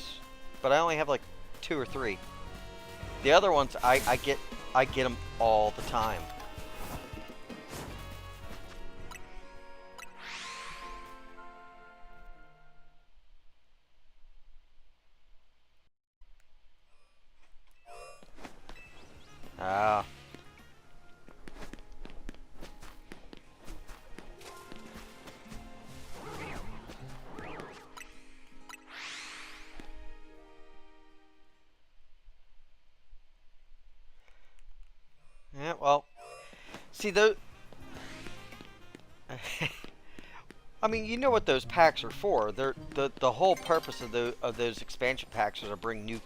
but I only have like 2 or 3. The other ones I get them all the time. Ah. Yeah, well, see those. I mean, you know what those packs are for. They're the whole purpose of those expansion packs is to bring new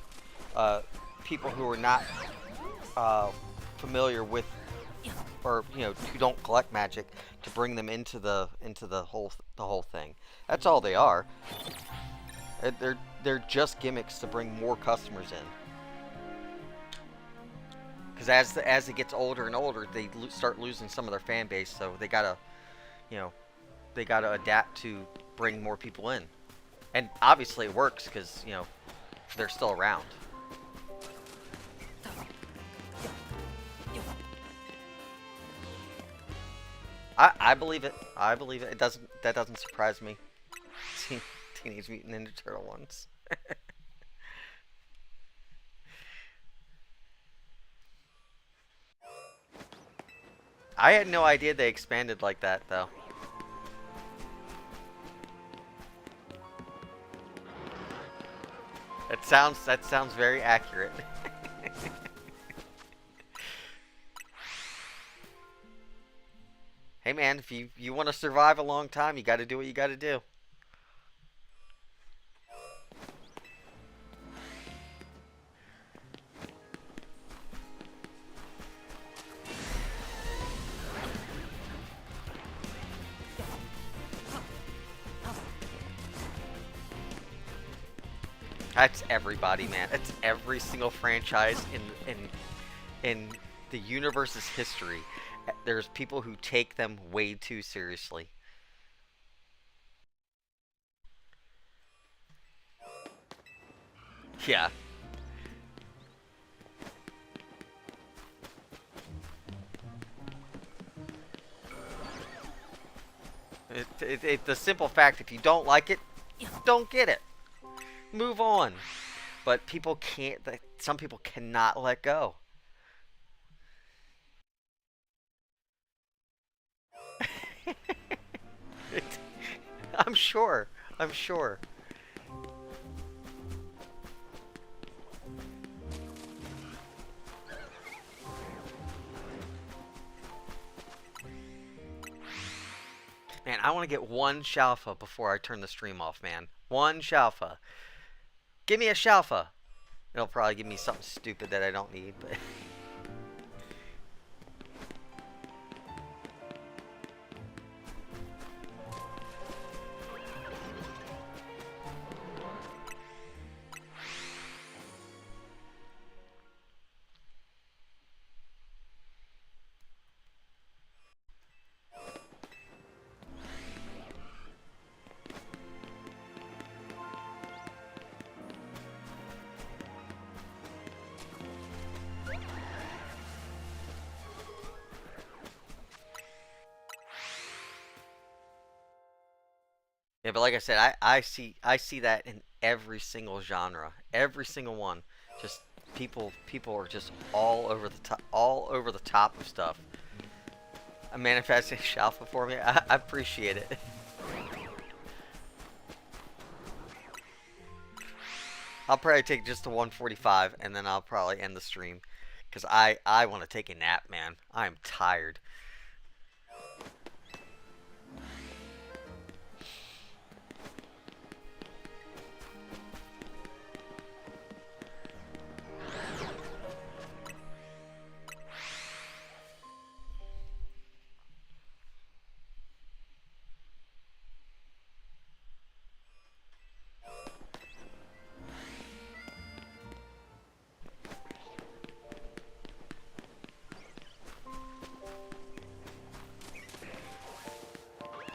people who are not familiar with, or who don't collect Magic, to bring them into the whole thing. That's all they are. They're just gimmicks to bring more customers in. Because as it gets older and older, they start losing some of their fan base, so they gotta adapt to bring more people in. And obviously it works because they're still around. I believe it. I believe it. That doesn't surprise me. Teenage Mutant Ninja Turtle ones. I had no idea they expanded like that, though. That sounds very accurate. Hey man, if you want to survive a long time, you got to do what you got to do. That's everybody, man. It's every single franchise in the universe's history. There's people who take them way too seriously. Yeah. The simple fact, if you don't like it, don't get it. Move on. But people can't. Some people cannot let go. I'm sure. I'm sure. Man, I want to get one Shalfa before I turn the stream off, man. One Shalfa. Give me a Shalfa. It'll probably give me something stupid that I don't need, but... Yeah, but like I said, I see that in every single genre, every single one. Just people are just all over the top of stuff. A manifesting Shalfa for me, I appreciate it. I'll probably take just the 145 and then I'll probably end the stream, cause I want to take a nap, man. I am tired.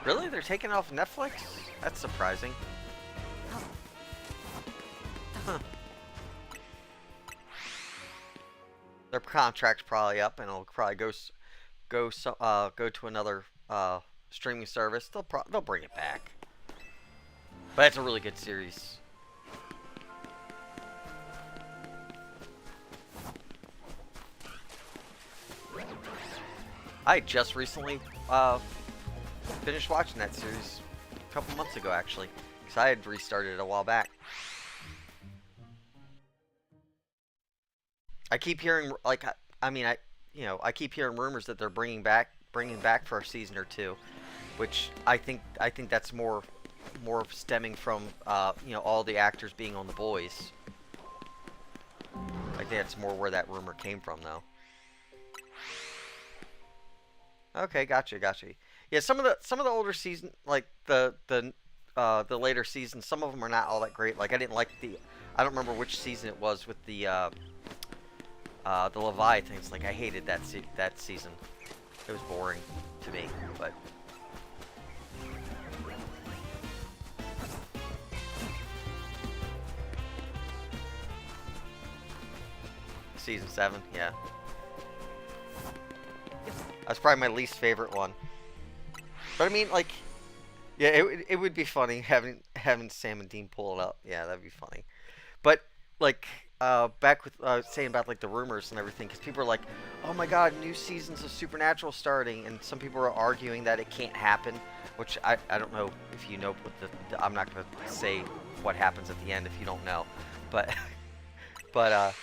Really? They're taking off Netflix? That's surprising. Huh. Their contract's probably up, and it'll probably go to another streaming service. They'll bring it back. But it's a really good series. I just recently finished watching that series a couple months ago, actually, because I had restarted it a while back. I keep hearing, like, I mean, I keep hearing rumors that they're bringing back for a season or two, which I think that's more stemming from all the actors being on The Boys. I think that's more where that rumor came from, though. Okay, gotcha. Yeah, some of the older season, like the later seasons, some of them are not all that great. Like I don't remember which season it was with the Leviathans. Like I hated that season. It was boring to me, but. Season 7, yeah. That's probably my least favorite one. But I mean, like, yeah, it would be funny having Sam and Dean pull it up. Yeah, that'd be funny. But like, back with saying about like the rumors and everything, because people are like, oh my God, new seasons of Supernatural starting, and some people are arguing that it can't happen. Which I don't know if you know what I'm not gonna say what happens at the end if you don't know, but but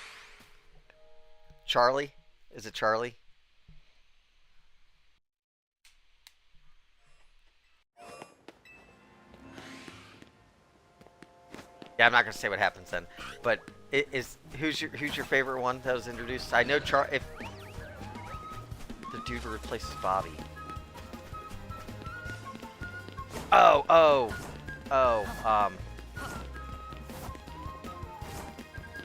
Charlie, is it Charlie? Yeah, I'm not gonna say what happens then. But who's your favorite one that was introduced? I know if the dude who replaces Bobby. Oh,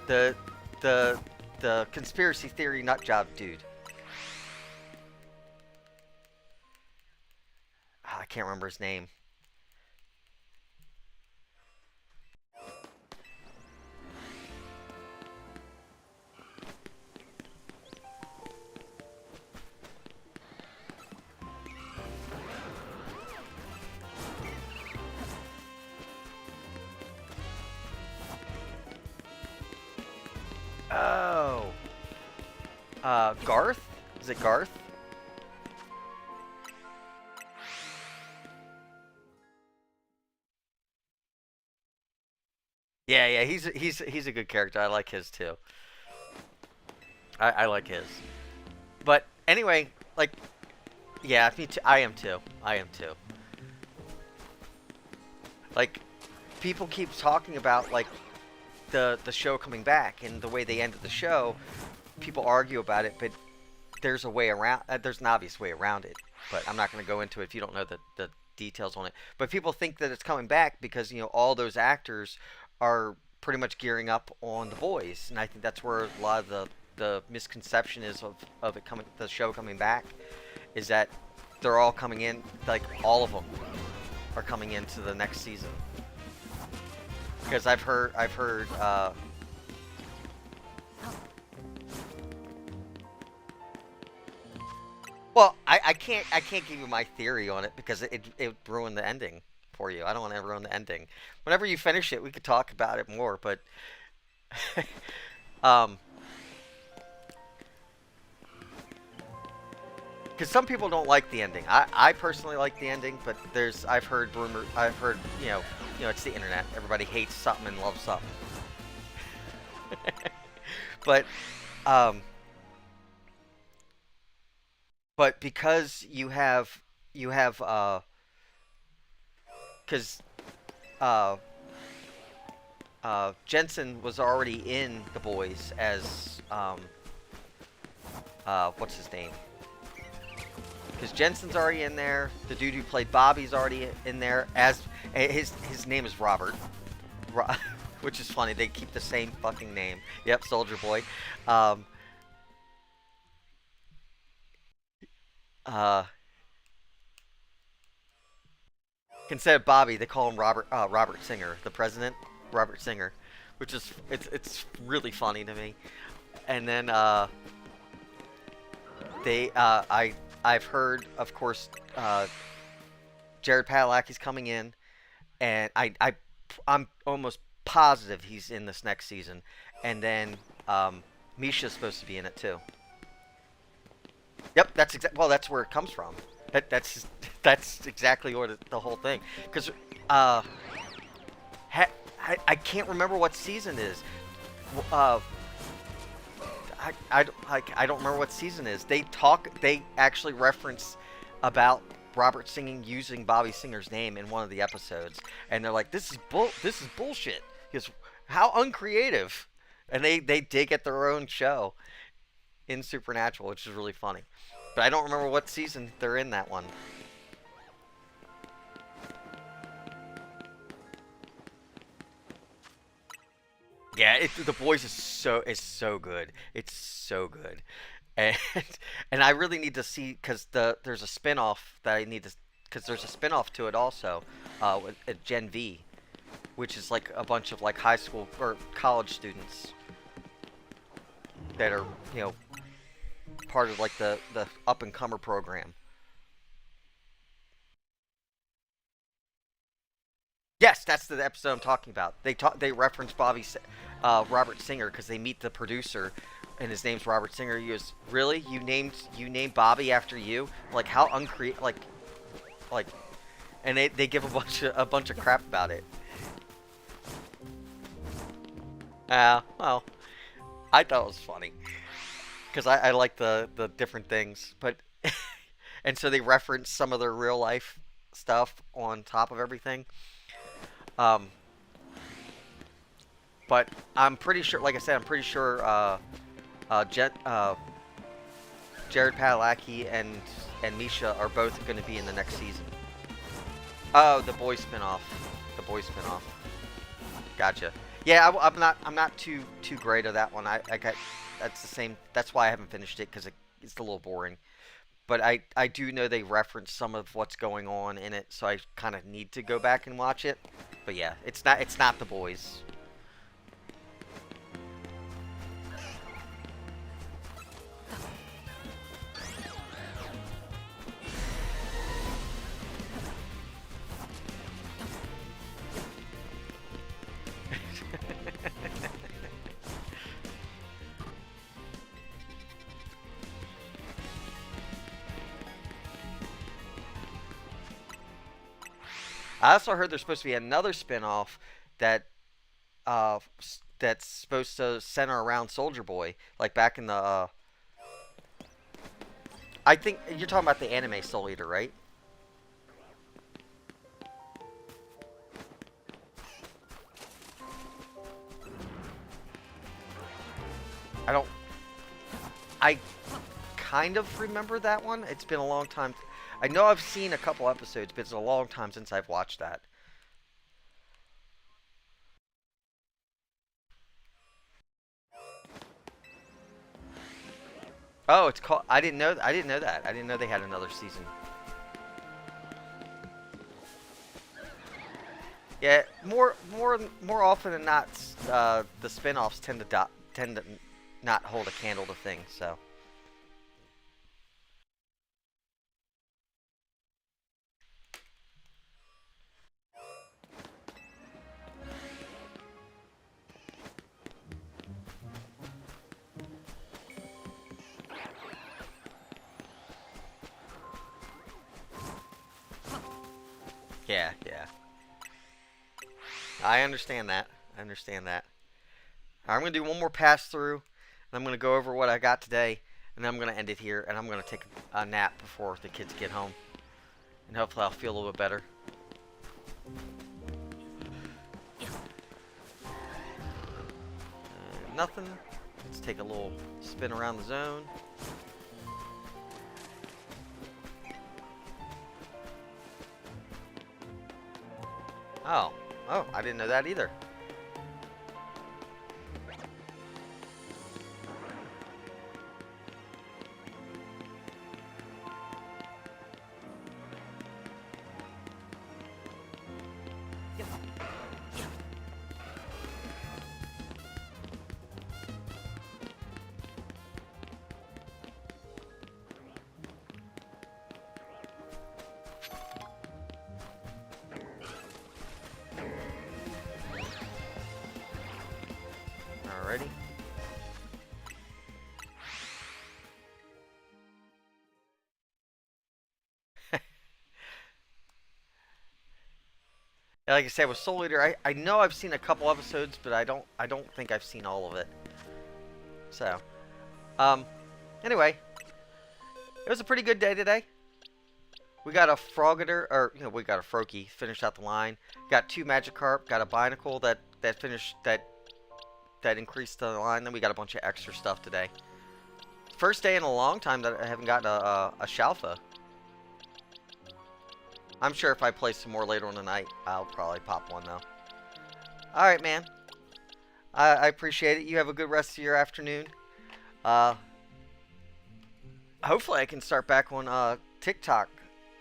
The the the conspiracy theory nut job dude. I can't remember his name. Oh. Garth? Is it Garth? Yeah, yeah, he's a good character. I like his too. I like his. But anyway, like, yeah, me too. I am too. I am too. Like, people keep talking about like the show coming back and the way they ended the show. People argue about it, but there's a way around. There's an obvious way around it. But I'm not going to go into it if you don't know the details on it. But people think that it's coming back because all those actors are pretty much gearing up on The Boys, and I think that's where a lot of the misconception is of it coming, the show coming back, is that they're all coming in, like all of them are coming into the next season. Because I've heard well, I can't give you my theory on it because it ruined the ending for you. I don't want to ruin the ending. Whenever you finish it, we could talk about it more, but um because some people don't like the ending. I personally like the ending, but I've heard it's the internet. Everybody hates something and loves something. But um but because because uh Jensen was already in The Boys as what's his name? Because Jensen's already in there. The dude who played Bobby's already in there. As his name is Robert, which is funny. They keep the same fucking name. Yep, Soldier Boy. Instead of Bobby, they call him Robert Singer, the president, Robert Singer, which is it's really funny to me. And then I've heard, of course, Jared Padalecki's coming in, and I'm almost positive he's in this next season, and then Misha's supposed to be in it too. Yep, that's where it comes from. That's exactly what the whole thing. Because I can't remember what season is. I don't remember what season is. They actually reference about Robert singing using Bobby Singer's name in one of the episodes, and they're like, this is bullshit. Because how uncreative. And they dig at their own show in Supernatural, which is really funny. But I don't remember what season they're in that one. Yeah, The Boys is so good. It's so good, and and I really need to see because there's a spinoff that I need to because there's a spinoff to it also, with Gen V, which is like a bunch of like high school or college students that are part of like the up and comer program. Yes, that's the episode I'm talking about. They reference Robert Singer because they meet the producer, and his name's Robert Singer. He goes, "Really? You named Bobby after you? Like how uncreative? Like," and they give a bunch of crap about it. Well, I thought it was funny because I like the different things, but and so they reference some of their real life stuff on top of everything. Um, but I'm pretty sure, like I said, I'm pretty sure Jet, Jared Padalecki and Misha are both going to be in the next season. Oh, the Boys spinoff. The Boys spinoff. Gotcha. Yeah, I'm not too great at that one. I got that's the same. That's why I haven't finished it because it's a little boring. But I do know they reference some of what's going on in it, so I kind of need to go back and watch it. But yeah, it's not The Boys. I also heard there's supposed to be another spin-off that that's supposed to center around Soldier Boy, like back in the. I think you're talking about the anime Soul Eater, right? I don't. I kind of remember that one. It's been a long time. I know I've seen a couple episodes, but it's a long time since I've watched that. Oh, it's called. I didn't know. I didn't know that. I didn't know they had another season. Yeah, more often than not, the spin-offs tend to not hold a candle to things. So yeah, yeah. I understand that. I understand that. I'm gonna do one more pass through, and I'm gonna go over what I got today, and then I'm gonna end it here, and I'm gonna take a nap before the kids get home, and hopefully I'll feel a little bit better. Nothing. Let's take a little spin around the zone. Oh, oh, I didn't know that either. Alrighty. Like I said, with Soul Eater, I know I've seen a couple episodes, but I don't think I've seen all of it. So, um, anyway, it was a pretty good day today. We got a Frogger, or we got a Froakie, finished out the line. Got two Magikarp, got a Binacle that finished that increased the line. Then we got a bunch of extra stuff today. First day in a long time that I haven't gotten a Shalfa. I'm sure if I play some more later on tonight, I'll probably pop one though. All right, man. I appreciate it. You have a good rest of your afternoon. Uh, Hopefully I can start back on TikTok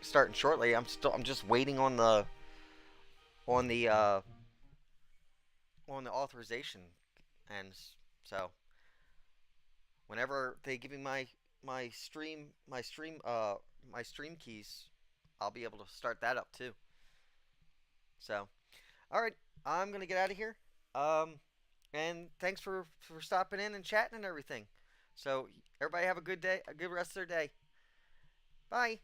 starting shortly. I'm just waiting on the uh, on the authorization, and so whenever they give me my stream keys, I'll be able to start that up too. So, all right, I'm gonna get out of here. Um, and thanks for stopping in and chatting and everything. So everybody have a good day, a good rest of their day. Bye.